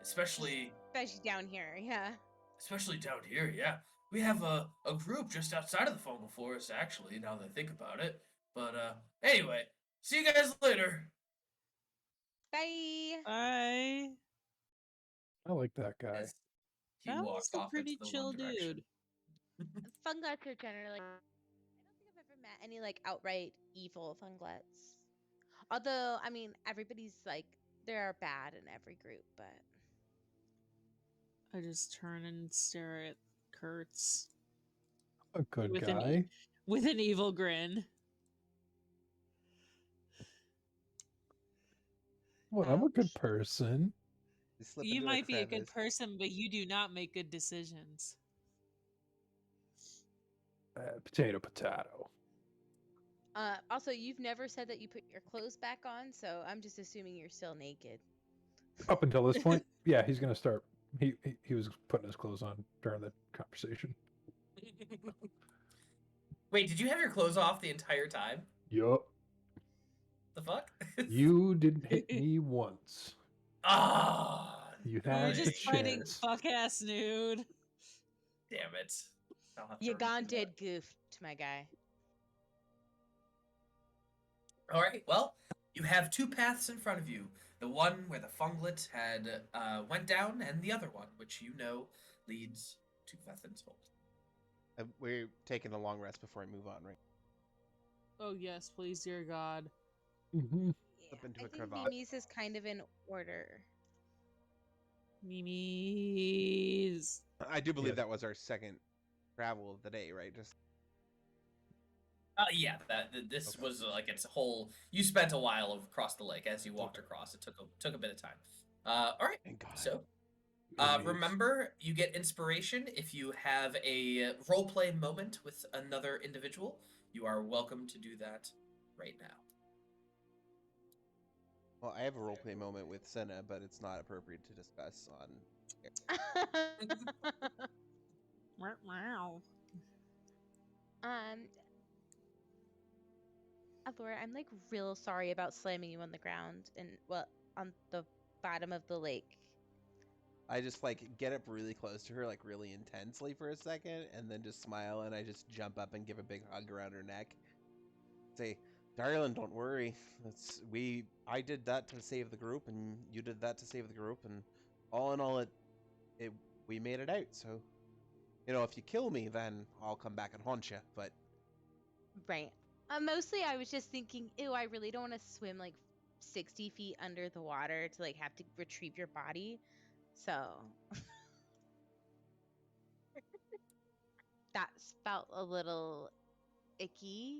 especially down here, yeah. Especially down here, yeah. We have a group just outside of the Fungal Forest, actually, now that I think about it. But, anyway, see you guys later. Bye. Bye. I like that guy. As he That walks was a off pretty into the chill one direction. dude. Funglettes are generally. I don't think I've ever met any like outright evil funglettes. Although, I mean, everybody's like there are bad in every group, but I just turn and stare at Kertz A good with guy. with an evil grin. Well, I'm a good ouch. person. Slip You into might be a good crevice. person, but you do not make good decisions. Potato, potato. Also, you've never said that you put your clothes back on, so I'm just assuming you're still naked. Up until this point, yeah, he's gonna start. He was putting his clothes on during the conversation. Wait, did you have your clothes off the entire time? Yup. The fuck? You didn't hit me once. Ah, You We had were the just fighting chance. fuck ass nude. damn it. I'll have to You remember gone that. did goofed, my guy. All right. Well, you have two paths in front of you. The one where the Funglette had went down, and the other one, which leads to Vethens Hold. We're taking a long rest before I move on, right? Oh yes, please, dear God. Mm-hmm. Yeah, into I a think crevasse. Mimi's is kind of in order. Mimi's. I do believe Yes. that was our second travel of the day, right? Just Yeah. This Okay. was like its whole. You spent a while across the lake as you walked across. It took a bit of time. All right. thank God. So Remember, you get inspiration if you have a roleplay moment with another individual. You are welcome to do that right now. Well, I have a roleplay moment with Senna, but it's not appropriate to discuss on. Wow. Elora, I'm like real sorry about slamming you on the ground and on the bottom of the lake. I just like get up really close to her, like really intensely for a second, and then just smile, and I just jump up and give a big hug around her neck. Say, darling, don't worry. I did that to save the group, and you did that to save the group, and all in all, we made it out. So, if you kill me, then I'll come back and haunt you. But Right. Mostly I was just thinking, ew, I really don't want to swim like 60 feet under the water to like have to retrieve your body. So that felt a little icky.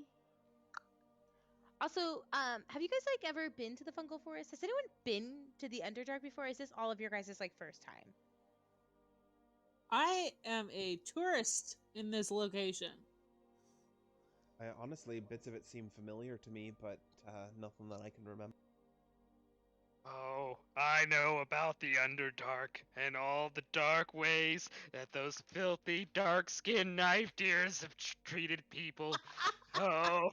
Also, have you guys like ever been to the fungal forest? Has anyone been to the Underdark before? Is this all of your guys' like first time? I am a tourist in this location. honestly, bits of it seem familiar to me, but nothing that I can remember. Oh, I know about the Underdark and all the dark ways that those filthy, dark-skinned knife deers have treated people. Oh,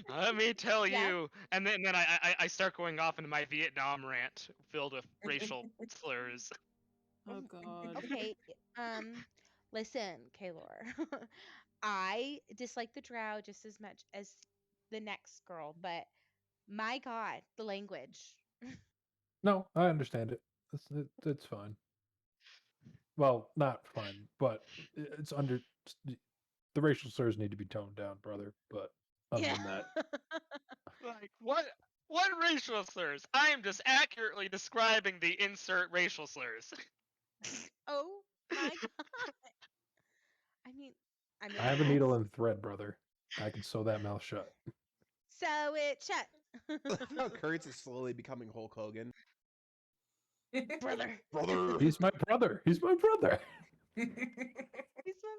let me tell Yeah. you. And then I start going off into my Vietnam rant filled with racial slurs. Oh god. Okay. Listen, Kaelor. I dislike the Drow just as much as the next girl, but my god, the language. No, I understand it. It's fine. Well, not fine, but it's under. The racial slurs need to be toned down, brother. But other than that, Like, what? What racial slurs? I am just accurately describing the insert racial slurs. Oh my god. I mean, I have a needle yes. and thread, brother. I can sew that mouth shut. So it shut. How Kertz is slowly becoming Hulk Hogan. Brother. Brother! He's my brother. He's my brother. He's my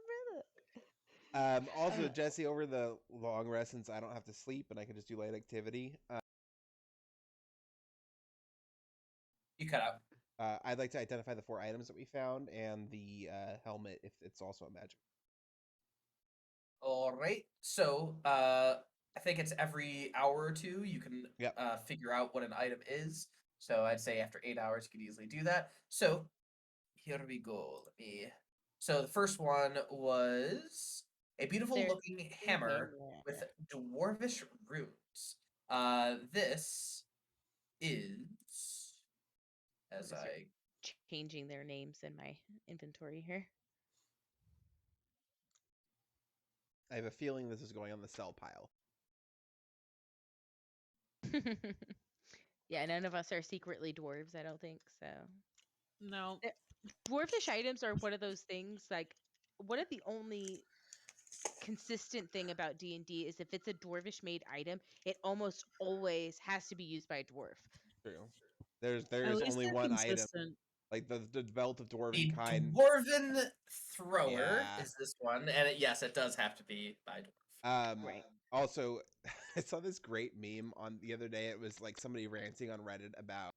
brother. Also, Jesse, over the long rest, since I don't have to sleep and I can just do light activity, You cut out. I'd like to identify the 4 items that we found and the helmet, if it's also a magic. All right. So, I think it's every hour or two you can Yep. figure out what an item is. So I'd say after 8 hours you could easily do that. So here we go. So the first one was a beautiful There's looking hammer with dwarvish runes. This is as What is I changing their names in my inventory here. I have a feeling this is going on the sell pile. Yeah, none of us are secretly dwarves, I don't think so. No. Dwarfish items are one of those things, like, one of the only consistent thing about D&D is if it's a dwarvish made item, it almost always has to be used by a dwarf. True. There's At least only they're one item. consistent. Like the belt of dwarven the kind. dwarven thrower Yeah. is this one, and yes, it does have to be by dwarf. Right. Also, I saw this great meme on the other day. It was like somebody ranting on Reddit about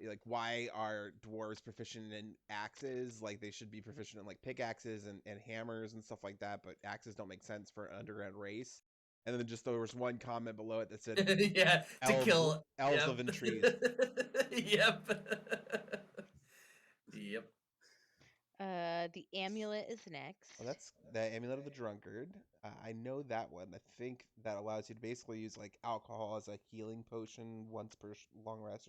like why are dwarves proficient in axes? Like they should be proficient in like pickaxes and hammers and stuff like that, but axes don't make sense for an underground race. And then just there was one comment below it that said, yeah, to kill elves live in trees. Yep. Yep. The amulet is next. Well, that's the amulet of the drunkard. I know that one. I think that allows you to basically use like alcohol as a healing potion once per long rest.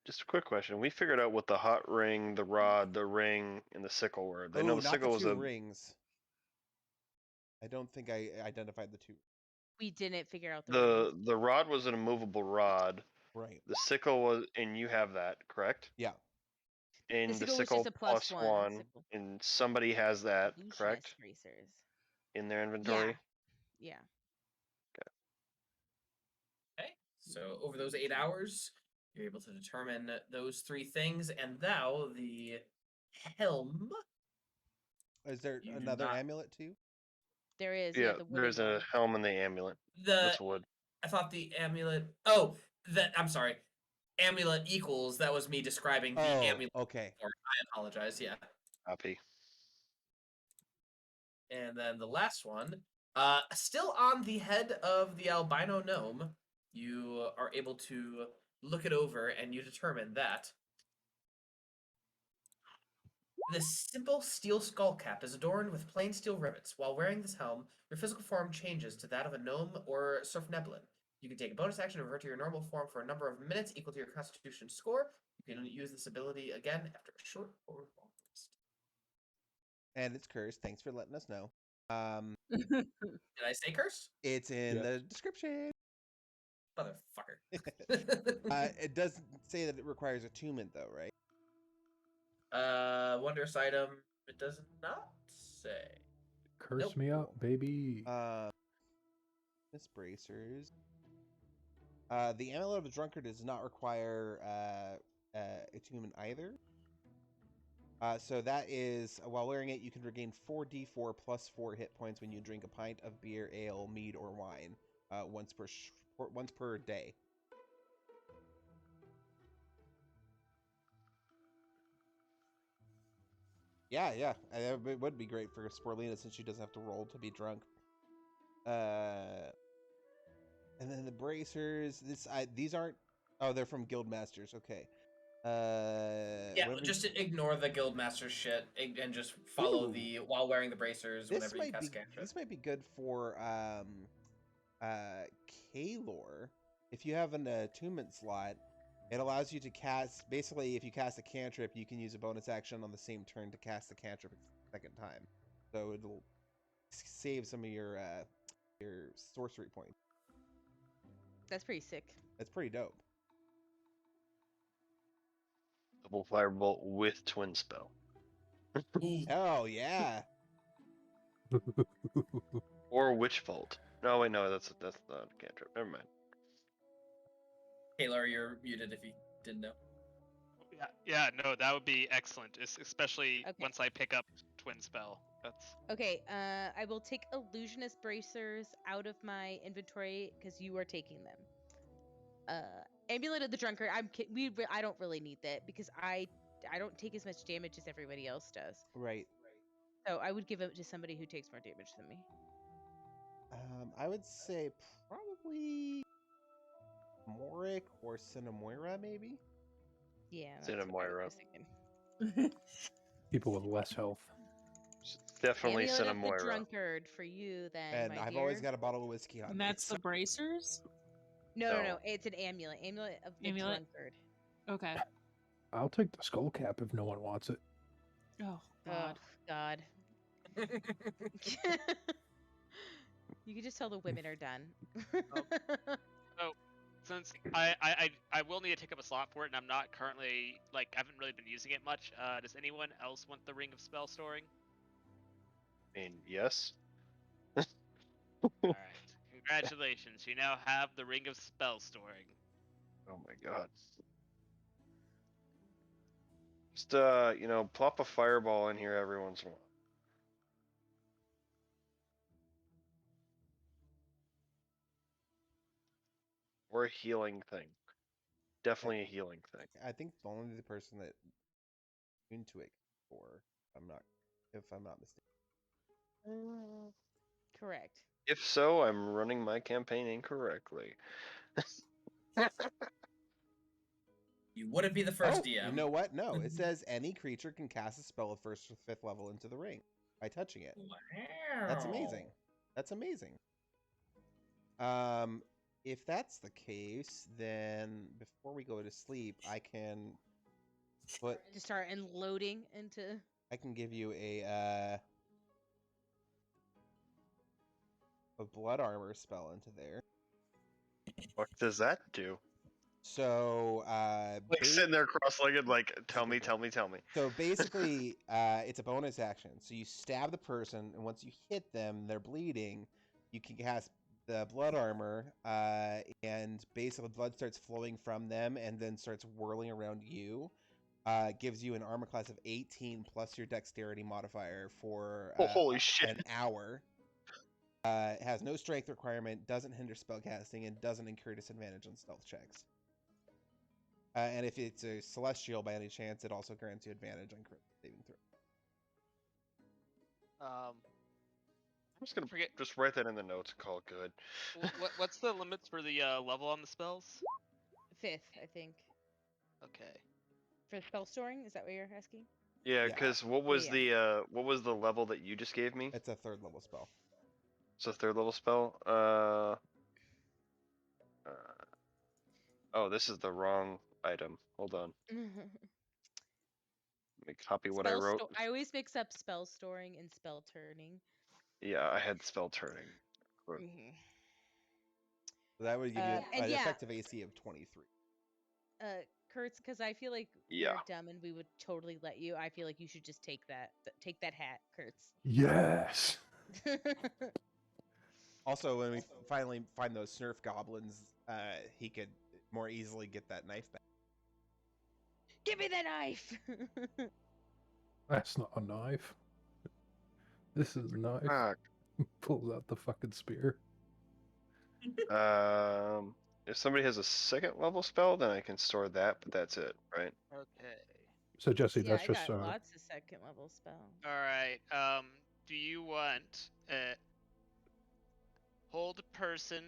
Just a quick question. We figured out what the hot ring, the rod, the ring, and the sickle were. I know the not sickle the was 2 a rings. I don't think I identified the 2. We didn't figure out the rings. the rod was an immovable rod. Right. The sickle was, and you have that, correct? Yeah. And the sickle was sickle just a plus one sickle. and somebody has that, Luciousness correct? Racers. In their inventory. Yeah. So over those 8 hours, you're able to determine those 3 things, and thou, the helm. Is there You do another not- amulet too? There is, Yeah, the wooden there's a one. helm and the amulet. That's wood. I thought the amulet. Oh, I'm sorry. Amulet equals. That was me describing the amulet. Okay. I apologize. Yeah. Copy. And then the last one, still on the head of the albino gnome, you are able to look it over and you determine that this simple steel skull cap is adorned with plain steel rivets. While wearing this helm, your physical form changes to that of a gnome or surfneblin. You can take a bonus action and revert to your normal form for a number of minutes equal to your constitution score. You can use this ability again after a short or long rest. And it's cursed. Thanks for letting us know. Did I say curse? It's in Yeah. the description. Motherfucker. It doesn't say that it requires attunement though, right? Wondrous item. It does not say. Curse Nope. me up, baby. Miss Bracers. The Amulet of the Drunkard does not require attunement either. So that is, while wearing it, you can regain 4d4 plus 4 hit points when you drink a pint of beer, ale, mead, or wine once per day. Yeah, it would be great for Sporelina since she doesn't have to roll to be drunk. And then the bracers. These aren't. Oh, they're from Guildmasters. Okay. Yeah, just ignore the Guildmaster shit and just follow the while wearing the bracers whenever you cast a cantrip. This might be good for Kaelor. If you have an attunement slot, it allows you to cast. Basically, if you cast a cantrip, you can use a bonus action on the same turn to cast the cantrip a second time. So it'll save some of your sorcery points. That's pretty sick. That's pretty dope. Double firebolt with twin spell. Oh yeah. Or witch bolt. No, wait, no, that's not a cantrip. Never mind. Kaelor, you're muted if you didn't know. Yeah, no, that would be excellent, especially Okay. once I pick up twin spell. That's Okay, I will take illusionist bracers out of my inventory because you are taking them. Amulet of the Drunkard. I don't really need that because I don't take as much damage as everybody else does. Right. So I would give it to somebody who takes more damage than me. I would say probably Morrik or Cinnamoira, maybe. Yeah, that's what I Cinnamoira. was thinking. People with less health. Definitely Amulet of the Cinnamoira. Drunkard for you, then. And my I've dear. always got a bottle of whiskey on And me. that's the bracers? No. It's an amulet. Amulet of the Amulet? Drunkard. Okay. I'll take the skull cap if no one wants it. Oh, Oh God. God. You can just tell the women are done. since I will need to take up a slot for it, and I'm not currently I haven't really been using it much. Does anyone else want the Ring of Spell Storing? I mean, yes. All right, congratulations! You now have the Ring of Spell Storing. Oh my god. Just plop a fireball in here every once in a while. Or a healing thing. Definitely a healing thing. I think only the person that into it if I'm not mistaken. Correct. If so, I'm running my campaign incorrectly. You wouldn't be the first DM. You know what? No, it says any creature can cast a spell of 1st or 5th level into the ring by touching it. Wow. That's amazing. That's amazing. If that's the case, then before we go to sleep, I can Just start unloading into. I can give you a blood armor spell into there. What does that do? So Sitting there cross-legged, tell me. So basically, it's a bonus action. So you stab the person, and once you hit them, they're bleeding. You can cast the blood armor, and basically blood starts flowing from them and then starts whirling around you. Gives you an armor class of 18 plus your dexterity modifier for Oh, holy shit. an hour. It has no strength requirement, doesn't hinder spellcasting, and doesn't incur disadvantage on stealth checks. And if it's a celestial by any chance, it also grants you advantage on crit saving throw. I'm just gonna just write that in the notes and call it good. What's the limits for the level on the spells? 5th, I think. Okay. For spell storing, is that what you're asking? Yeah, Yeah. because what was the level that you just gave me? It's a 3rd level spell. It's a 3rd level spell. Oh, this is the wrong item. Hold on. Let me copy what I wrote. I always mix up spell storing and spell turning. Yeah, I had spell turning. So that would give you and an yeah. effective AC of 23. Kurtz, because I feel like Yeah. you're dumb and we would totally let you. I feel like you should just take that hat, Kurtz. Yes. Also, when we finally find those Snurf goblins, he could more easily get that knife back. Give me the knife! That's not a knife. This is a knife. Fuck. Pulls out the fucking spear. If somebody has a 2nd level spell, then I can store that, but that's it, right? Okay. So Jesse, Yeah, that's I just got lots of 2nd level spell. All right. Do you want hold person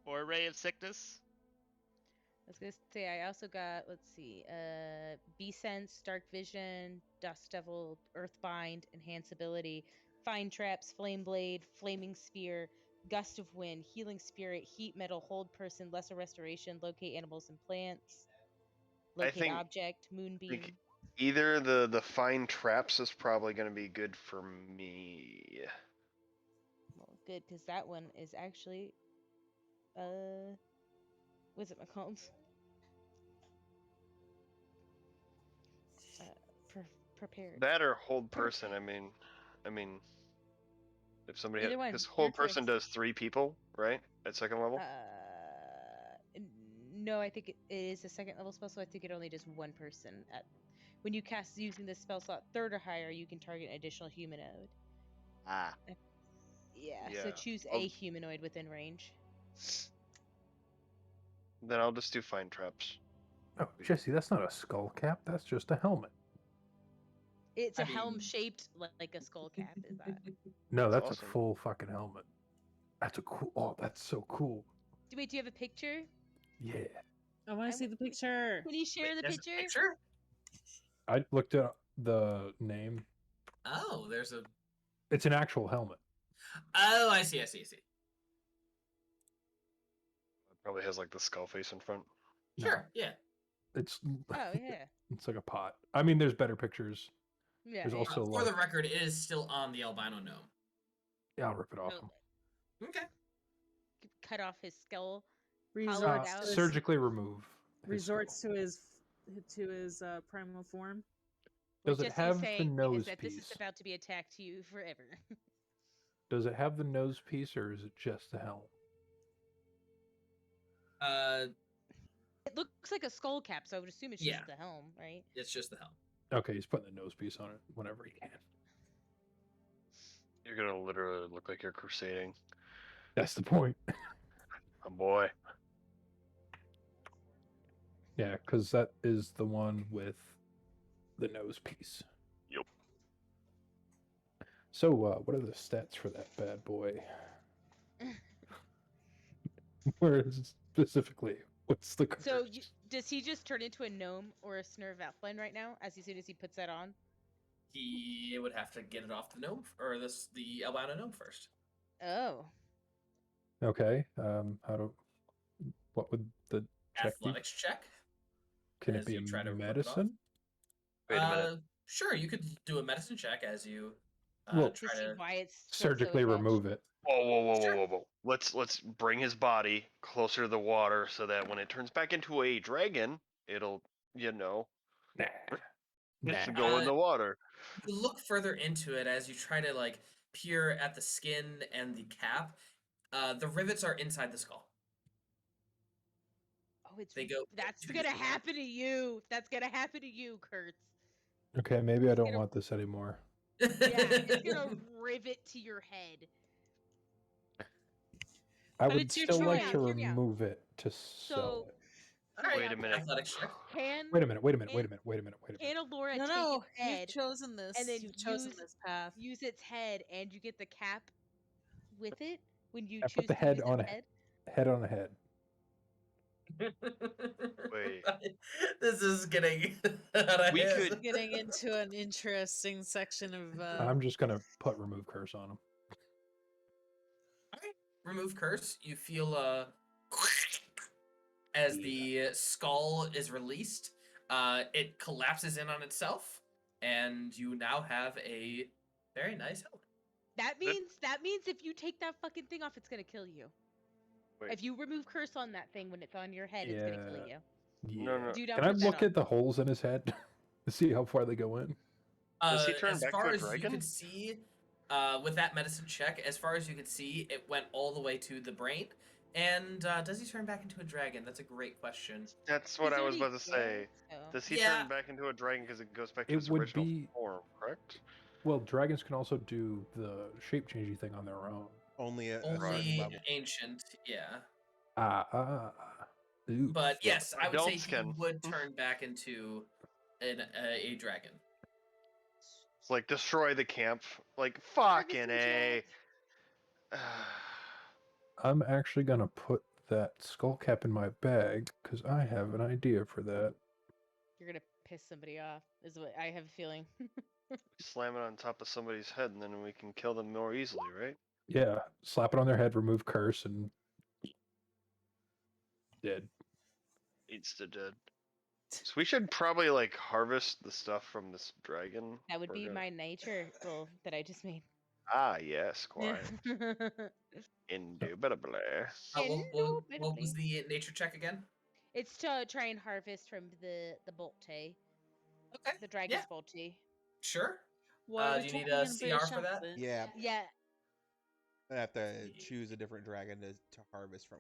or ray of sickness? I was gonna say I also got, let's see, Bee Sense, Dark Vision, Dust Devil, Earthbind, Enhance Ability, Fine Traps, Flame Blade, Flaming Spear, Gust of Wind, Healing Spirit, Heat Metal, Hold Person, Lesser Restoration, Locate Animals and Plants, Locate think- Object, Moonbeam. Either the fine traps is probably going to be good for me. Well, good, because that one is actually, what's it called? Prepared. That or hold person. I mean, if somebody Either one. because hold You're person correct. does 3 people, right? At 2nd level. No, I think it is a 2nd level spell, so I think it only does 1 person. When you cast using this spell slot 3rd or higher, you can target an additional humanoid. Ah. Yeah. So choose I'll- a humanoid within range. Then I'll just do fine traps. Oh, Jesse, that's not a skull cap. That's just a helmet. It's I a helm mean- shaped like a skull cap. Is that? No, That's that's awesome. a full fucking helmet. That's a cool. Oh, that's so cool. Wait, do you have a picture? Yeah. I want to see the picture. Can you share the There's a picture? picture? I looked at the name. Oh, there's a. It's an actual helmet. Oh, I see. It probably has like the skull face in front. No. Sure, yeah. It's Oh yeah. it's like a pot. I mean, there's better pictures. Yeah. There's yeah. also For the like record, it is still on the albino gnome. yeah, I'll rip it off No, him. Okay. cut off his skull. Resorts, out. to his, Surgically remove. his resorts skull. to his primal form. What Does it Jesse is have the saying nose is that this piece? is about to be attacked to you forever. Does it have the nose piece, or is it just the helm? It looks like a skull cap, so I would assume it's Yeah. just the helm, right? It's just the helm. Okay, he's putting the nose piece on it whenever he can. You're gonna literally look like you're crusading. That's the point. Oh boy. Yeah, because that is the one with the nose piece. Yep. So, what are the stats for that bad boy? Where is specifically? What's the So curse? does he just turn into a gnome or a Snurf Elfline right now? As soon as he puts that on? He would have to get it off the gnome or the albino gnome first. Oh. Okay. What would the check be? Athletics check. Can it as be you try to a rip it off. medicine? Wait a minute. Sure, you could do a medicine check as you Well, To try see to. why it's still so Surgically attached. remove it. Whoa. Let's bring his body closer to the water so that when it turns back into a dragon, it'll, Nah. go in the water. You look further into it as you try to like peer at the skin and the cap. The rivets are inside the skull. Oh, it's They go. that's gonna happen to you. That's gonna happen to you, Kurtz. Okay, maybe I don't gonna- want this anymore. Yeah, it's gonna rivet to your head. I But would it's your still like choice. to Hear me out. remove it to sell it. All right, Wait a minute. Athletics check. Can Wait a minute, wait a minute, wait a minute, wait a minute, wait a can minute. Elora No, take no, its head you've chosen this. and then You've chosen use- this path. use its head, and you get the cap with it when you I choose put the to head use on its it. head? Head on a head. Wait. This is getting out of We hand. could- Getting into an interesting section of. I'm just gonna put remove curse on him. All right. Remove curse. You feel as the skull is released, it collapses in on itself, and you now have a very nice helmet. That means if you take that fucking thing off, it's gonna kill you. Wait. If you remove curse on that thing when it's on your head, it's gonna kill Yeah. you. No, no. Do not Can I put that look on. at the holes in his head to see how far they go in? Does he turn As back to far a as you dragon? could see, with that medicine check, as far as you could see, it went all the way to the brain. And does he turn back into a dragon? That's a great question. That's what He's I was already about to say. dead, so- Does he Yeah. turn back into a dragon because it goes back to It its would original be- form, correct? Well, dragons can also do the shape changing thing on their own. Only a certain Only level. ancient, yeah. Ooh. But yes, I would say Adults he can. would turn back into a dragon. It's like destroy the camp. Like Harvest fucking and A. Jack. I'm actually gonna put that skull cap in my bag because I have an idea for that. You're gonna piss somebody off, is what I have a feeling. Slam it on top of somebody's head and then we can kill them more easily, right? Yeah, slap it on their head, remove curse, and dead. Insta dead. So we should probably like harvest the stuff from this dragon. That would we're be gonna- my nature roll that I just made. Ah yes, quite. Indubitably. What was the nature check again? It's to try and harvest from the bolte, Okay. the dragon's Yeah. bolte. Sure. What are do we you need talking a in CR British for that? accent? Yeah, Yeah, I have to choose a different dragon to harvest from.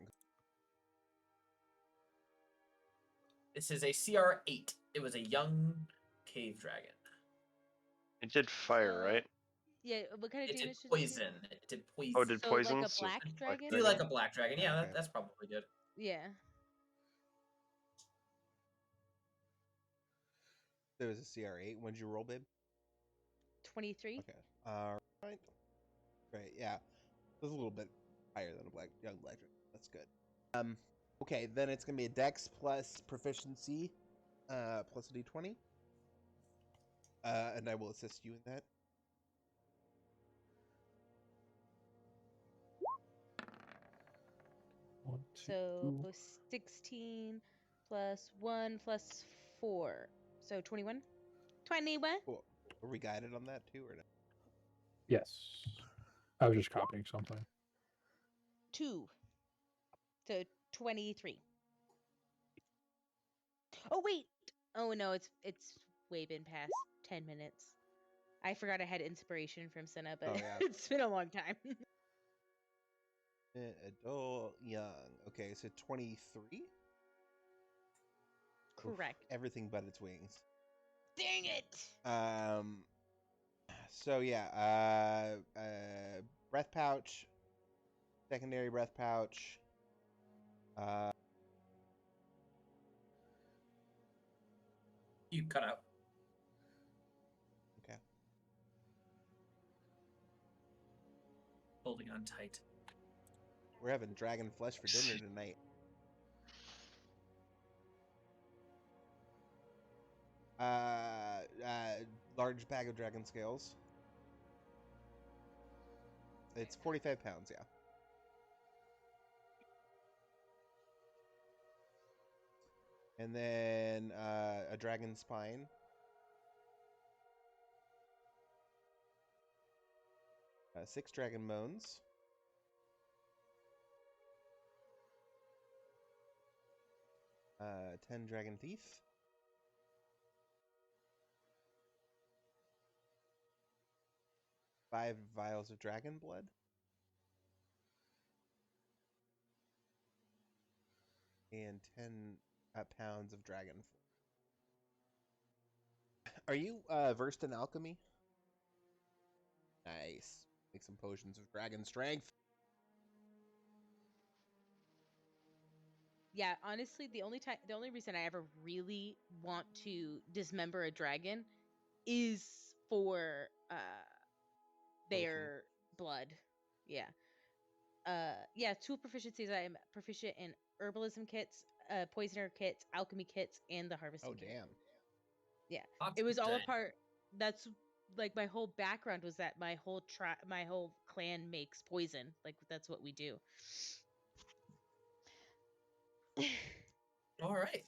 This is a CR 8. It was a young cave dragon. It did fire, So- right? yeah. What kind of It did damage did it do? poison. It did poison. Oh, did So, poison? like a black dragon? Do like a black dragon. Yeah, Okay. that's probably good. Yeah. There was a CR8. When'd you roll, babe? 23. Okay. Right. Right. Yeah. It was a little bit higher than a young black dragon. That's good. Okay, then it's gonna be a Dex plus proficiency, plus a D20. And I will assist you in that. One, So two. 16 plus 1 plus 4. So 21? 21? Cool. Were we guided on that too, or no? Yes. I was just copying something. 2. So 23. Oh wait. Oh no, it's way been past 10 minutes. I forgot I had inspiration from Cinna, but Oh, yeah. it's been a long time. Adult, young. Okay, so 23? Oof, Correct. everything but its wings. Dang it. So yeah, breath pouch, secondary breath pouch. You cut out. Okay. Holding on tight. We're having dragon flesh for dinner tonight. Large bag of dragon scales. It's 45 pounds, yeah. And then a dragon spine. Six dragon bones. Uh, 10 dragon teeth. Five vials of dragon blood. and 10 pounds of dragon. Are you versed in alchemy? Nice. Make some potions of dragon strength. Yeah, honestly, the only reason I ever really want to dismember a dragon is for their blood. Yeah. Yeah, tool proficiencies. I am proficient in herbalism kits, poisoner kits, alchemy kits, and the harvesting kit. Damn. Yeah. Hot It was all a damn. part. That's like my whole background was that my whole clan makes poison. Like that's what we do. All right.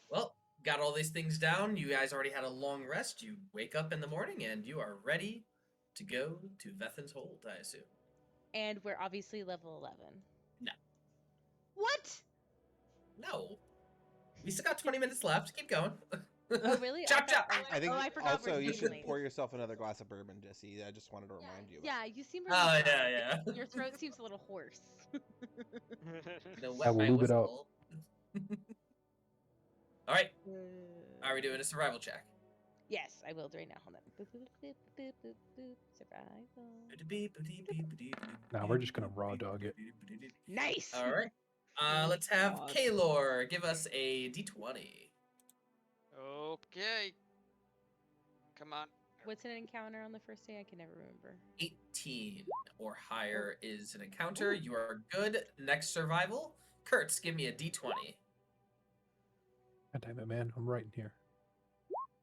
Well, got all these things down. You guys already had a long rest. You wake up in the morning and you are ready to go to Vethens Hold, I assume. And we're obviously level 11. No. What? No. We still got 20 minutes left. Keep going. Oh, really? Chop, chop. I think I forgot also we're you should late. pour yourself another glass of bourbon, Jesse. I just wanted to remind you. Yeah, you seem really Oh, dry. yeah, yeah. Your throat seems a little hoarse. You know, I wet will my lube it up. whistle. All right. Are we doing a survival check? Yes, I will right now. Hold on. Boop, boop, boop, boop, boop, boop. Survival. Now we're just gonna raw dog it. Nice. All right. Let's have Kaelor give us a d20. Okay. Come on. What's an encounter on the first day? I can never remember. 18 or higher is an encounter. You are good. Next survival. Kertz, give me a d20. God damn it, man. I'm right in here.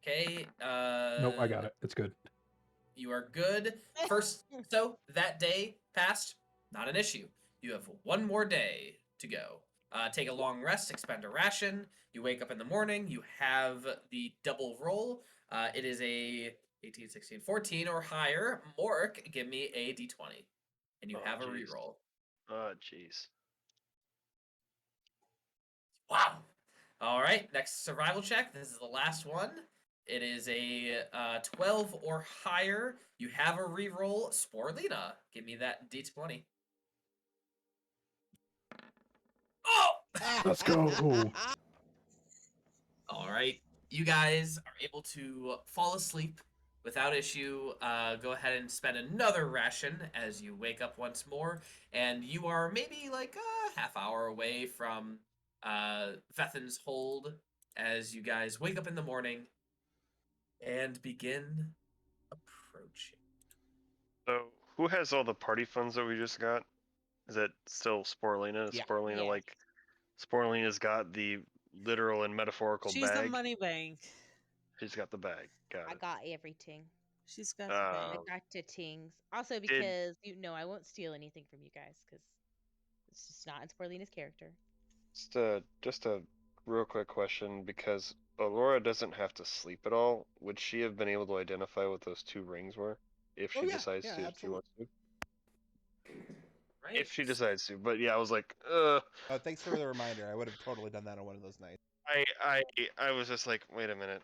Okay. Nope, I got it. It's good. You are good. First, so that day passed. Not an issue. You have one more day to go. Take a long rest, expend a ration. You wake up in the morning. You have the double roll. It is a 18, 16, 14 or higher. Morrik, give me a d20. And you have a jeez. reroll. Oh, jeez. Wow. All right, next survival check. This is the last one. It is a 12 or higher. You have a reroll. Sporelina, give me that d20. Oh! Let's go. All right, you guys are able to fall asleep without issue. Go ahead and spend another ration as you wake up once more, and you are maybe like a half hour away from Vethens Hold as you guys wake up in the morning and begin approaching. So, who has all the party funds that we just got? Is that still Sporelina? Yeah. Sporelina, Yeah. like, Sporelina's got the literal and metaphorical She's bag. the money bank. She's got the bag. Got I it. got everything. She's got the Uh, bank. I got the tings. Also because I won't steal anything from you guys because it's just not in Sporelina's character. Just a real quick question, because Elora doesn't have to sleep at all. Would she have been able to identify what those two rings were if she Oh, yeah. decides Yeah, to? If she absolutely. wants to. Right? If she decides to, but yeah, I was like, Oh, thanks for the reminder. I would have totally done that on one of those nights. I was just like, wait a minute.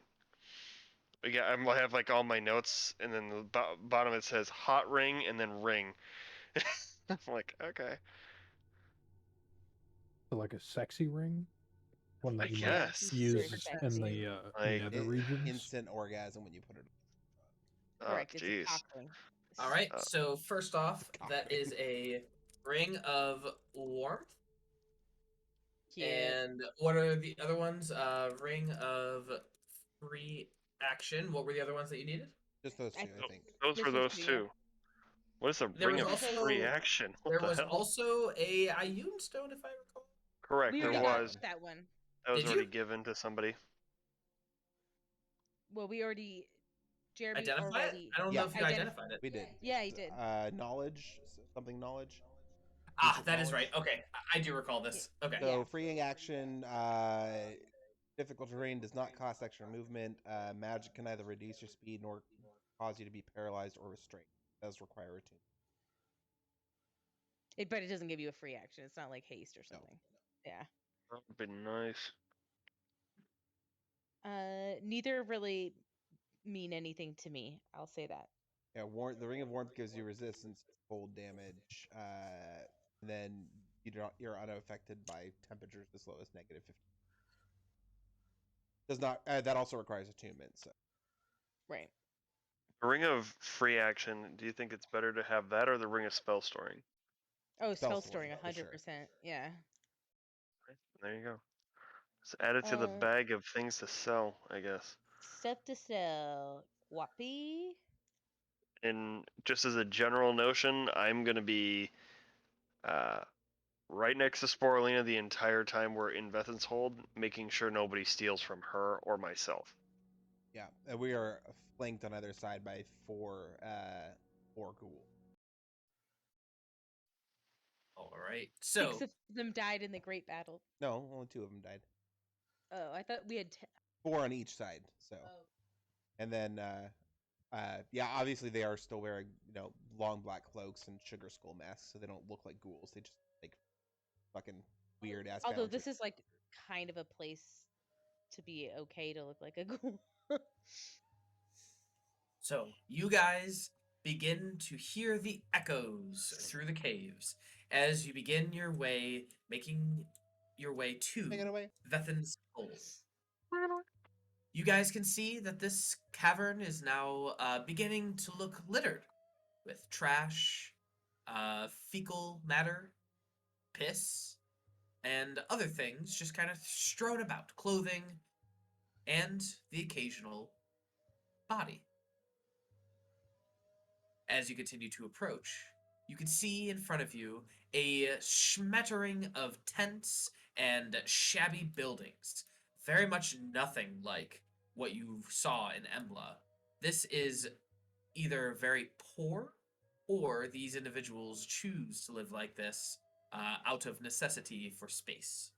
Yeah, I have like all my notes, and then the bottom it says hot ring and then ring. I'm like, okay, So like a sexy ring? One that I you guess. might use Super in sexy. the Like, nether regions? Instant orgasm when you put it. oh Correct. It's a jeez. cock ring. All right, Uh, so first off, cock that ring. is a ring of warmth. Cute. And what are the other ones? Ring of free action. What were the other ones that you needed? Just those two, I- I think. Those This were is those the, two. What is a There ring was of free also- action? What There the was hell? also a Ioun stone, if I recall. Correct, We there already got was. got that one. That was Did already you? given to somebody. Well, we already. Jeremy Identify it? already. I don't Yeah. know if you identified it. We did. Yeah, he did. Knowledge, something knowledge. Ah, Decent that is knowledge. right. Okay, I do recall this. Okay. So freeing action, difficult terrain does not cost extra movement. Magic can either reduce your speed nor cause you to be paralyzed or restrained. It does require attunement. But it doesn't give you a free action. It's not like haste or No. something. Yeah. That would be nice. Neither really mean anything to me. I'll say that. Yeah, the Ring of Warmth gives you resistance to cold damage. And then you're unaffected by temperatures as low as -15. Does not that also requires attunement? So Right. The Ring of Free Action, do you think it's better to have that or the Ring of Spell Storing? Oh, Spell spell storing, storing, for sure. 100%. Yeah. There you go. Let's add it to the bag of things to sell, I guess. Stuff to sell. Whoppy. And just as a general notion, I'm going to be right next to Sporelina the entire time we're in Vethens Hold, making sure nobody steals from her or myself. yeah, we are flanked on either side by four ghouls. All right. So 6 of them died in the great battle. No, only 2 of them died. Oh, I thought we had 4 on each side. So, and then yeah, obviously they are still wearing long black cloaks and sugar skull masks, so they don't look like ghouls. They just like fucking weird ass. Although bouncers. this is like kind of a place to be okay to look like a ghoul. So you guys begin to hear the echoes through the caves as you begin your way, making your way to Vethens Hold. You guys can see that this cavern is now beginning to look littered with trash, fecal matter, piss, and other things just kind of strewn about, clothing, and the occasional body. As you continue to approach, you can see in front of you a smattering of tents and shabby buildings. Very much nothing like what you saw in Embla. This is either very poor, or these individuals choose to live like this out of necessity for space.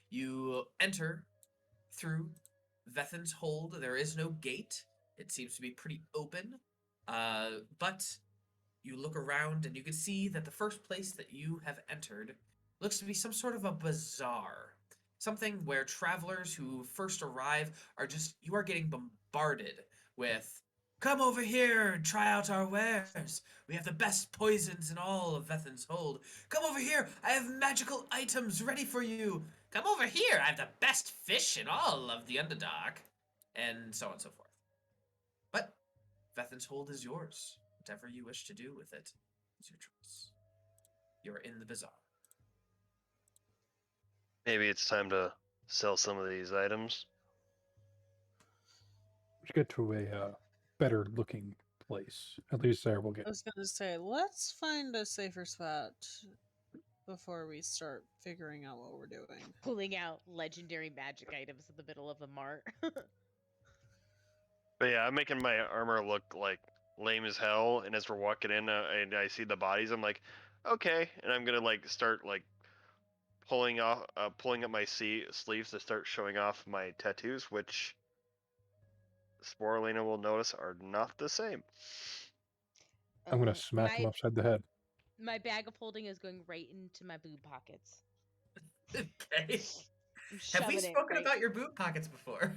You enter through Vethens Hold. There is no gate. It seems to be pretty open. But you look around and you can see that the first place that you have entered looks to be some sort of a bazaar. Something where travelers who first arrive you are getting bombarded with, "Come over here and try out our wares. We have the best poisons in all of Vethens Hold. Come over here, I have magical items ready for you. Come over here, I have the best fish in all of the Underdark." And so on and so forth. But Vethens Hold is yours. Whatever you wish to do with it is your choice. You're in the bazaar. Maybe it's time to sell some of these items. We should get to a better looking place. At least there we'll get. I was gonna say, let's find a safer spot before we start figuring out what we're doing. Pulling out legendary magic items in the middle of a mart. But yeah, I'm making my armor look like lame as hell, and as we're walking in and I see the bodies, I'm like, okay, and I'm gonna like start like pulling up my sleeves to start showing off my tattoos, which Sporelina will notice are not the same. I'm gonna smack him upside the head. My bag of holding is going right into my boob pockets. Okay. Have we spoken about your boob pockets before?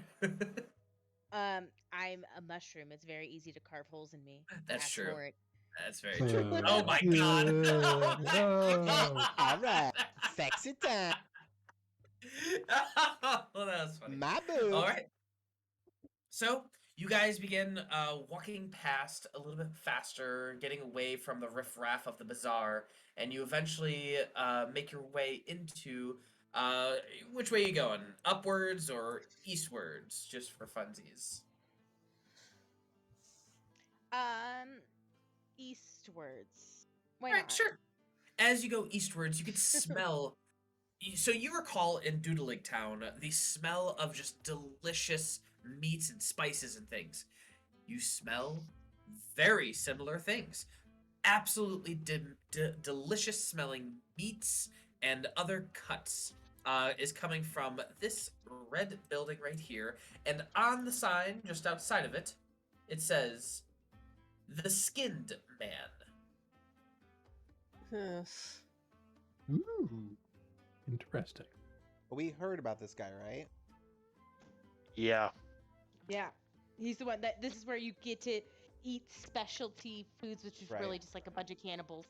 I'm a mushroom. It's very easy to carve holes in me. That's Ask true. Morrik. That's very true. Oh my god. All right, sexy time. Well, that was funny. My boo. All right. So you guys begin walking past a little bit faster, getting away from the riffraff of the bazaar, and you eventually make your way into which way are you going? Upwards or eastwards, just for funsies? Eastwards. Why Right, not? sure. As you go eastwards, you can smell. So you recall in Doodling Town the smell of just delicious meats and spices and things. You smell very similar things. Absolutely delicious smelling meats and other cuts is coming from this red building right here. And on the sign, just outside of it, it says, "The Skinned Man." Ooh, interesting. We heard about this guy, right? Yeah. Yeah. He's the one that this is where you get to eat specialty foods, which is Right. really just like a bunch of cannibals.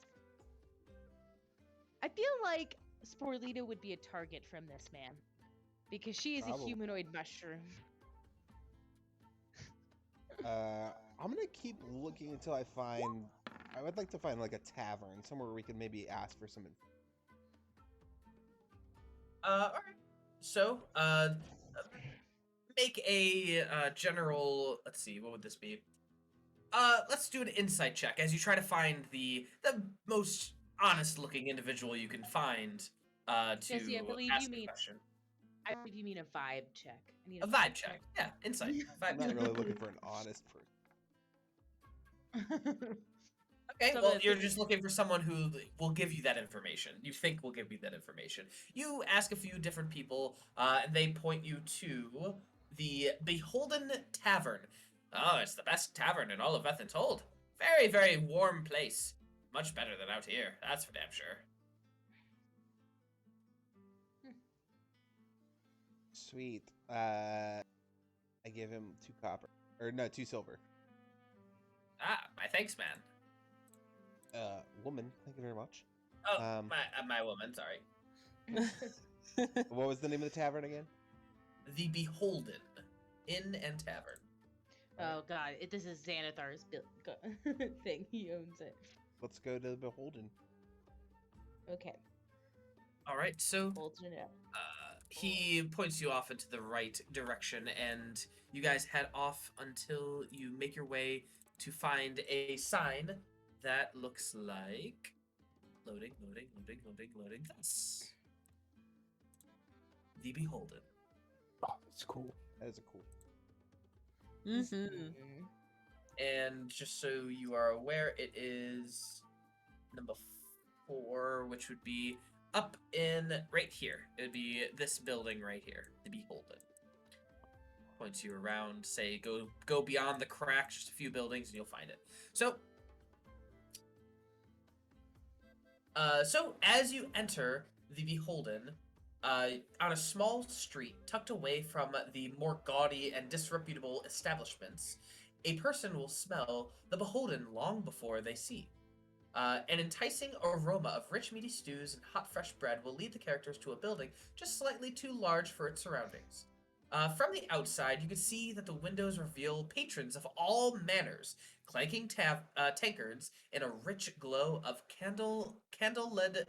I feel like Sporelina would be a target from this man because she is a Probably. humanoid mushroom. I'm gonna keep looking until I find. I would like to find like a tavern somewhere where we can maybe ask for some. All right. So, make a general. Let's see. What would this be? Let's do an insight check as you try to find the most honest-looking individual you can find. To Jesse, I believe ask you a mean- question. I believe you mean a vibe check. I need A vibe check. Yeah, insight. I'm Vibe not check. really looking for an honest person. Okay, Some well, of the you're things- just looking for someone who will give you that information. You think will give you that information. You ask a few different people, and they point you to the Beholden Tavern. Oh, it's the best tavern in all of Vethens Hold. Very, very warm place. Much better than out here, that's for damn sure. Sweet. I give him 2 copper, or no, 2 silver. Ah, my thanks, man. Woman, thank you very much. Oh, my woman, sorry. What was the name of the tavern again? The Beholden Inn and Tavern. Oh god, this is Xanathar's thing. He owns it. Let's go to the Beholden. Okay, All right, so holding it up. he points you off into the right direction, and you guys head off until you make your way to find a sign that looks like loading this. The Beholden. Oh, that's cool. That is a cool. Mm-hmm. And just so you are aware, it is number 4, which would be up in right here. It would be this building right here, the Beholden. Points you around, say go beyond the crack, just a few buildings, and you'll find it. So as you enter the Beholden, on a small street tucked away from the more gaudy and disreputable establishments, a person will smell the Beholden long before they see. An enticing aroma of rich meaty stews and hot fresh bread will lead the characters to a building just slightly too large for its surroundings. From the outside, you can see that the windows reveal patrons of all manners, clanking tankards in a rich glow of candle-lit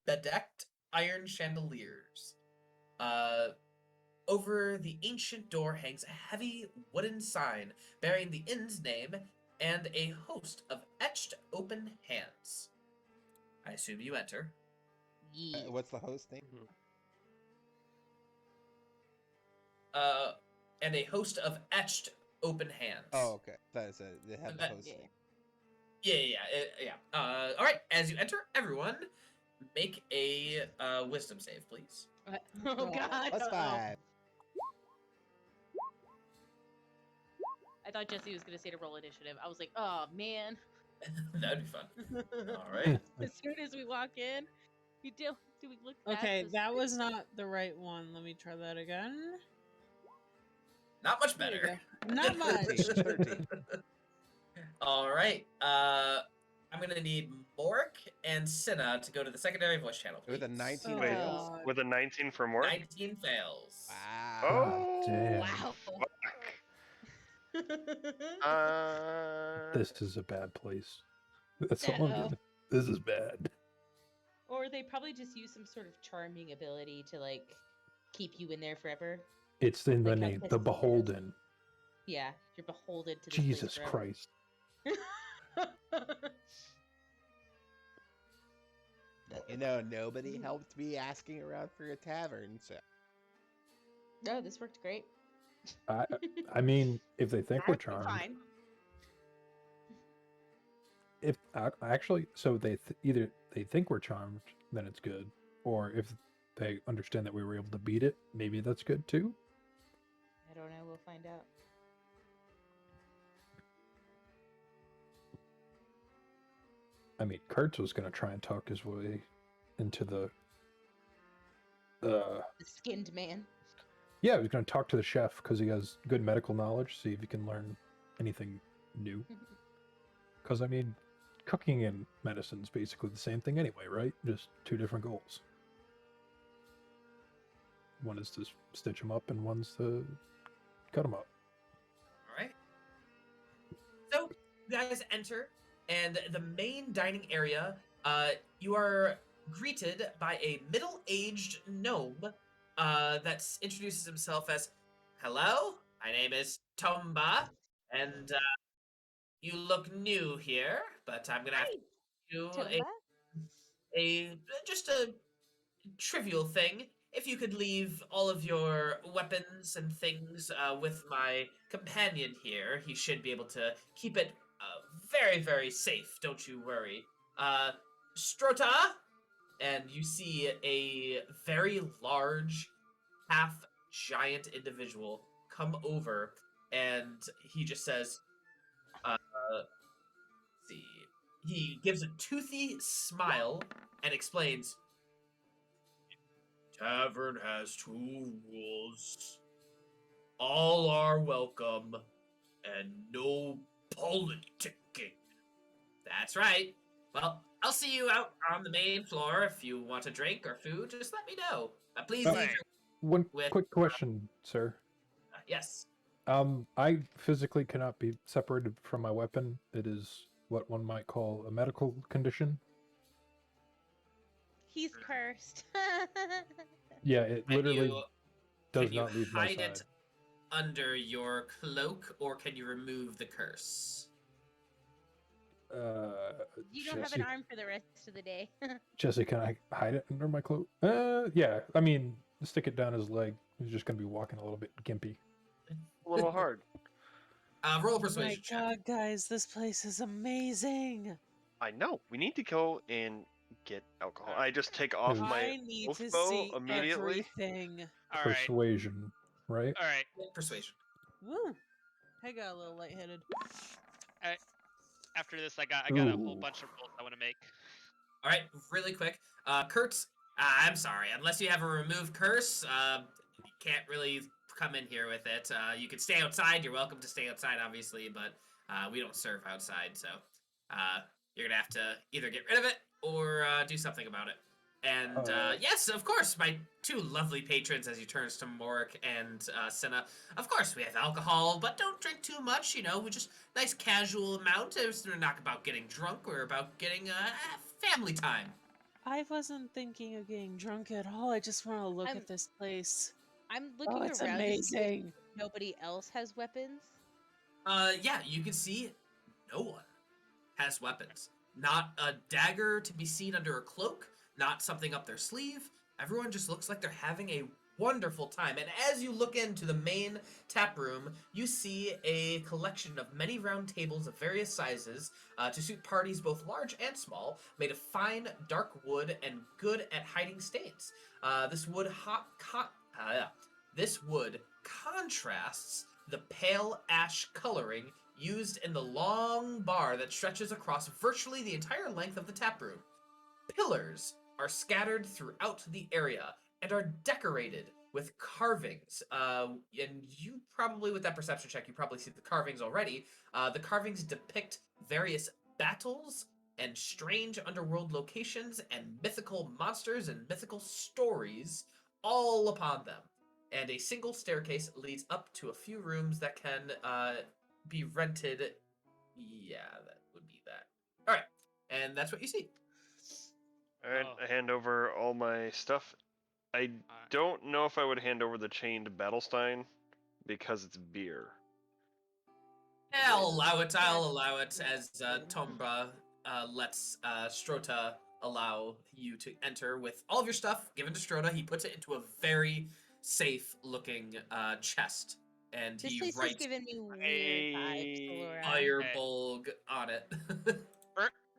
bedecked iron chandeliers. Over the ancient door hangs a heavy wooden sign bearing the inn's name and a host of etched open hands. I assume you enter. Yeah. What's the host name? And a host of etched open hands. Oh, okay. That is it. They have the That- host name. Yeah. All right. As you enter, everyone, make a wisdom save, please. Oh god. Plus 5. I thought Jesse was gonna say to roll initiative. I was like, oh man. That'd be fun. All right. As soon as we walk in, do we look? Okay, past that the- was not the right one. Let me try that again. Not much There you better. go. Not much. 13. All right. I'm gonna need Morrik and Cinna to go to the secondary voice channel. With a please. 19 Oh, Wait, fails. God. with a 19 for more? 19 fails. Wow. Oh, damn. Wow. fuck. This is a bad place. That's Yeah. all I'm gonna- This is bad. Or they probably just use some sort of charming ability to like keep you in there forever. It's in the Like how name, Texas the is. Beholden. Yeah, you're beholden to this place Jesus forever. Christ. You know, nobody helped me asking around for a tavern, so. No, this worked great. I mean, if they think we're I'd be charmed, fine. if actually, so either they think we're charmed, then it's good, or if they understand that we were able to beat it, maybe that's good too. I don't know. We'll find out. I mean, Kertz was going to try and talk his way into the. The skinned man. Yeah, he's going to talk to the chef because he has good medical knowledge. See if he can learn anything new. Because I mean, cooking and medicine's basically the same thing anyway, right? Just two different goals. One is to stitch them up, and one's to cut them up. All right. So you guys enter, and the main dining area. You are greeted by a middle-aged gnome that introduces himself as, "Hello, my name is Tomba, and you look new here, but I'm gonna have to do Tomba? just a trivial thing. If you could leave all of your weapons and things with my companion here, he should be able to keep it very, very safe. Don't you worry. Strota, and you see a very large, half-giant individual come over, and he just says, let's see. He gives a toothy smile and explains, "Tavern has 2 rules. All are welcome, and no politicking." That's right. Well, I'll see you out on the main floor. If you want a drink or food, just let me know. Please leave your... One With- quick question, sir. Yes. I physically cannot be separated from my weapon. It is what one might call a medical condition. He's cursed. Yeah, it Can literally you, does can you not leave my hide side. it under your cloak, or can you remove the curse? You don't have Jesse, an arm for the rest of the day. Jesse, can I hide it under my cloak? Yeah. I mean, stick it down his leg. He's just gonna be walking a little bit gimpy. A little hard. Roll a Oh my persuasion check. god, guys, this place is amazing. I know. We need to go and get alcohol. I just take off Is- my I need to oath bow see immediately. everything. All right. Persuasion, right? All right. Persuasion. Woo! I got a little lightheaded. After this, I got a whole Ooh. bunch of rolls I want to make. All right, really quick. Kurtz, I'm sorry. Unless you have a remove curse, you can't really come in here with it. You can stay outside. You're welcome to stay outside, obviously, but we don't serve outside, so you're gonna have to either get rid of it or do something about it. And yes, of course, my 2 lovely patrons, as he turns to Morrik and Cinna. Of course, we have alcohol, but don't drink too much. You know, we just nice casual amount. We're not about getting drunk. We're about getting family time. I wasn't thinking of getting drunk at all. I just want to look I'm- at this place. I'm looking Oh, it's around to see if amazing. nobody else has weapons. Yeah, you can see no one has weapons. Not a dagger to be seen under a cloak, not something up their sleeve. Everyone just looks like they're having a wonderful time. And as you look into the main tap room, you see a collection of many round tables of various sizes to suit parties both large and small, made of fine, dark wood and good at hiding stains. This wood contrasts the pale ash coloring used in the long bar that stretches across virtually the entire length of the tap room. Pillars are scattered throughout the area and are decorated with carvings. And you probably, with that perception check, you probably see the carvings already. The carvings depict various battles and strange underworld locations and mythical monsters and mythical stories all upon them. And a single staircase leads up to a few rooms that can be rented. Yeah, that would be that. All right, and that's what you see. All right, Oh. I hand over all my stuff. I don't know if I would hand over the chained Battlestein because it's beer. I'll allow it. As Tomba lets Strota allow you to enter with all of your stuff given to Strota. He puts it into a very safe-looking chest, and This he place is writes giving me weird vibes, Elora. Firbolg on it.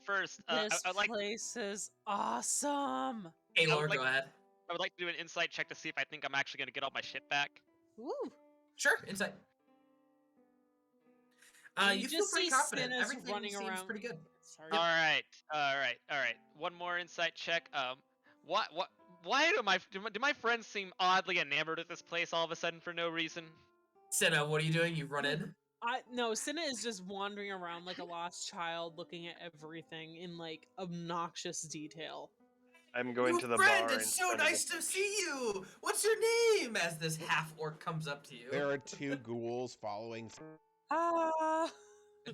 First, This I'd like place is awesome. Kaelor, like- go ahead. I would like to do an insight check to see if I think I'm actually going to get all my shit back. Woo! Sure, insight. You You feel just pretty see confident. Cinna's Everything running seems around. pretty good. Sorry. All right. One more insight check. Why do my friends seem oddly enamored with this place all of a sudden for no reason? Cinna, what are you doing? You run in. No, Cinna is just wandering around like a lost child, looking at everything in like obnoxious detail. I'm going New to the friend, bar. it's and so spending nice to see you. What's your name? As this half orc comes up to you. There are two ghouls following. Ah.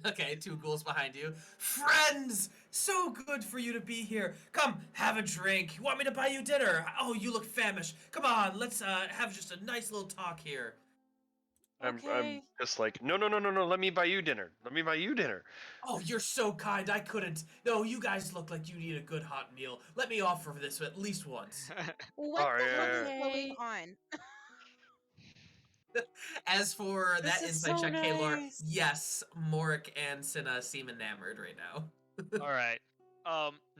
Okay, two ghouls behind you. Friends! So good for you to be here. Come, have a drink. You want me to buy you dinner? Oh, you look famished. Come on, let's have just a nice little talk here. I'm Okay. just like, no. Let me buy you dinner. Let me buy you dinner. Oh, you're so kind. I couldn't. No, you guys look like you need a good hot meal. Let me offer this at least once. What Oh, the yeah, hell yeah, is yeah. going Okay. on? As for This that is insight so check, Kaelor, nice. yes, Morrik and Cinna seem enamored right now. All right.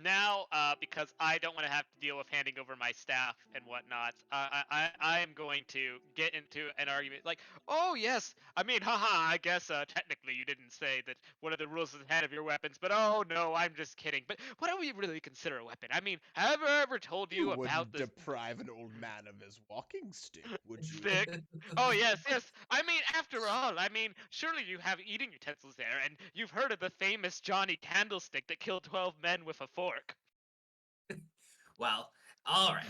Now, because I don't want to have to deal with handing over my staff and whatnot, I am going to get into an argument like, oh yes, I mean, haha, I guess technically you didn't say that one of the rules is the hand of your weapons, but oh no, I'm just kidding. But what do we really consider a weapon? I mean, have I ever told you about wouldn't this deprive an old man of his walking stick, would you? stick? Oh yes. I mean, after all, I mean, surely you have eating utensils there, and you've heard of the famous Johnny Candlestick that killed 12 men with a fork. Well, all right.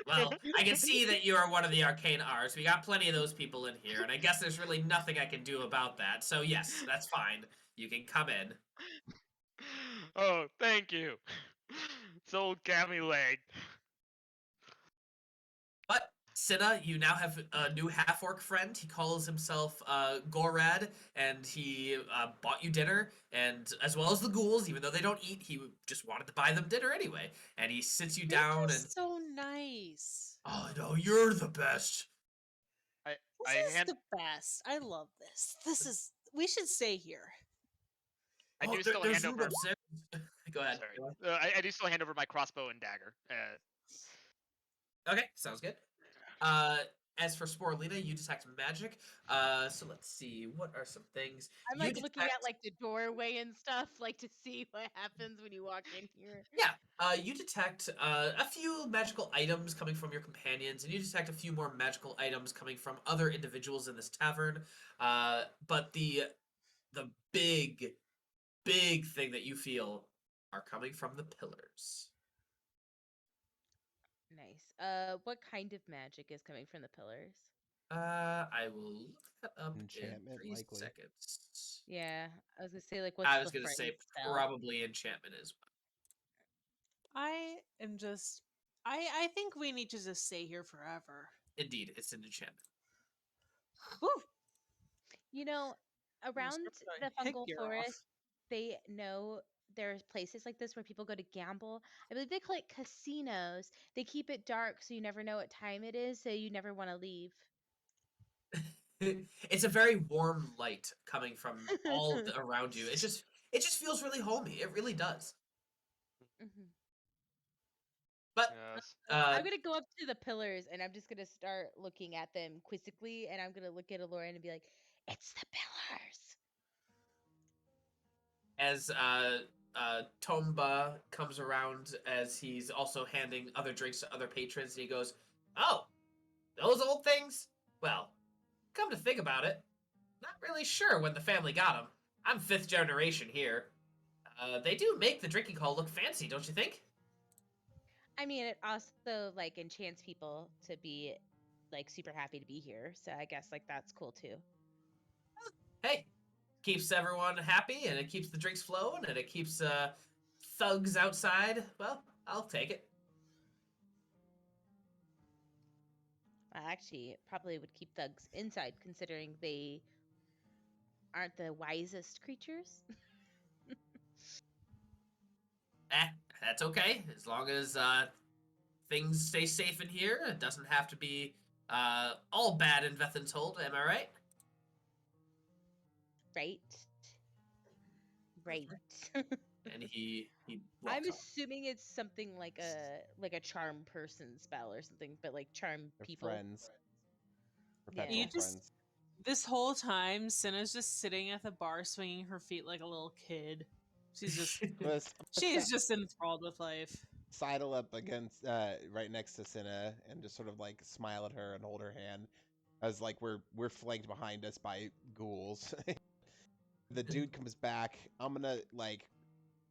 Well, I can see that you are one of the arcane R's. We got plenty of those people in here, and I guess there's really nothing I can do about that. So yes, that's fine. You can come in. Oh, thank you. So gammy leg. But Cinna, you now have a new half-orc friend. He calls himself Gorad, and he bought you dinner, and as well as the ghouls, even though they don't eat, he just wanted to buy them dinner anyway. And he sits you down This and, is so nice. oh no, you're the best. I This is hand the best. I love this. This is. We should stay here. I do still there's hand room over. upstairs. Go ahead. Sorry. I do still hand over my crossbow and dagger. Okay, sounds good. As for Sporelina, you detect magic. So let's see, what are some things I'm you like looking at detect? like the doorway and stuff, like to see what happens when you walk in here. Yeah, you detect a few magical items coming from your companions, and you detect a few more magical items coming from other individuals in this tavern. But the big thing that you feel are coming from the pillars. Nice. What kind of magic is coming from the pillars? I will look that up Enchantment, in 3 likely. seconds. Yeah, I was gonna say like what's I was the gonna say friend spell? probably enchantment as well. I am just. I think we need to just stay here forever. Indeed, it's an enchantment. Woo! You know, around Let's rip the the fungal headgear forest, off. they know there's places like this where people go to gamble. I believe they call it casinos. They keep it dark so you never know what time it is, so you never want to leave. It's a very warm light coming from all around you. It just feels really homey. It really does. Mhm. But Yes. I'm gonna go up to the pillars and I'm just gonna start looking at them quizzically, and I'm gonna look at Elora and be like, "It's the pillars." as Tomba comes around, as he's also handing other drinks to other patrons, and he goes, "Oh, those old things? Well, come to think about it, not really sure when the family got them. I'm 5th generation here. They do make the drinking hall look fancy, don't you think?" I mean, it also like enchants people to be like super happy to be here. So I guess like that's cool too. Hey, keeps everyone happy, and it keeps the drinks flowing, and it keeps thugs outside. Well, I'll take it. Actually, it probably would keep thugs inside, considering they aren't the wisest creatures. That's okay, as long as things stay safe in here. It doesn't have to be all bad in Vethens Hold. Am I right? Right. Right. And he I'm walks off. assuming it's something like a charm person spell or something, but like charm They're people. friends. Yeah. Perpetual You just- friends. This whole time, Cinna's just sitting at the bar, swinging her feet like a little kid. She's just. She's just enthralled with life. Sidle up against right next to Cinna and just sort of like smile at her and hold her hand as like we're flanked behind us by ghouls. the dude comes back, I'm gonna like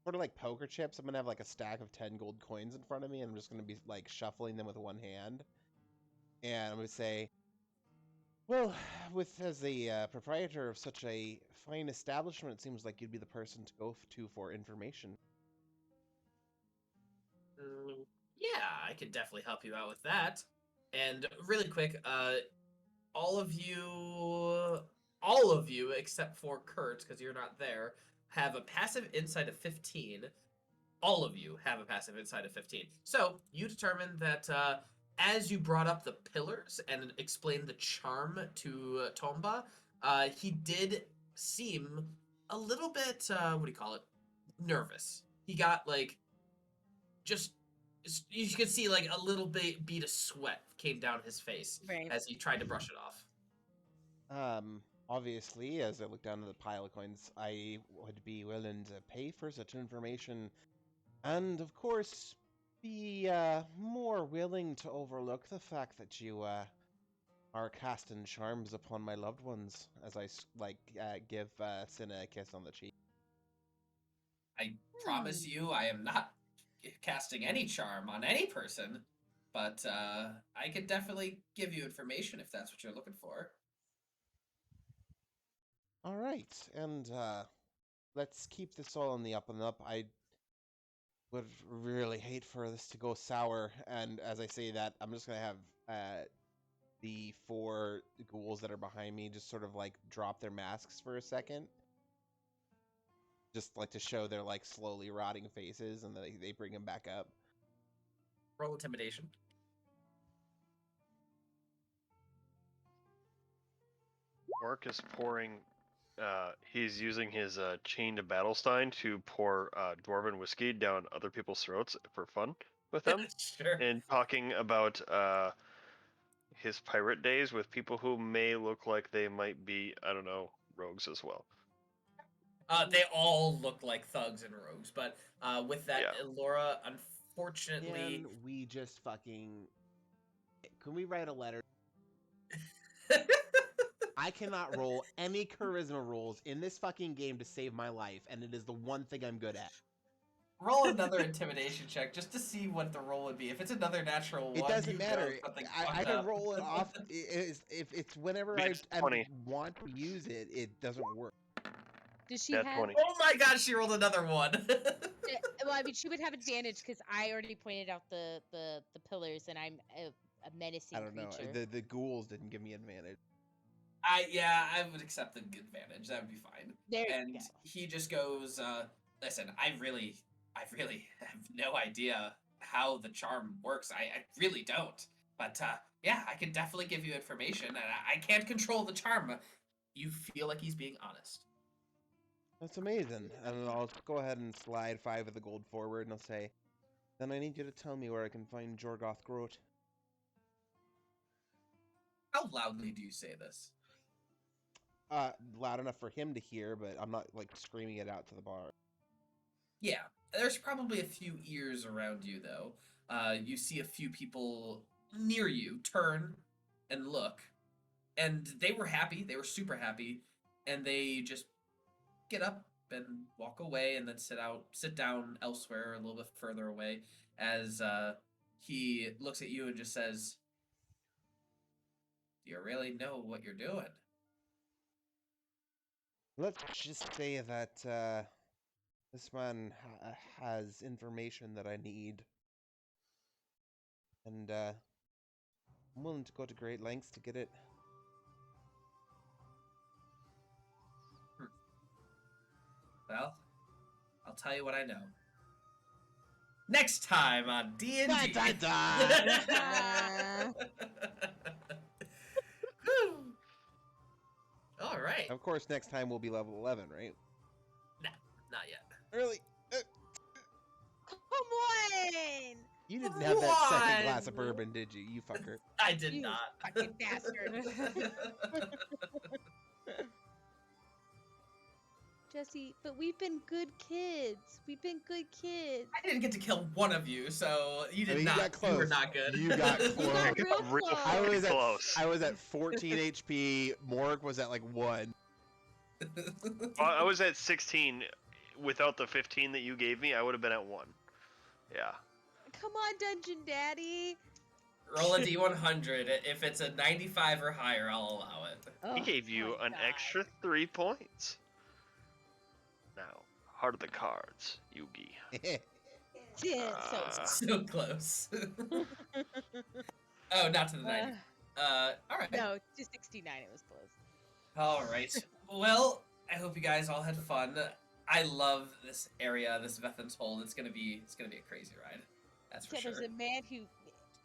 sort of like poker chips. I'm gonna have like a stack of 10 gold coins in front of me, and I'm just gonna be like shuffling them with one hand, and I'm gonna say, "Well, as a proprietor of such a fine establishment, it seems like you'd be the person to go to for information." Yeah, I could definitely help you out with that. And really quick, all of you except for Kertz, because you're not there, have a passive insight of 15. All of you have a passive insight of 15. So you determined that as you brought up the pillars and explained the charm to Tomba, he did seem a little bit, what do you call it, nervous. He got like, just, you could see like a little bead of sweat came down his face as he tried to brush it off. Obviously, as I look down at the pile of coins, I would be willing to pay for such information, and of course, be more willing to overlook the fact that you are casting charms upon my loved ones, as I give Cinna a kiss on the cheek. I promise you, I am not casting any charm on any person, but I could definitely give you information if that's what you're looking for. All right, and let's keep this all on the up and up. I would really hate for this to go sour, and as I say that, I'm just gonna have the 4 ghouls that are behind me just sort of like drop their masks for a second, just like to show their like slowly rotting faces, and they bring them back up. Roll intimidation. Morrik is pouring. He's using his chain to Battlestein to pour dwarven whiskey down other people's throats for fun with them, Sure. and talking about his pirate days with people who may look like they might be, I don't know, rogues as well. They all look like thugs and rogues, but with that, Yeah. Elora, unfortunately... Can we just fucking... Can we write a letter? I cannot roll any charisma rolls in this fucking game to save my life, and it is the one thing I'm good at. Roll another intimidation check just to see what the roll would be. If it's another natural one, It doesn't you matter. know something I fucked can up. roll it off. If it's whenever I 20. want to use it, it doesn't work. Does she Nat have? 20. Oh my god, she rolled another one. Well, I mean, she would have advantage because I already pointed out the pillars, and I'm a menacing I don't know. creature. The ghouls didn't give me advantage. I would accept the advantage. That would be fine. There you And go. he just goes, listen, I really have no idea how the charm works. I really don't. But yeah, I can definitely give you information, and I can't control the charm. You feel like he's being honest. That's amazing. And I'll go ahead and slide 5 of the gold forward, and I'll say, then I need you to tell me where I can find Jorgoth Grot. How loudly do you say this? Loud enough for him to hear, but I'm not like screaming it out to the bar. Yeah, there's probably a few ears around you, though. You see a few people near you turn and look, and they were happy. They were super happy, and they just get up and walk away, and then sit down elsewhere, a little bit further away, as he looks at you and just says, "Do you really know what you're doing?" Let's just say that this man has information that I need, and I'm willing to go to great lengths to get it. Well, I'll tell you what I know. Next time on DnD. Da, da, da. All right. Of course, next time we'll be level 11, right? Nah, not yet. Really? Come on! You didn't have that second One. glass of bourbon, did you? You fucker. I did You not. fucking bastard. Jesse, but we've been good kids. We've been good kids. I didn't get to kill one of you, so you did I mean, not. You got close. You were not good. You got You close. got real Real close. I was close. I was at 14 HP. Morrik was at like 1. I was at 16 without the 15 that you gave me. I would have been at 1. Yeah. Come on, Dungeon Daddy. Roll a d100. If it's a 95 or higher, I'll allow it. He Oh, gave you my an God. extra 3 points. Now, heart of the cards, Yugi. Yeah, so So close. Oh, not to the 90. All right. no, to 69 it was close. All right. Well, I hope you guys all had fun. I love this area, this Vethens Hold. It's gonna be a crazy ride. That's for Yeah, sure. there's a man who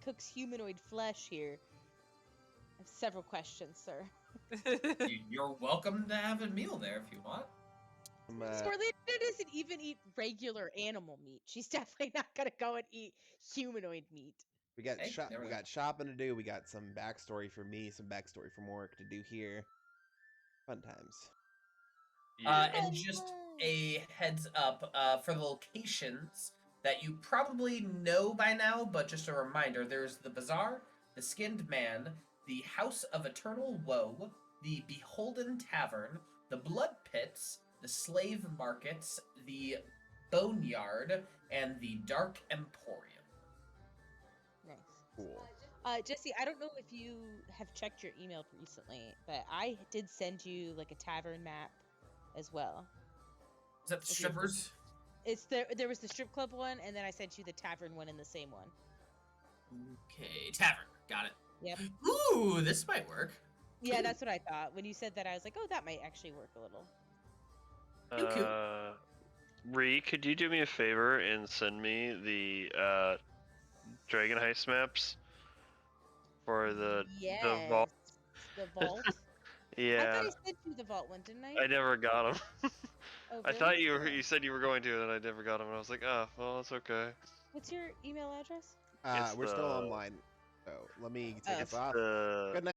cooks humanoid flesh here. I have several questions, sir. You're welcome to have a meal there if you want. Sporelina doesn't even eat regular animal meat. She's definitely not gonna go and eat humanoid meat. We got Hey, there we we go. got shopping to do. We got some backstory for me, some backstory for Morrik to do here. Fun times. Yeah. And just a heads up for the locations that you probably know by now, but just a reminder, there's the Bazaar, the Skinned Man, the House of Eternal Woe, the Beholden Tavern, the Blood Pits, the Slave Markets, the Boneyard, and the Dark Emporium. Nice. Cool. Jesse, I don't know if you have checked your email recently, but I did send you like a tavern map as well. Is that the strippers? There was the strip club one, and then I sent you the tavern one in the same one. Okay, tavern. Got it. Yep. Ooh, this might work. Yeah, that's what I thought. When you said that, I was like, oh, that might actually work a little. Ree, could you do me a favor and send me the Dragon Heist maps for the vault? The vault. I Yeah, thought I sent you the vault one, didn't I? I never got them. Oh, I really? thought you said you were going to, and I never got them. And I was like, oh, well, that's okay. What's your email address? We're still the- online. So let me take us off. The Good night.